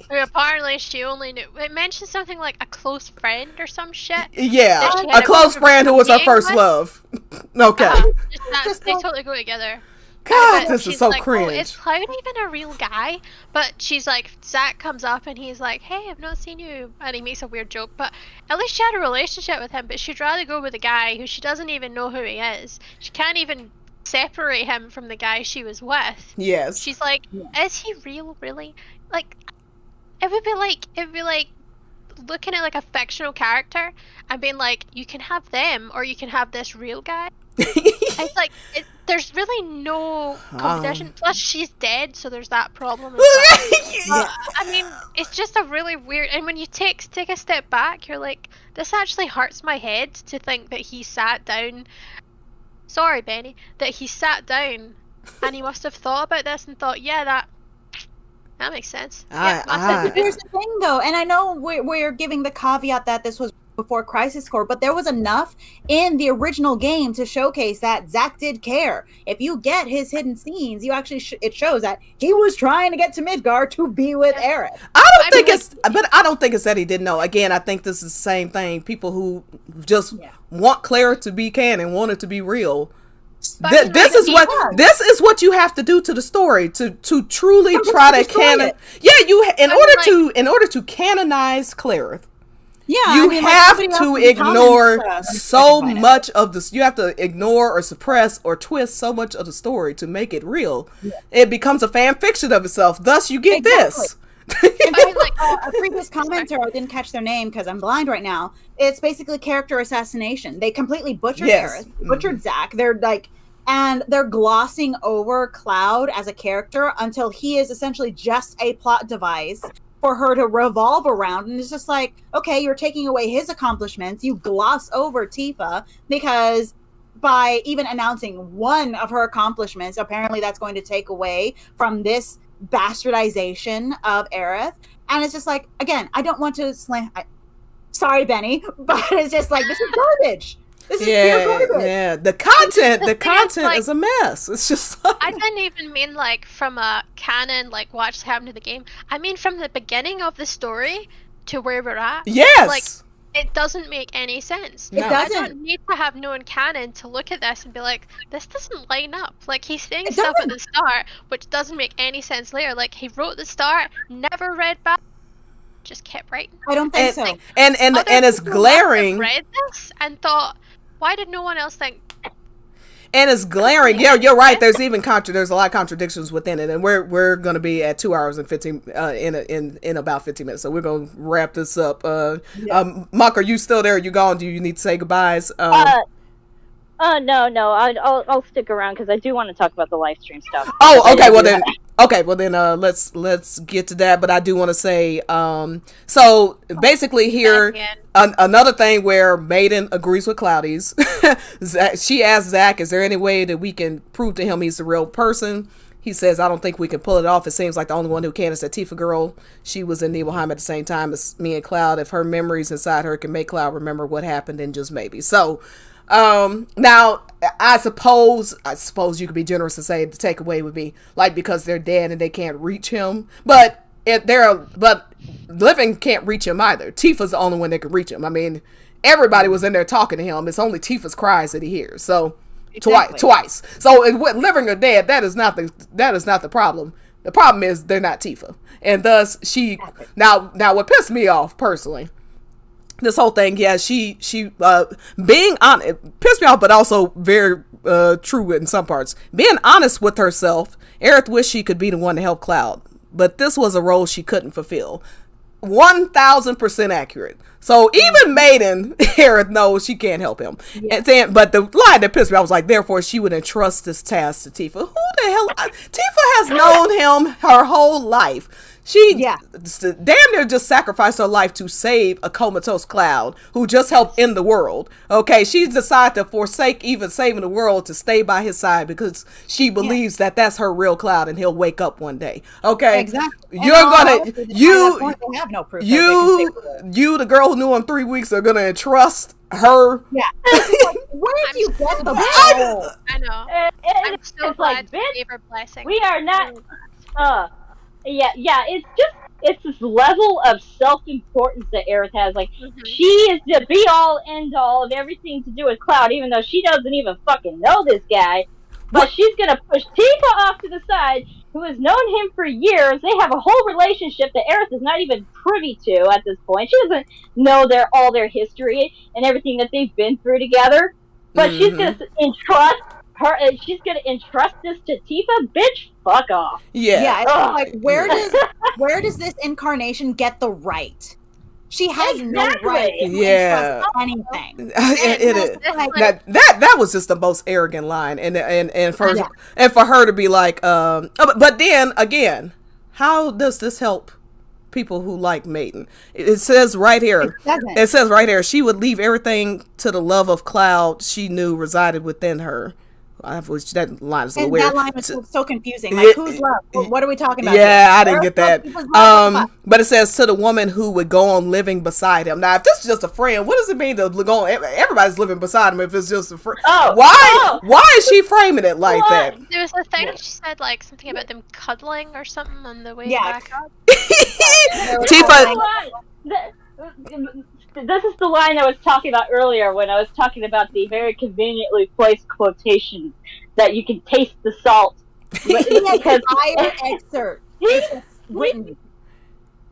Apparently she only knew. It mentioned something like a close friend or some shit. Yeah, a close friend who was her first love. Okay. They totally go together. God, this is so cringe. Oh, is Cloud even a real guy? But she's like, Zack comes up and he's like, hey, I've not seen you. And he makes a weird joke. But at least she had a relationship with him. But she'd rather go with a guy who she doesn't even know who he is. She can't even separate him from the guy she was with. Yes. She's like, is he real, really? Like, it would be like looking at like a fictional character and being like, you can have them or you can have this real guy. It's like there's really no competition. Plus, she's dead, so there's that problem as well. I mean, it's just a really weird. And when you take a step back, you're like, this actually hurts my head to think that he sat down. Sorry, Benny, that he sat down and he must have thought about this and thought, yeah, that makes sense. Here's the thing, though, and I know we're giving the caveat that this was before Crisis Core, but there was enough in the original game to showcase that Zack did care. If you get his hidden scenes, you actually it shows that he was trying to get to Midgar to be with Aerith. I don't think it's that he didn't know. Again, I think this is the same thing. People who just want Clara to be canon, want it to be real. This is what you have to do to the story to truly try to canon. Yeah, in order to canonize Clara. Yeah, you have to ignore so much of this. You have to ignore or suppress or twist so much of the story to make it real. Yeah. It becomes a fan fiction of itself. Thus, you get this. A previous commenter, I didn't catch their name because I'm blind right now. It's basically character assassination. They completely butchered Aerith, butchered Zack. They're glossing over Cloud as a character until he is essentially just a plot device for her to revolve around. And it's just like, okay, you're taking away his accomplishments. You gloss over Tifa because by even announcing one of her accomplishments, apparently that's going to take away from this bastardization of Aerith. And it's just like, again, I don't want to sorry, Benny, but it's just like, this is garbage. This is pure garbage. Yeah. The content like, is a mess. It's just like, I didn't even mean like from a canon, like what's happened to the game. I mean from the beginning of the story to where we're at. yes. Like, it doesn't make any sense. No. It I doesn't. don't need to have known canon to look at this and be like, this doesn't line up. Like, he's saying It stuff at doesn't. the start, which doesn't make any sense later. Like, he wrote the start, never read back, just kept writing. I don't think so. and Other it's people must have glaring. read this and thought, why did no one else think? And it's glaring. Yeah, you're right. There's a lot of contradictions within it, and we're going to be at 2 hours and 15 in about 15 minutes. So we're going to wrap this up. Mock, are you still there? Are you gone? Do you need to say goodbyes? No, I'll stick around because I do want to talk about the live stream stuff. Oh, okay. Well then, let's get to that. But I do want to say, so basically here, Again. another thing where Maiden agrees with Cloudy's. She asks Zach, "Is there any way that we can prove to him he's the real person?" He says, "I don't think we can pull it off. It seems like the only one who can is that Tifa girl. She was in Nibelheim at the same time as me and Cloud. If her memories inside her can make Cloud remember what happened, then just maybe." So. Now I suppose you could be generous and say the takeaway would be like because they're dead and they can't reach him, but living can't reach him either. Tifa's the only one that can reach him. I mean, everybody was in there talking to him. It's only Tifa's cries that he hears. So Exactly. twice. So with living or dead, that is not the problem. The problem is they're not Tifa, and thus she now what pissed me off personally. This whole thing, yeah, she being honest, it pissed me off, but also very true in some parts. Being honest with herself, Aerith wished she could be the one to help Cloud, but this was a role she couldn't fulfill. 1000% accurate. So even Maiden, Aerith knows she can't help him. And then, but the line that pissed me off was like, therefore she would entrust this task to Tifa. Who the hell? Tifa has known him her whole life. She damn near just sacrificed her life to save a comatose Cloud who just helped end the world. Okay, she decided to forsake even saving the world to stay by his side because she believes that that's her real Cloud and he'll wake up one day. Okay, Exactly. You're gonna They have no proof. you the girl who knew him 3 weeks are gonna entrust her. Yeah. Where did you get the ball? I know. And I'm so it's glad like, to bitch, gave her blessing. we are not. Yeah. It's this level of self-importance that Aerith has. Like, she is the be-all, end-all of everything to do with Cloud, even though she doesn't even fucking know this guy. But she's gonna push Tifa off to the side, who has known him for years. They have a whole relationship that Aerith is not even privy to at this point. She doesn't know all their history and everything that they've been through together. But she's gonna entrust her. She's gonna entrust this to Tifa. Bitch, fuck off. Yeah. It's like where does this incarnation get the right? She has no right to Yeah. entrust anything. It is. Like, That was just the most arrogant line, and for her to be like, but then again, how does this help people who like Maiden? It says right here. It says right here, she would leave everything to the love of Cloud she knew resided within her. Which that line is a little weird. That line was so confusing. Like, who's love? What are we talking about? Yeah, I didn't get that. But it says to the woman who would go on living beside him. Now, if this is just a friend, what does it mean to go on? Everybody's living beside him if it's just a friend. Why is she framing it like that? There was a thing she said, like something about them cuddling or something on the way back up. Tifa. This is the line I was talking about earlier when I was talking about the very conveniently placed quotations that you can taste the salt. Because entire excerpt written.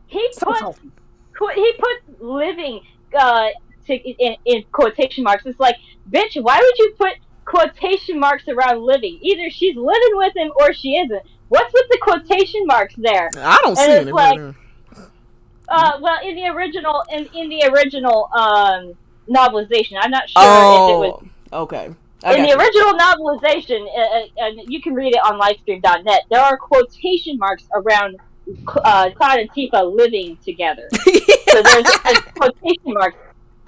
He put living in quotation marks. It's like, bitch, why would you put quotation marks around living? Either she's living with him or she isn't. What's with the quotation marks there? I don't see it. Like, well, in the original novelization, I'm not sure if it was. Okay. In the original novelization, and you can read it on livestream.net, there are quotation marks around Cloud and Tifa living together. So there's quotation marks.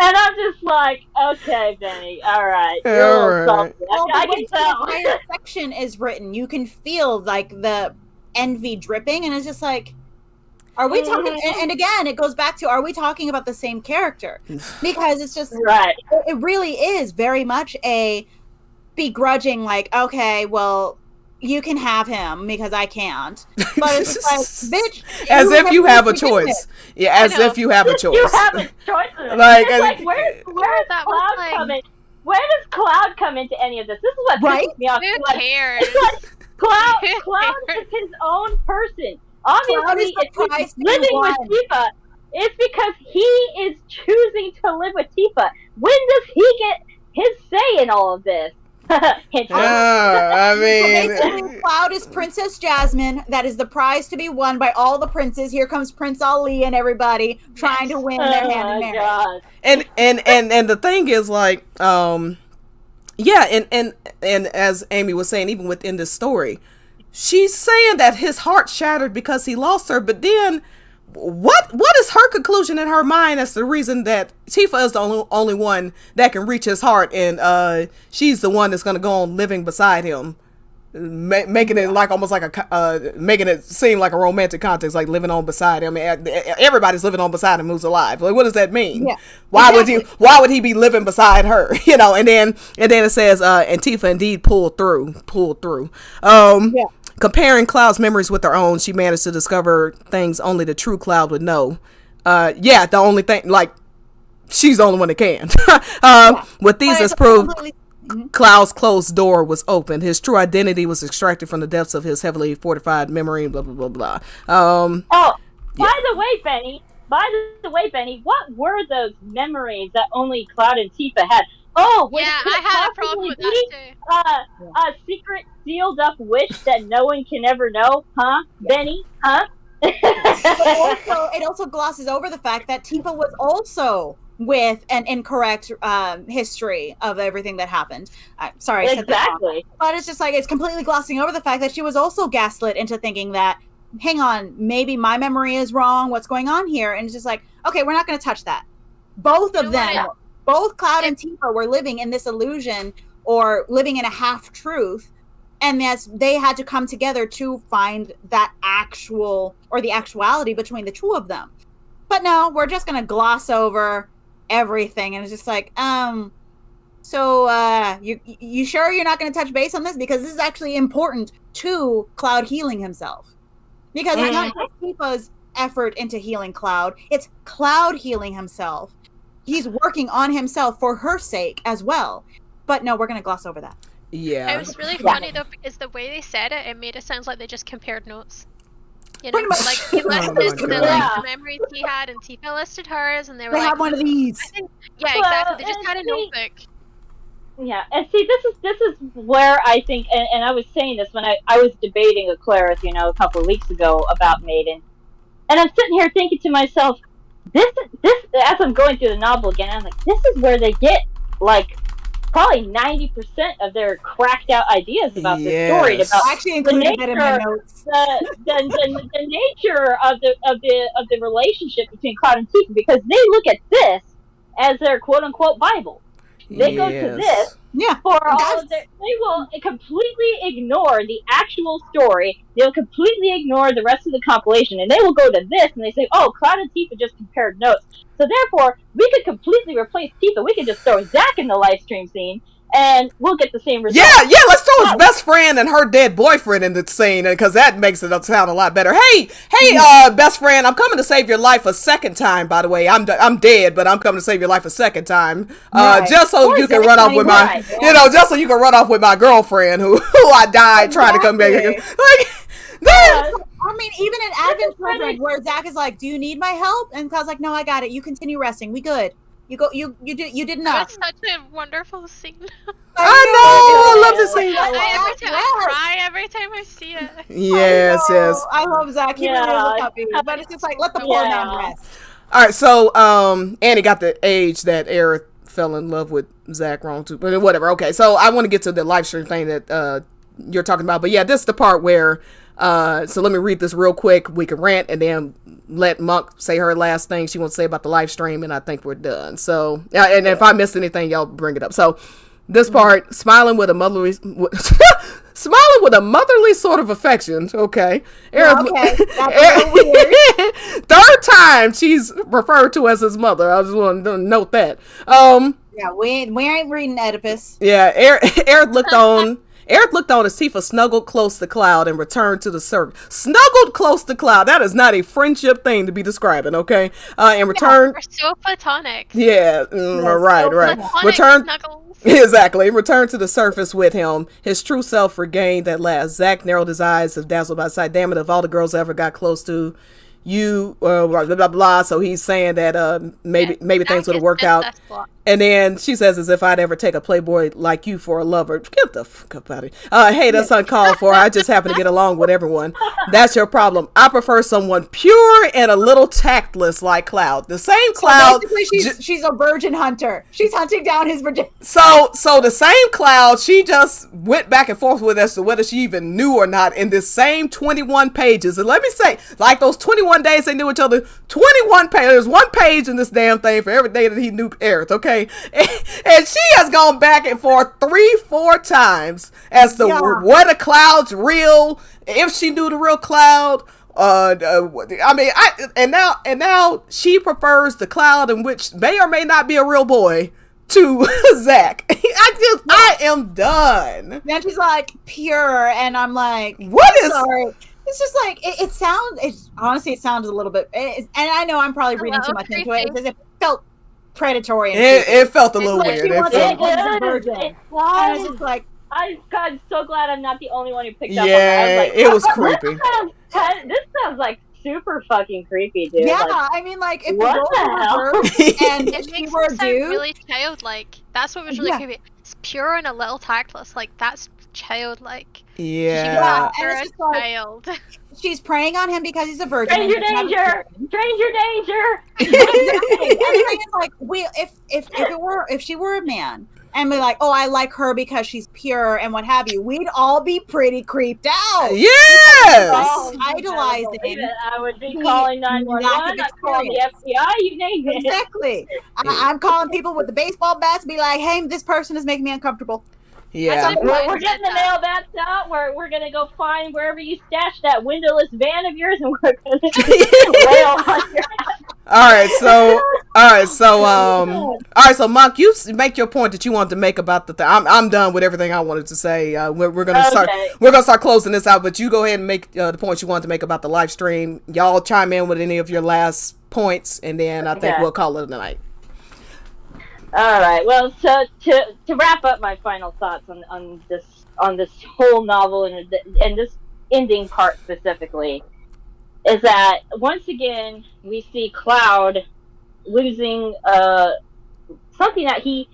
And I'm just like, okay, Benny, all right. You're salty. I can tell. The entire section is written. You can feel like the envy dripping, and it's just like, Are we talking? And again, it goes back to: are we talking about the same character? Because it's just Right. It really is very much a begrudging. Like, okay, well, you can have him because I can't. But it's just like, bitch. As if you have a to choice. Yeah, as if you have a choice. You have a choice. Like, It's like, where does that was Cloud like- come in? Where does Cloud come into any of this? This is what Right? pisses me off. Who Like, cares? it's like Cloud Who is his own person. Obviously, Cloud is the if prize he's to be living with won. Tifa, it's because he is choosing to live with Tifa. When does he get his say in all of this? Hint, hint. I So mean, basically, Cloud is Princess Jasmine. That is the prize to be won by all the princes. Here comes Prince Ali and everybody trying to win their hand in Oh my marriage. god. and the thing is, like, yeah, and as Amy was saying, even within this story, she's saying that his heart shattered because he lost her, but then what is her conclusion in her mind as the reason that Tifa is the only one that can reach his heart, and she's the one that's going to go on living beside him, making it like almost like making it seem like a romantic context, like living on beside him. Everybody's living on beside him who's alive. Like, what does that mean? Yeah, why exactly. why would he be living beside her? You know, and then it says and Tifa indeed pulled through. Yeah. Comparing Cloud's memories with her own, she managed to discover things only the true Cloud would know. Yeah, the only thing, like, she's the only one that can. With these But as it's proved, completely- Cloud's closed door was opened. His true identity was extracted from the depths of his heavily fortified memory, blah, blah, blah, blah. Oh, Yeah. by the way, Benny, what were those memories that only Cloud and Tifa had? Oh, would Yeah, could I it had a possibly problem with be that too. a secret sealed up wish that no one can ever know? Huh, Benny? Huh? But it also glosses over the fact that Tifa was also with an incorrect history of everything that happened. Sorry, I said that wrong. Exactly. But it's just like it's completely glossing over the fact that she was also gaslit into thinking that, hang on, maybe my memory is wrong. What's going on here? And it's just like, okay, we're not going to touch that. Both of You know what? them, both Cloud and Tifa were living in this illusion or living in a half truth. And they had to come together to find that actual or the actuality between the two of them. But no, we're just going to gloss over everything. And it's just like, so you sure you're not going to touch base on this? Because this is actually important to Cloud healing himself. Because it's not just Tifa's effort into healing Cloud, it's Cloud healing himself. He's working on himself for her sake as well. But no, we're going to gloss over that. Yeah. It was really funny though because the way they said it, it made it sound like they just compared notes. You know, Pretty much. like he Oh listed my the, God. like, the memories he had, and Tifa listed hers, and they were They like, have one of these. yeah, Well, exactly. They just had a and see- notebook. Yeah, and see, this is where I think, and I was saying this when I was debating with Clarith, a couple of weeks ago about Maiden, and I'm sitting here thinking to myself, this as I'm going through the novel again, I'm like, this is where they get like probably 90% of their cracked out ideas about this story, Yes. I about actually included that in my nature- notes. the nature of the relationship between Cloud and Tifa, because they look at this as their quote unquote Bible. They go to Yes. this Yeah. for all That's- of their, they will completely ignore the actual story. They'll completely ignore the rest of the compilation, and they will go to this and they say, "Oh, Cloud and Tifa just compared notes, so therefore we could completely replace Tifa. We could just throw Zack in the live stream scene, and we'll get the same result." Yeah, let's throw his best friend and her dead boyfriend in the scene, because that makes it sound a lot better. Hey, best friend, I'm coming to save your life a second time, by the way. I'm dead, but I'm coming to save your life a second time. Right. Just so Or you can Zack run off Penny with my, Right, just so you can run off with my girlfriend who I died trying to come back. Exactly. Like, that, I mean, even in Advent funny. Children, where Zach is like, "Do you need my help?" and Cloud's like, "No, I got it. You continue resting. We good. You go. You did That enough." was such a wonderful scene. I know, I love this I, scene. I cry every time I see it. Yes, yes. I love Zach. He really is Yeah. a puppy, but it's just like, let the poor Yeah. man rest. All right, so Annie got the age that Aerith fell in love with Zach wrong too, but whatever. Okay, so I want to get to the live stream thing that you're talking about, but yeah, this is the part where so let me read this real quick. We can rant and then let Monk say her last thing she wants to say about the live stream, and I think we're done. So and if I missed anything, y'all bring it up. So This part, smiling with a motherly sort of affection. Okay. Okay. That's a little weird. Third time she's referred to as his mother. I just want to note that. Yeah, we ain't reading Oedipus. Yeah, Eric looked on as Tifa snuggled close to Cloud and returned to the surface. Snuggled close to Cloud. That is not a friendship thing to be describing, okay? And returned. We're so platonic. Yeah, right. Platonic Returned. snuggles. Exactly. Returned to the surface with him. His true self regained at last. Zack narrowed his eyes, as dazzled by sight. Damn it, if all the girls ever got close to you, blah, blah, blah. So he's saying that maybe things would have worked out. And then she says, as if I'd ever take a playboy like you for a lover. Get the fuck up out of here. Hey, that's uncalled for. I just happen to get along with everyone. That's your problem. I prefer someone pure and a little tactless like Cloud. The same Cloud. So basically, she's a virgin hunter. She's hunting down his virgin. So the same Cloud she just went back and forth with as to whether she even knew or not in this same 21 pages. And let me say, like those 21 days they knew each other, 21 pages. There's one page in this damn thing for every day that he knew Aerith, okay? And she has gone back and forth 3-4 times as to what a Cloud's real, if she knew the real Cloud. Now she prefers the Cloud in which may or may not be a real boy to Zack. I am done. Then she's like pure, and I'm like, sorry. It's just like honestly, it sounds a little bit, and I know I'm probably reading too much into it. It felt predatory. It felt a little like weird. I was just like, I'm so glad I'm not the only one who picked up on that. Yeah, like, it was creepy. This sounds like super fucking creepy, dude. Yeah, like, I mean, like if what the hell? reversed and It she makes were her a sound dude, really childlike. That's what was really creepy. It's pure and a little tactless. Like, that's childlike. Yeah. She was a child. she's preying on him because he's a virgin. Stranger danger! Stranger danger! It's like if she were a man and be like, oh, I like her because she's pure and what have you, we'd all be pretty creeped out. Yes. Idolizing. I would be calling 911. I'd call the FBI. You name it. Exactly. I'm calling people with the baseball bats. Be like, hey, this person is making me uncomfortable. Yeah. We're getting the mail bats out. We're gonna go find wherever you stashed that windowless van of yours, and we're gonna wail on your house. All right, so Monk, you make your point that you wanted to make about the thing. I'm done with everything I wanted to say. We're gonna start closing this out, but you go ahead and make the points you wanted to make about the live stream. Y'all chime in with any of your last points, and then I think we'll call it a night. All right. Well, so to wrap up my final thoughts on this whole novel and this ending part specifically, is that once again we see Cloud losing something that he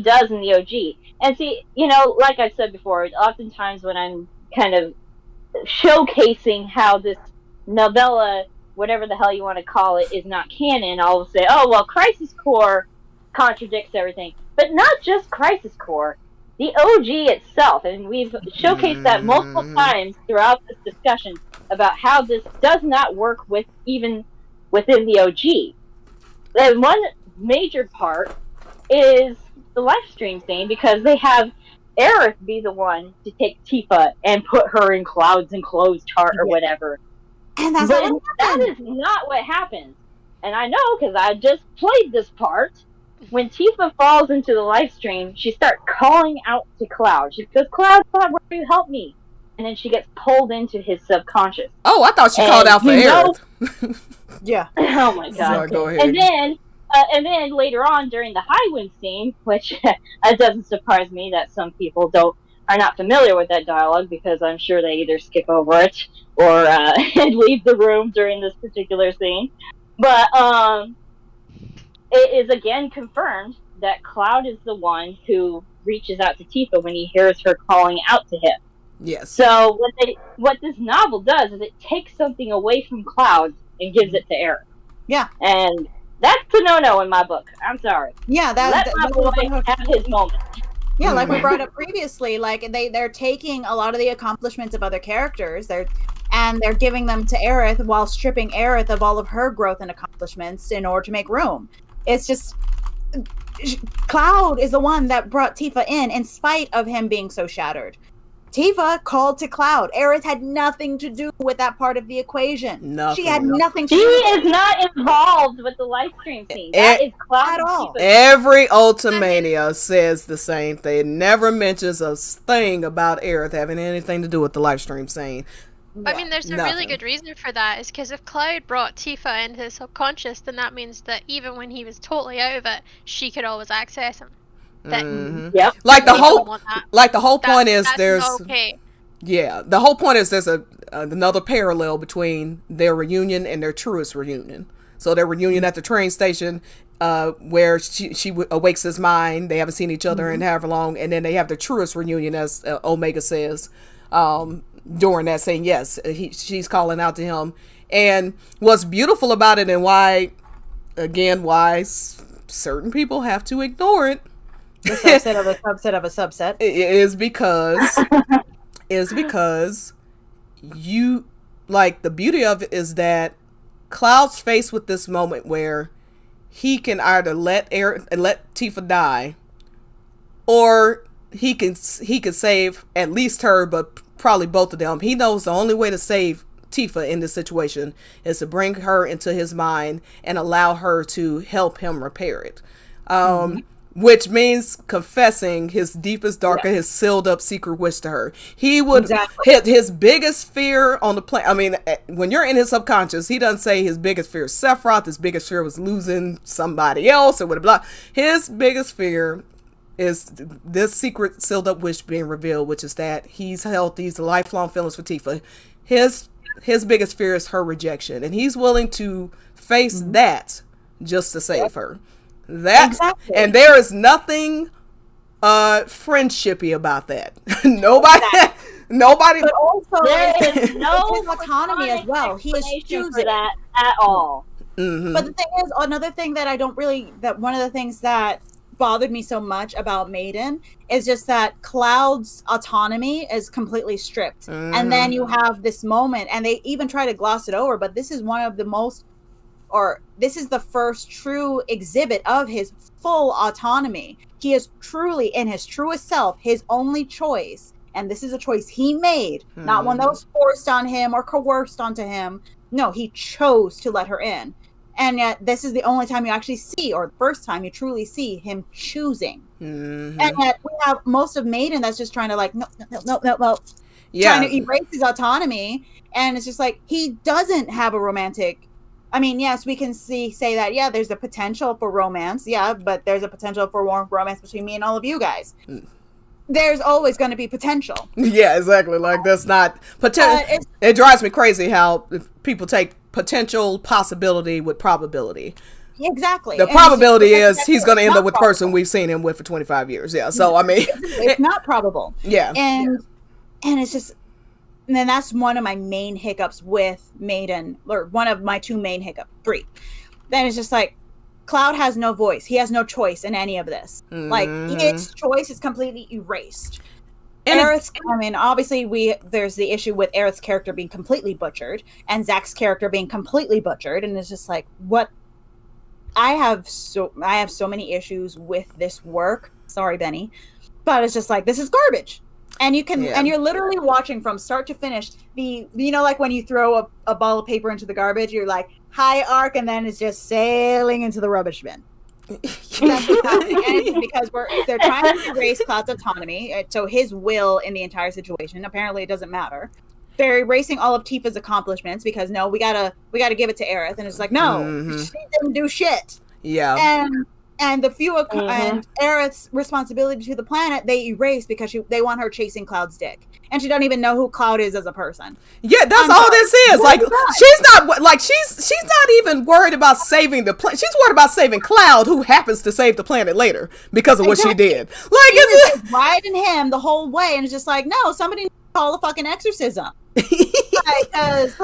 does in the OG. And see, like I said before, oftentimes when I'm kind of showcasing how this novella, whatever the hell you want to call it, is not canon, I'll say, oh well, Crisis Core contradicts everything. But not just Crisis Core, the OG itself, and we've showcased that multiple times throughout this discussion about how this does not work even within the OG. And one major part is the live stream scene, because they have Aerith be the one to take Tifa and put her in Cloud's enclosed heart or whatever. And that is not what happens. And I know, because I just played this part. When Tifa falls into the live stream, she starts calling out to Cloud. She goes, Cloud, where do you help me? And then she gets pulled into his subconscious. Oh, I thought she called out for Aerith. Yeah. Oh my god. Sorry, go ahead. And then later on during the Highwind scene, which it doesn't surprise me that some people are not familiar with that dialogue, because I'm sure they either skip over it or leave the room during this particular scene. But it is again confirmed that Cloud is the one who reaches out to Tifa when he hears her calling out to him. Yes. So what this novel does is it takes something away from Cloud and gives it to Aerith. Yeah. And that's a no-no in my book. I'm sorry. Yeah, let my boy have his moment. Yeah, like we brought up previously, like they're taking a lot of the accomplishments of other characters, they're giving them to Aerith while stripping Aerith of all of her growth and accomplishments in order to make room. It's just, Cloud is the one that brought Tifa in spite of him being so shattered. Tifa called to Cloud. Aerith had nothing to do with that part of the equation. Nothing. She had nothing to She do with is not involved with the live stream scene. That is Cloud at all. and Tifa. Every Ultimania says the same thing. It never mentions a thing about Aerith having anything to do with the live stream scene. I mean, there's a Nothing. really good reason for that, is because if Cloud brought Tifa into his subconscious, then that means that even when he was totally out of it, she could always access him. That Yep. Like the we don't whole, want that. like the whole point is That's there's, not okay. yeah, the whole point is there's another parallel between their reunion and their truest reunion. So their reunion at the train station, where she awakes his mind. They haven't seen each other in however long, and then they have the truest reunion, as Omega says, during that, saying yes, she's calling out to him. And what's beautiful about it, and why certain people have to ignore it, the subset of a subset of a subset. is because you, like, the beauty of it is that Cloud's faced with this moment where he can either let Tifa die, or he could save at least her, but probably both of them. He knows the only way to save Tifa in this situation is to bring her into his mind and allow her to help him repair it. Which means confessing his deepest, darkest, his sealed up secret wish to her. He would hit his biggest fear on the planet. I mean, when you're in his subconscious, he doesn't say his biggest fear is Sephiroth. His biggest fear was losing somebody else or whatever. His biggest fear is this secret sealed up wish being revealed, which is that he's held these lifelong feelings for Tifa. His biggest fear is her rejection, and he's willing to face that just to save her. Exactly. And there is nothing friendshipy about that. Nobody. But also, There is no his autonomy as well. He is choosing for that at all. Mm-hmm. But the thing is, another thing that one of the things that bothered me so much about Maiden is just that Cloud's autonomy is completely stripped. And then you have this moment, and they even try to gloss it over, but this is one of the most, or this is the first true exhibit of his full autonomy. He is truly in his truest self, his only choice. And this is a choice he made, not one that was forced on him or coerced onto him. No, he chose to let her in. And yet this is the only time you actually see, or the first time you truly see him choosing. And yet we have most of Maiden that's just trying to like, no. Yeah. Trying to erase his autonomy. And it's just like, he doesn't have a romantic, I mean, yes, we can say that, yeah, there's a potential for romance. Yeah, but there's a potential for romance between me and all of you guys. There's always going to be potential. Yeah, exactly. Like, that's not potential. It drives me crazy how people take potential possibility with probability. Exactly. The probability is he's going to end up with the person we've seen him with for 25 years. Yeah. So, I mean, it's not probable. Yeah. And it's just, and then that's one of my main hiccups with Maiden, or one of my two main hiccups, 3. Then it's just like, Cloud has no voice. He has no choice in any of this. Like, his choice is completely erased. Aerith's, I mean, obviously there's the issue with Aerith's character being completely butchered and Zack's character being completely butchered, and it's just like, what? I have so many issues with this work. Sorry, Benny, but it's just like, this is garbage. And you can, and you're literally watching from start to finish. Like when you throw a ball of paper into the garbage, you're like, high arc, and then it's just sailing into the rubbish bin. That's what's happening. And it's because they're trying to erase Cloud's autonomy, so his will in the entire situation. Apparently, it doesn't matter. They're erasing all of Tifa's accomplishments because no, we gotta give it to Aerith, and it's like, no, she didn't do shit. Yeah. And the few and Aerith's responsibility to the planet, they erase because they want her chasing Cloud's dick, and she doesn't even know who Cloud is as a person. Yeah, that's all this is. Like, she's not even worried about saving the planet. She's worried about saving Cloud, who happens to save the planet later because of what she did. Like, it's riding him the whole way, and it's just like, no, somebody call a fucking exorcism. Because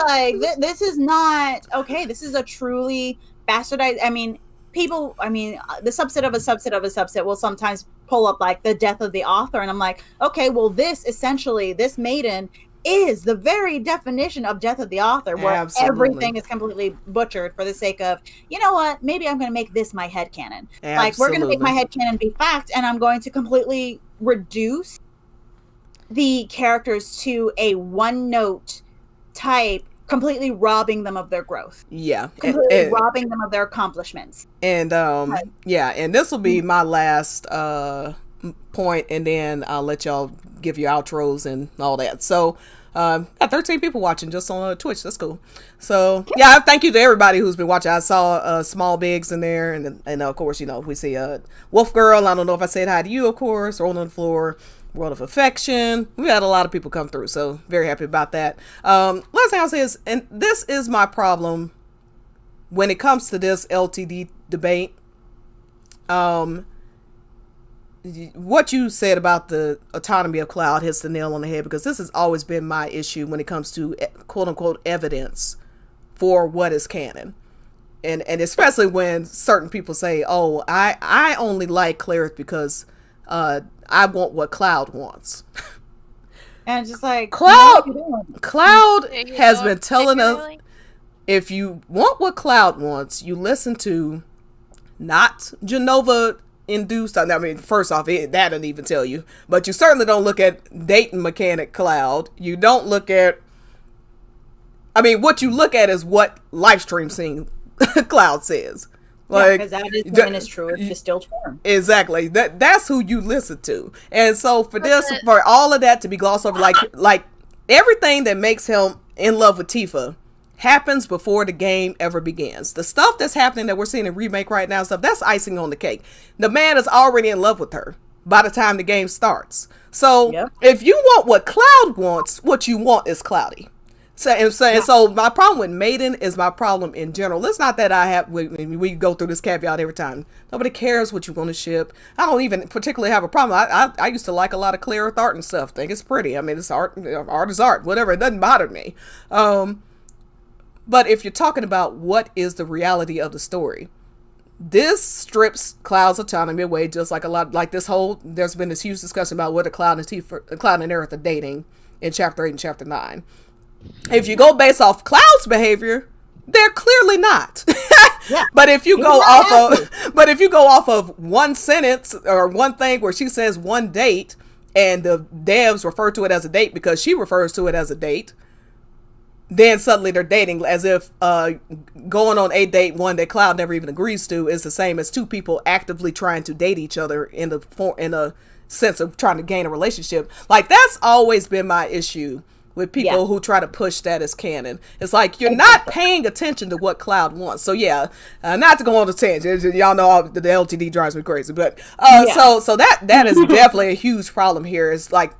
this is not okay. This is a truly bastardized. I mean, the subset of a subset of a subset will sometimes pull up like the death of the author, and I'm like, okay, well, this Maiden is the very definition of death of the author, where Absolutely. everything is completely butchered for the sake of, you know what, maybe I'm going to make this my headcanon. Like, we're going to make my headcanon be fact, and I'm going to completely reduce the characters to a one-note type, completely robbing them of their growth. Yeah. Completely robbing them of their accomplishments. And yeah, and this will be my last point, and then I'll let y'all give your outros and all that. So got 13 people watching just on Twitch. That's cool. So yeah, thank you to everybody who's been watching. I saw Small Bigs in there, and of course, you know, we see Wolf Girl. I don't know if I said hi to you, of course. Rolling on the Floor, World of Affection. We had a lot of people come through, so very happy about that. Last thing I'll say is, and this is my problem when it comes to this LTD debate, what you said about the autonomy of Cloud hits the nail on the head, because this has always been my issue when it comes to quote unquote evidence for what is canon. And especially when certain people say, oh, I only like Clarith because I want what Cloud wants. And it's just like, Cloud You has know, been telling us, particularly- if you want what Cloud wants, you listen to not Genova induced. I mean, first off, that doesn't even tell you, but you certainly don't look at Dayton Mechanic Cloud. You don't look at, I mean, what you look at is what Livestream Scene Cloud says. Like, because that is when it's true, it's distilled form. Exactly. That's who you listen to. And so for all of that to be glossed over, like everything that makes him in love with Tifa happens before the game ever begins. The stuff that's happening that we're seeing in remake right now, stuff that's icing on the cake. The man is already in love with her by the time the game starts. So if you want what Cloud wants, what you want is Cloudy. So my problem with Maiden is my problem in general. It's not that we go through this caveat every time. Nobody cares what you want to ship. I don't even particularly have a problem. I used to like a lot of Clarith art and stuff. Think it's pretty. I mean, it's art. Art is art. Whatever. It doesn't bother me. But if you're talking about what is the reality of the story, this strips Cloud's autonomy away, just like there's been this huge discussion about whether Cloud and Aerith are dating in Chapter 8 and Chapter 9. If you go based off Cloud's behavior, they're clearly not. But if you go off of one sentence or one thing where she says one date and the devs refer to it as a date because she refers to it as a date, then suddenly they're dating, as if going on a date, one that Cloud never even agrees to, is the same as two people actively trying to date each other in a sense of trying to gain a relationship. Like, that's always been my issue with people who try to push that as canon. It's like, you're not paying attention to what Cloud wants. So not to go on the tangent, y'all know the LTD drives me crazy, but so that is definitely a huge problem here. It's like,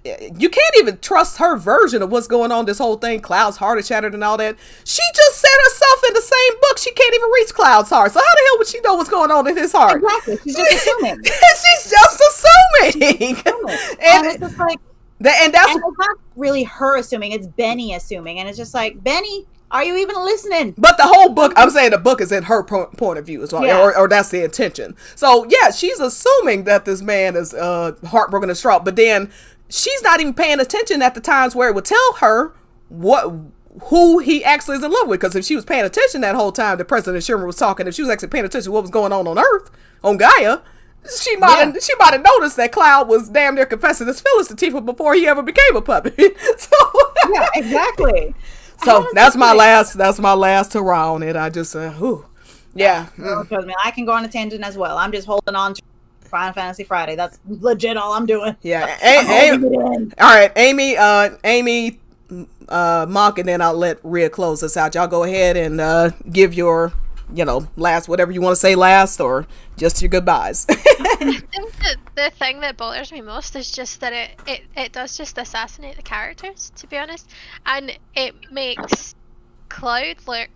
you can't even trust her version of what's going on, this whole thing. Cloud's heart is shattered and all that. She just said herself in the same book she can't even reach Cloud's heart. So how the hell would she know what's going on in his heart? Exactly. She's just assuming. She's just assuming. And it's just like, and that's not really her assuming, it's Benny assuming. And it's just like, Benny, are you even listening? But the whole book, I'm saying the book is in her point of view as well, or that's the intention. So yeah, she's assuming that this man is heartbroken and distraught, but then she's not even paying attention at the times where it would tell her who he actually is in love with. Because if she was paying attention that whole time that President Sherman was talking, if she was actually paying attention to what was going on Earth, on Gaia, she might have noticed that Cloud was damn near confessing his feelings to Tifa before he ever became a puppet. Yeah, exactly. So that's my last hurrah on it. I just yeah. Because I can go on a tangent as well. I'm just holding on to Final Fantasy Friday. That's legit all I'm doing. Yeah. All right, Amy, Mock, and then I'll let Rhea close us out. Y'all go ahead and give your, last, whatever you want to say last, or just your goodbyes. I think that the thing that bothers me most is just that it does just assassinate the characters, to be honest, and it makes Cloud look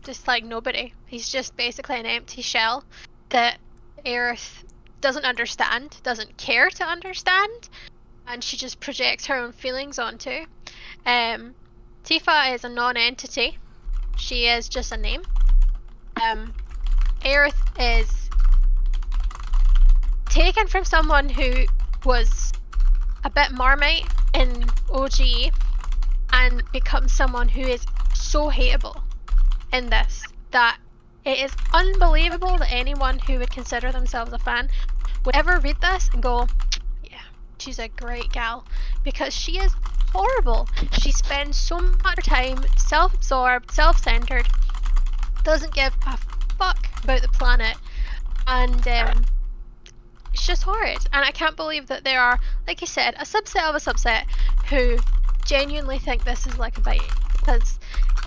just like nobody. He's just basically an empty shell that Aerith doesn't understand, doesn't care to understand, and she just projects her own feelings onto. Tifa is a non-entity. She is just a name. Aerith is taken from someone who was a bit Marmite in OG and becomes someone who is so hateable in this that it is unbelievable that anyone who would consider themselves a fan would ever read this and go, yeah, she's a great gal, because she is horrible. She spends so much time self-absorbed, self-centered, doesn't give a fuck about the planet, and it's just horrid. And I can't believe that there are, like you said, a subset of a subset who genuinely think this is like a bite. Because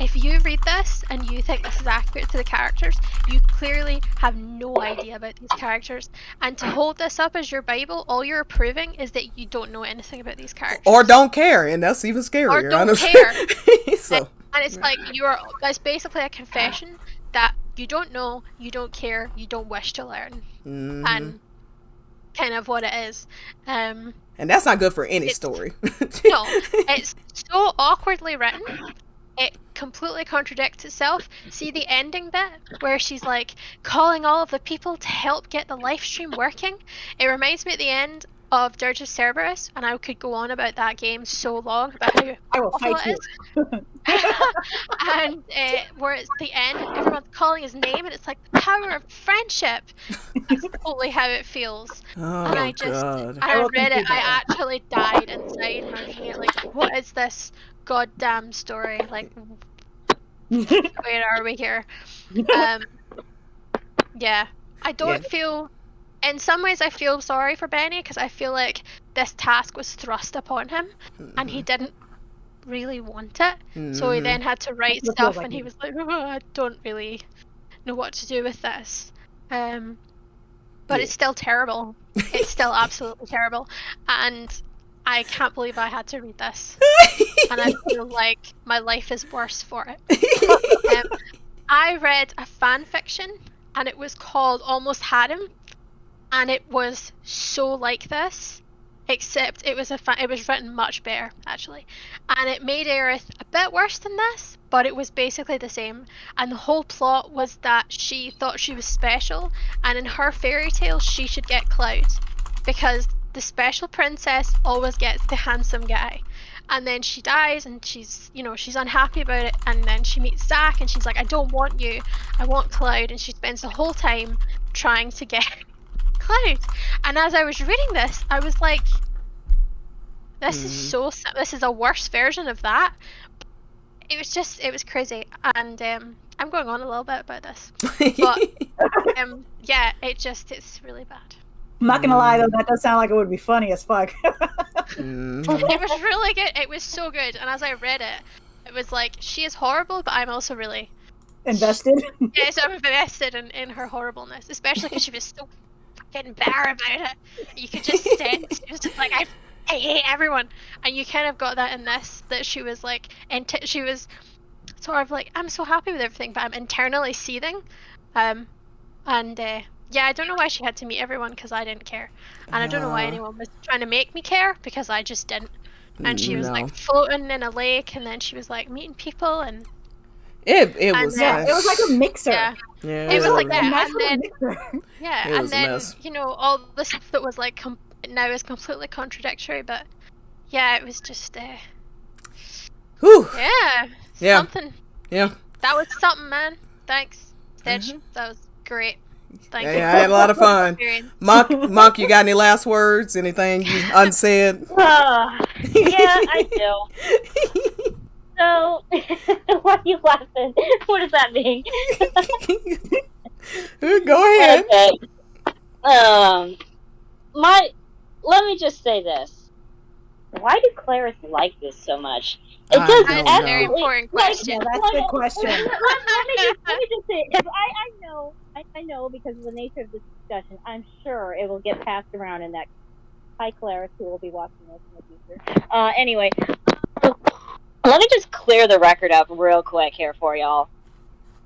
if you read this and you think this is accurate to the characters, you clearly have no idea about these characters. And to hold this up as your Bible, all you're proving is that you don't know anything about these characters. Or don't care, and that's even scarier. Or don't honestly. care. So, and it's like it's basically a confession that you don't know, you don't care, you don't wish to learn. mhm. And kind of what it is. And that's not good for any story. No, it's so awkwardly written. It completely contradicts itself. See the ending bit where she's like calling all of the people to help get the live stream working? It reminds me at the end of Dirge of Cerberus, and I could go on about that game so long about how I will awful fight it you. is. And where it's the end and everyone's calling his name and it's like the power of friendship. That's totally how it feels. Oh, And I just, God. I Welcome read to it, I that. actually died inside and I was thinking, like, what is this goddamn story? Like, where are we here? Yeah, I don't feel, in some ways I feel sorry for Benny because I feel like this task was thrust upon him and he didn't really want it. So he then had to write That's what stuff feels like and he it. was like, oh, I don't really know what to do with this. But it's still terrible. It's still absolutely terrible. And I can't believe I had to read this. And I feel like my life is worse for it. I read a fan fiction and it was called Almost Had Him. And it was so like this. Except it was it was written much better, actually. And it made Aerith a bit worse than this, but it was basically the same. And the whole plot was that she thought she was special, and in her fairy tale she should get Cloud. Because the special princess always gets the handsome guy. And then she dies and she's unhappy about it, and then she meets Zack and she's like, I don't want you, I want Cloud, and she spends the whole time trying to get Cloud. And as I was reading this, I was like, this is a worse version of that. It was crazy, and I'm going on a little bit about this, but yeah, it's really bad. I'm not gonna lie though, that does sound like it would be funny as fuck. It was really good. It was so good, and as I read it, it was like, she is horrible, but I'm also really Invested. yeah, so I'm invested in her horribleness, especially because she was so fucking bare about it. You could just sense she was just like, I hate everyone, and you kind of got that in this, that she was like, she was sort of like, I'm so happy with everything, but I'm internally seething, and yeah, I don't know why she had to meet everyone because I didn't care, and I don't know why anyone was trying to make me care because I just didn't. And she was like floating in a lake, and then she was like meeting people, and it was Yeah, it was like a mixer. yeah. yeah, It was like a that, nice and little then mixer. yeah, It and was a then mess. all the stuff that was like now is completely contradictory, but yeah, it was just Whew. yeah, something. Yeah. That was something, man. Thanks, Stitch. That was great. Thank you. Yeah, I had a lot of fun. Experience. Monk, you got any last words? Anything you unsaid? Yeah, I do. So, why are you laughing? What does that mean? Go ahead. Okay. Let me just say this. Why do Claris like this so much? It I does don't That's a know. very important question. Yeah, that's a good question. Let me just say, because I know because of the nature of this discussion, I'm sure it will get passed around in that. Hi, Claris, who will be watching this in the future. Anyway, let me just clear the record up real quick here for y'all.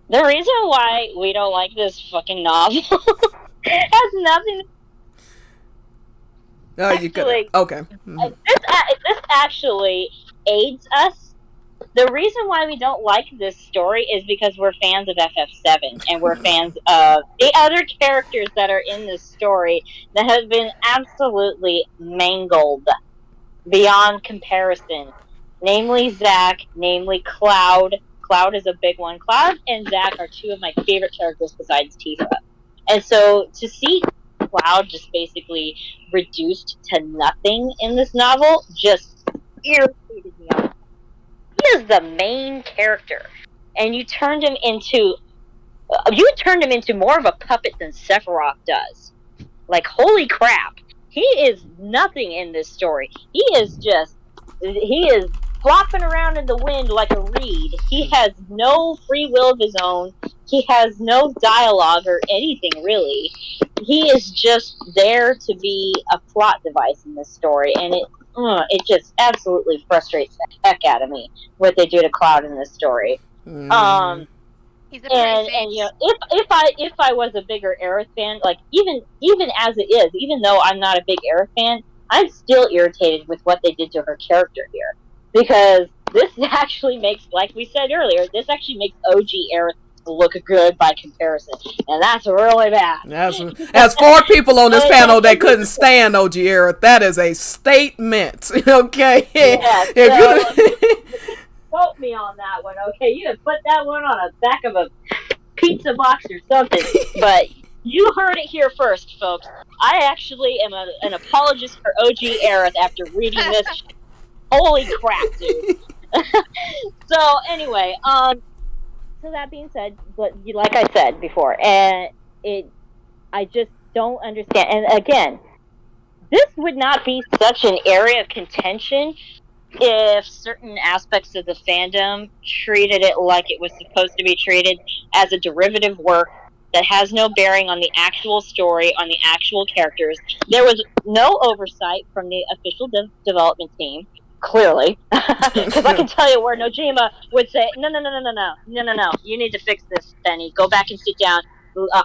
The reason why we don't like this fucking novel has nothing. Oh, you could. Actually, Okay. This actually aids us. The reason why we don't like this story is because we're fans of FF7 and we're fans of the other characters that are in this story that have been absolutely mangled. beyond comparison. Namely Zack, namely Cloud. Cloud is a big one. Cloud and Zack are two of my favorite characters besides Tifa. And so to see Cloud just basically reduced to nothing in this novel just irritated me. He is the main character, and you turned him into more of a puppet than Sephiroth does. Like, holy crap, he is nothing in this story. He is flopping around in the wind like a reed. He has no free will of his own. He has no dialogue or anything, really. He is just there to be a plot device in this story, and it just absolutely frustrates the heck out of me what they do to Cloud in this story. He's a pretty face. And you know, if I was a bigger Aerith fan, like even as it is, even though I'm not a big Aerith fan, I'm still irritated with what they did to her character here, because this actually makes, like we said earlier, this actually makes OG Aerith look good by comparison, and that's really bad. As 4 people on this panel that couldn't stand OG Aerith, that is a statement. Okay. Yeah, quote me on that one, okay? You could put that one on the back of a pizza box or something. But you heard it here first, folks. I actually am an apologist for OG Aerith after reading this. Holy crap, dude. So anyway, so that being said, but like I said before, I just don't understand. And again, this would not be such an area of contention if certain aspects of the fandom treated it like it was supposed to be treated, as a derivative work that has no bearing on the actual story, on the actual characters. There was no oversight from the official development team, clearly, because I can tell you where Nojima would say, no, you need to fix this, Benny. Go back and sit down.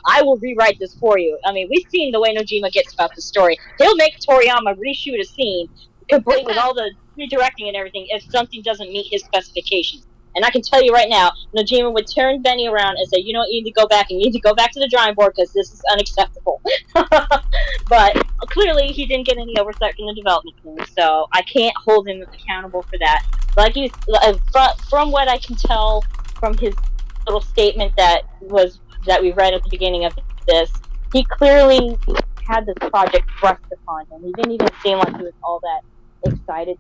I will rewrite this for you. I mean, we've seen the way Nojima gets about the story. He'll make Toriyama reshoot a scene, complete with all the redirecting and everything, if something doesn't meet his specifications. And I can tell you right now, Nojima would turn Benny around and say, you know what, you need to go back, and you need to go back to the drawing board, because this is unacceptable. But clearly he didn't get any oversight from the development team, so I can't hold him accountable for that. Like from what I can tell from his little statement that we read at the beginning of this, he clearly had this project thrust upon him. He didn't even seem like he was all that excited. It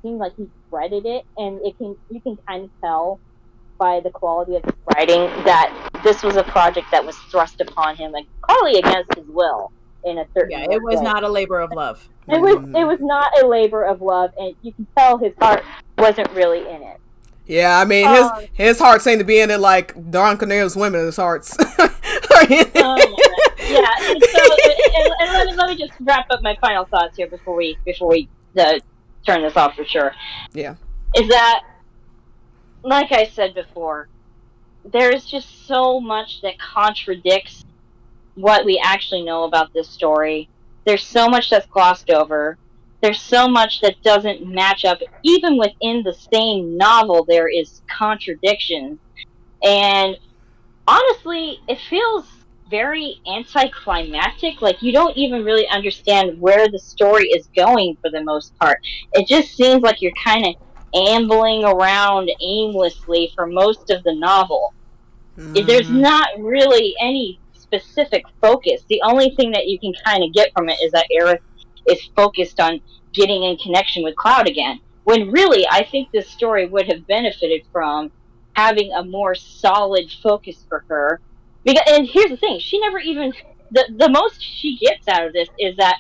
seemed like he dreaded it, and you can kind of tell by the quality of his writing that this was a project that was thrust upon him, like probably against his will in a certain way. It was not a labor of love. It was not a labor of love, and you can tell his heart wasn't really in it. Yeah, I mean, his heart seemed to be in it like Don Cornelius' women's hearts. Yeah, and so let me just wrap up my final thoughts here before we turn this off for sure. Yeah. Is that, like I said before, there's just so much that contradicts what we actually know about this story. There's so much that's glossed over. There's so much that doesn't match up. Even within the same novel, there is contradiction. And honestly, it feels very anticlimactic. Like, you don't even really understand where the story is going for the most part. It just seems like you're kind of ambling around aimlessly for most of the novel. Mm-hmm. There's not really any specific focus. The only thing that you can kind of get from it is that Aerith is focused on getting in connection with Cloud again. When really, I think this story would have benefited from having a more solid focus for her. And here's the thing, she never even, the most she gets out of this is that,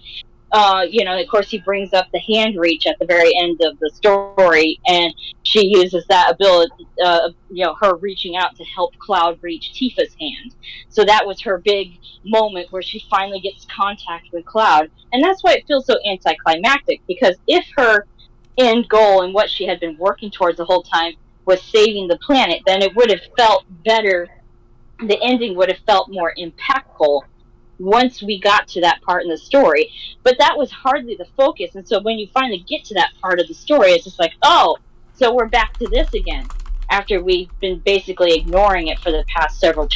of course he brings up the hand reach at the very end of the story, and she uses that ability, her reaching out to help Cloud reach Tifa's hand. So that was her big moment where she finally gets contact with Cloud. And that's why it feels so anticlimactic, because if her end goal and what she had been working towards the whole time was saving the planet, then it would have felt better. The ending would have felt more impactful once we got to that part in the story. But that was hardly the focus. And so when you finally get to that part of the story, it's just like, oh, so we're back to this again, after we've been basically ignoring it for the past several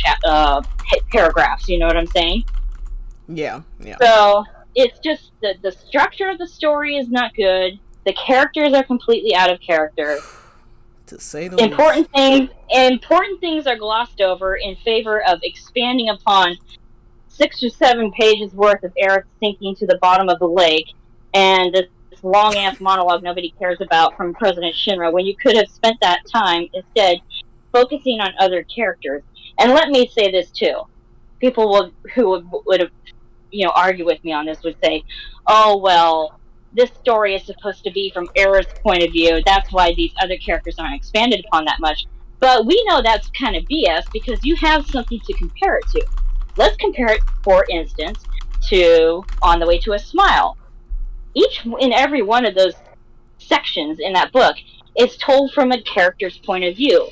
paragraphs. You know what I'm saying? Yeah. So it's just the structure of the story is not good. The characters are completely out of character. To say the least. Important things are glossed over in favor of expanding upon 6 or 7 pages worth of Aerith sinking to the bottom of the lake, and this long-ass monologue nobody cares about from President Shinra, when you could have spent that time instead focusing on other characters. And let me say this too. People who would have, argue with me on this would say, oh, well, this story is supposed to be from Aerith's point of view. That's why these other characters aren't expanded upon that much. But we know that's kind of BS because you have something to compare it to. Let's compare it, for instance, to On the Way to a Smile. Each and every one of those sections in that book is told from a character's point of view.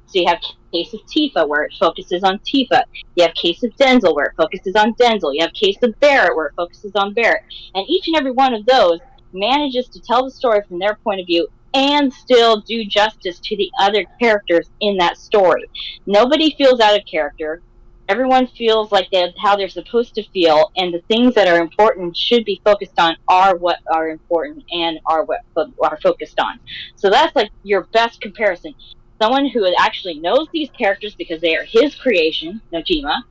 So you have Case of Tifa, where it focuses on Tifa. You have Case of Denzel, where it focuses on Denzel. You have Case of Barrett, where it focuses on Barrett. And each and every one of those manages to tell the story from their point of view and still do justice to the other characters in that story. Nobody feels out of character. Everyone feels like how they're supposed to feel, and the things that are important should be focused on are what are important and are what are focused on. So that's like your best comparison. Someone who actually knows these characters because they are his creation, Nojima,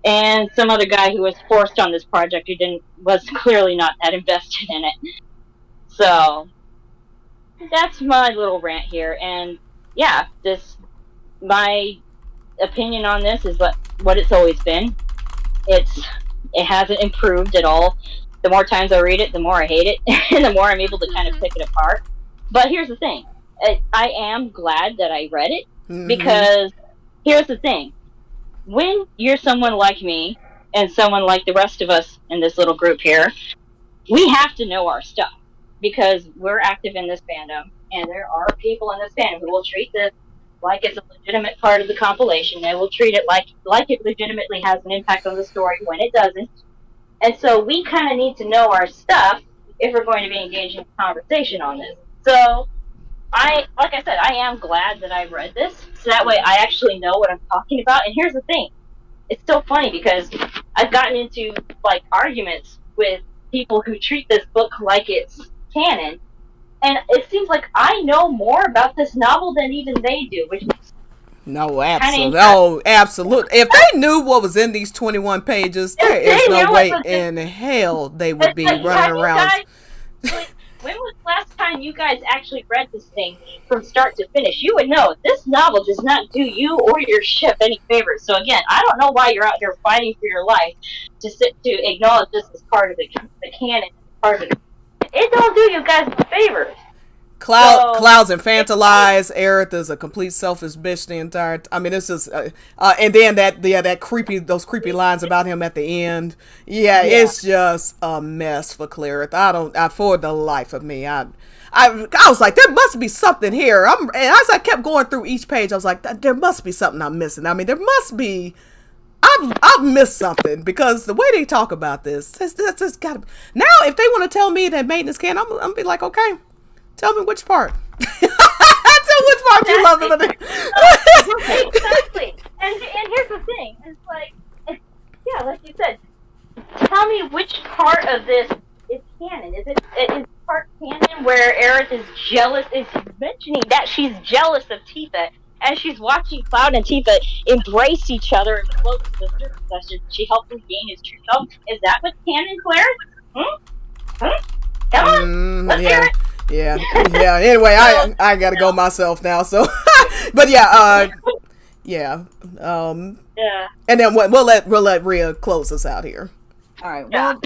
and some other guy who was forced on this project who was clearly not that invested in it. So that's my little rant here, and yeah, my opinion on this is what it's always been. It hasn't improved at all. The more times I read it, the more I hate it, and the more I'm able to kind of pick it apart. But here's the thing. I am glad that I read it, because here's the thing. When you're someone like me, and someone like the rest of us in this little group here, we have to know our stuff, because we're active in this fandom, and there are people in this fandom who will treat this like it's a legitimate part of the compilation. They will treat it like it legitimately has an impact on the story when it doesn't. And so we kind of need to know our stuff if we're going to be engaging in conversation on this. So, like I said, I am glad that I read this, so that way I actually know what I'm talking about. And here's the thing. It's so funny because I've gotten into, arguments with people who treat this book like it's canon, and it seems like I know more about this novel than even they do, which is absolutely. If they knew what was in these 21 pages, there is no way in hell they would be running around. When was the last time you guys actually read this thing from start to finish? You would know this novel does not do you or your ship any favors. So again, I don't know why you're out here fighting for your life to acknowledge this as part of the canon, part of it. It don't do you guys a favor. Clouds infantilize. Aerith is a complete selfish bitch the entire it's just and then those creepy lines about him at the end. It's just a mess for Clarith. For the life of me, I was like, there must be something here. And as I kept going through each page, I was like, there must be something I'm missing. There must be. I've missed something, because the way they talk about this, that's gotta. Now, if they want to tell me that maintenance can, I'm gonna be like, okay. Tell me which part. Tell which part you love it. Exactly. And here's the thing. It's like you said, tell me which part of this is canon. Is part canon where Aerith is jealous, is mentioning that she's jealous of Tifa, and she's watching Cloud and Tifa embrace each other in the close of the circle session. She helped him gain his true self. Is that what's canon, Claire? Come on, let's hear it. Yeah. Anyway, I gotta go myself now. So, but yeah. And then we'll let Rhea close us out here. All right. Well,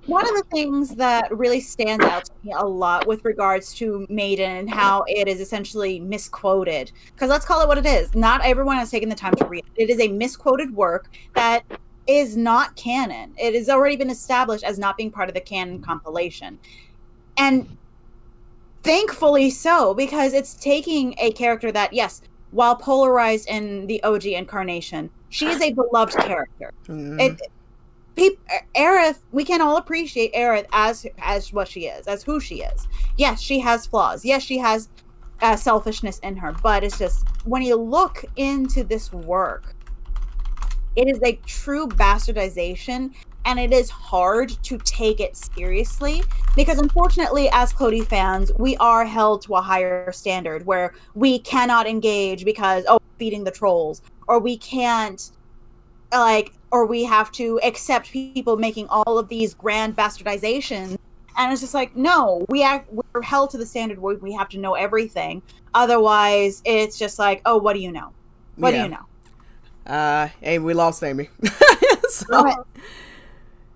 one of the things that really stands out to me a lot with regards to Maiden and how it is essentially misquoted, because let's call it what it is. Not everyone has taken the time to read it. It is a misquoted work that is not canon. It has already been established as not being part of the canon compilation, and thankfully so, because it's taking a character that, yes, while polarized in the OG incarnation, she is a beloved character. Aerith, we can all appreciate Aerith as what she is, as who she is. Yes, she has flaws. Yes, she has selfishness in her. But it's just, when you look into this work, it is a true bastardization and it is hard to take it seriously because unfortunately as Cody fans we are held to a higher standard where we cannot engage because feeding the trolls, or we can't or we have to accept people making all of these grand bastardizations, and it's just like, no, we're held to the standard where we have to know everything, otherwise it's just like, oh, what do you know? What do you know? Amy, we lost Amy. So,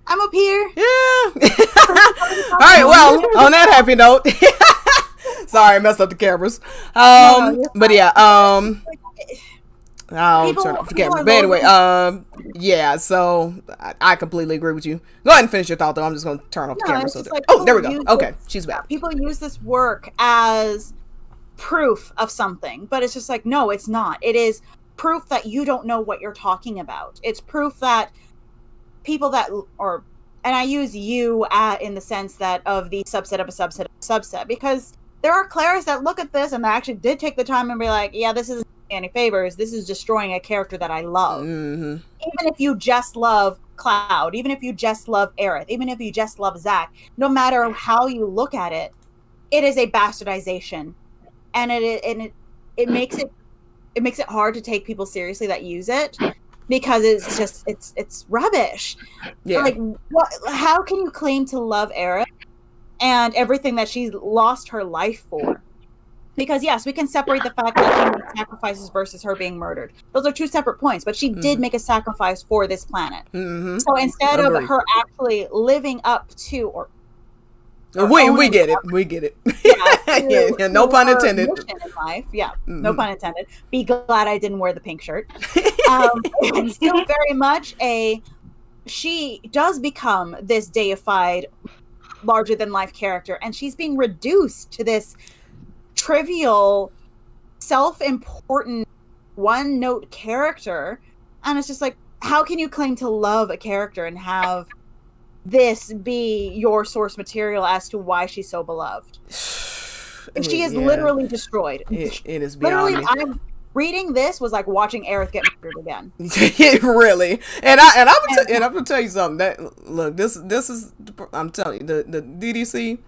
I'm up here. Yeah. All right. Well, on that happy note, sorry, I messed up the cameras. But yeah. I'll turn off the camera. But anyway, yeah. So I completely agree with you. Go ahead and finish your thought, though. I'm just going to turn off the camera. So there we go. Okay, she's back. People use this work as proof of something, but it's just like, no, it's not. It is proof that you don't know what you're talking about. It's proof that people that, and I use you in the sense that of the subset of a subset of a subset, because there are Claris that look at this and they actually did take the time and be like, yeah, this isn't any favors. This is destroying a character that I love. Mm-hmm. Even if you just love Cloud, even if you just love Aerith, even if you just love Zack, no matter how you look at it, it is a bastardization, and it makes it hard to take people seriously that use it, because it's just it's rubbish. Yeah. Like, what? How can you claim to love Aerith and everything that she's lost her life for? Because yes, we can separate the fact that she made sacrifices versus her being murdered. Those are two separate points, but she did make a sacrifice for this planet. Mm-hmm. So instead of her actually living up to, we get it. We get it. Yeah, no pun intended. In life. Yeah, no pun intended. Be glad I didn't wear the pink shirt. It's still very much she does become this deified, larger than life character, and she's being reduced to this trivial, self-important, one-note character, and it's just like, how can you claim to love a character and have this be your source material as to why she's so beloved? She is literally destroyed. It is beyond literally me. Reading this was like watching Aerith get murdered again. Really, and I'm gonna tell you something. That look, this is, I'm telling you, the DDC,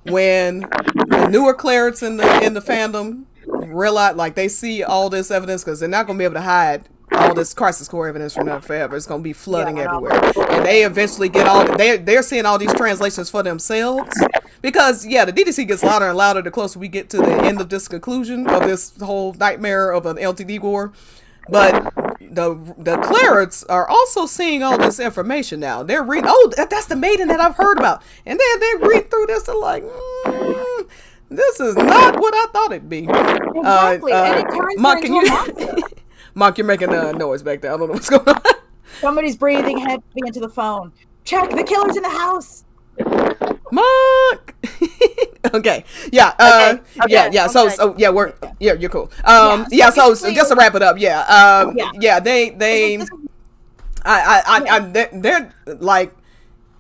when the newer clerics in the fandom realize, like, they see all this evidence, because they're not gonna be able to hide all this crisis core evidence from them forever. It's gonna be flooding everywhere, and they eventually get they're seeing all these translations for themselves, because the DDC gets louder and louder the closer we get to the end of this conclusion of this whole nightmare of an LTD war. But the clerics are also seeing all this information now. They're reading, that's the maiden that I've heard about, and then they read through this and like, this is not what I thought it'd be. Exactly, and it turns Monk, Monk, you're making a noise back there. I don't know what's going on. Somebody's breathing heavily into the phone. Check, the killer's in the house. Monk. Okay. Yeah. Yeah. So you're cool. So just to wrap it up. They're like,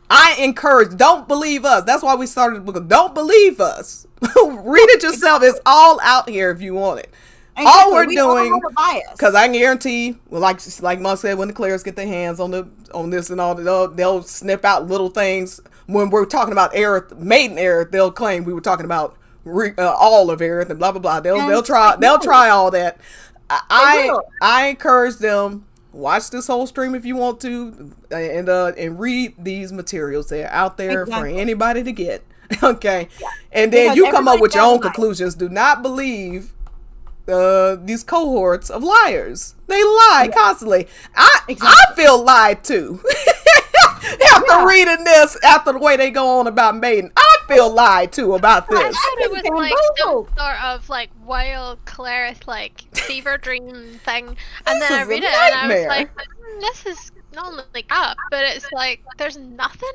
I encourage, don't believe us. That's why we started the book. Don't believe us. Read it yourself. It's all out here if you want it. Exactly. All we're doing, because I can guarantee, well, like Monk said, when the clerics get their hands on this and all, they'll snip out little things. When we're talking about Aerith, maiden Aerith, they'll claim we were talking about all of Aerith and blah blah blah. They'll try all that. I encourage them, watch this whole stream if you want to, and read these materials. They're out there for anybody to get. Okay, and then you come up with your own conclusions. Do not believe these cohorts of liars. They lie constantly. I feel lied to. After reading this, after the way they go on about Maiden, I feel lied to about this. I thought it was like some sort of like wild Claris like fever dream thing, and then I read it and I was like, this is not only up, but it's like there's nothing.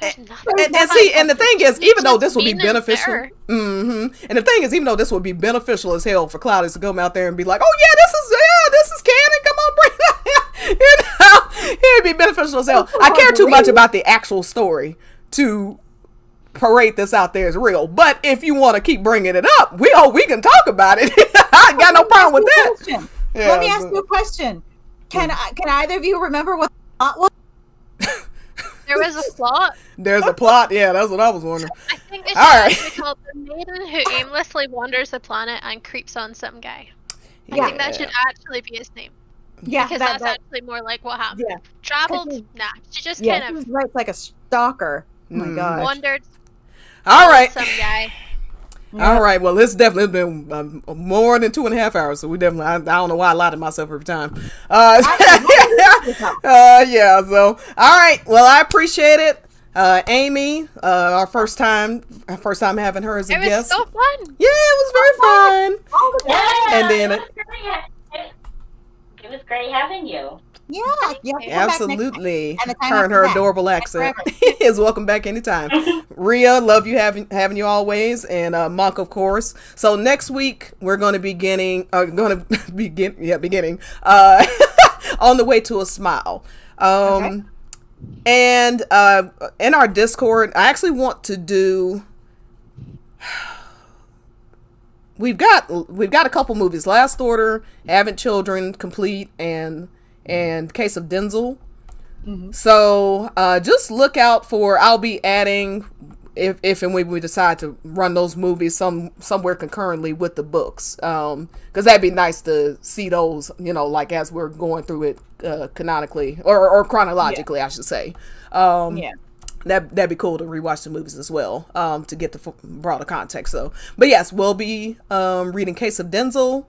And the thing is, even though this would be beneficial, and the thing is, even though this would be beneficial as hell for Claudius to come out there and be like, oh yeah, this is canon, come on, bring it, it'd be beneficial as hell. I care too much about the actual story to parade this out there as real. But if you want to keep bringing it up, we can talk about it. I got no problem with that. Let me ask you a question. Can either of you remember what the plot was? There was a plot. There's a plot. Yeah, that's what I was wondering. I think it's All right. actually called The Maiden Who Aimlessly Wanders the Planet and Creeps on Some Guy. I Yeah. think that should actually be his name. Yeah, Because that's actually more like what happened. Yeah. Traveled? Because Nah. She just yeah, kind he of writes like a stalker. Oh my gosh. wandered All right. some guy. All right. Well, it's definitely been more than 2.5 hours. So we definitely, I don't know why I lie to myself every time. Yeah. So, all right. Well, I appreciate it. Amy, our first time having her as a It was guest. so fun. Yeah, it was very fun. Yeah, And then it was great having you. Yeah, you have to come back next time. absolutely, And the time her and after her that. adorable accent is welcome back anytime. Rhea, love you having you always, and Monk, of course. So next week we're going to be beginning on the way to a smile. Okay. And in our Discord, I actually want to do. We've got a couple movies: Last Order, Advent Children, Complete, and Case of Denzel. So just look out for. I'll be adding if and when we decide to run those movies somewhere concurrently with the books, because that'd be nice to see those, like as we're going through it canonically or chronologically, I should say. Yeah. That'd be cool to rewatch the movies as well, to get the broader context. So, but yes, we'll be reading Case of Denzel.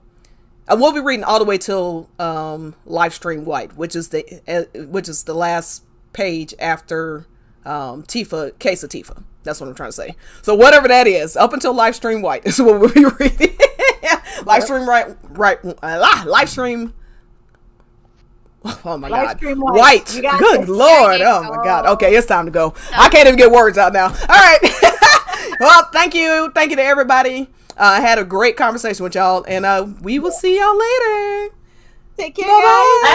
We'll be reading all the way till Livestream White, which is the last page after Tifa, Case of Tifa. That's what I'm trying to say. So whatever that is, up until Livestream White is what we'll be reading. Livestream Livestream. Oh my God. Livestream White. You got Good this. Lord. There you Oh my go. God. Okay, it's time to go. I can't even get words out now. All right. Well, thank you. Thank you to everybody. I had a great conversation with y'all, and we will see y'all later. Take care, Bye-bye. guys.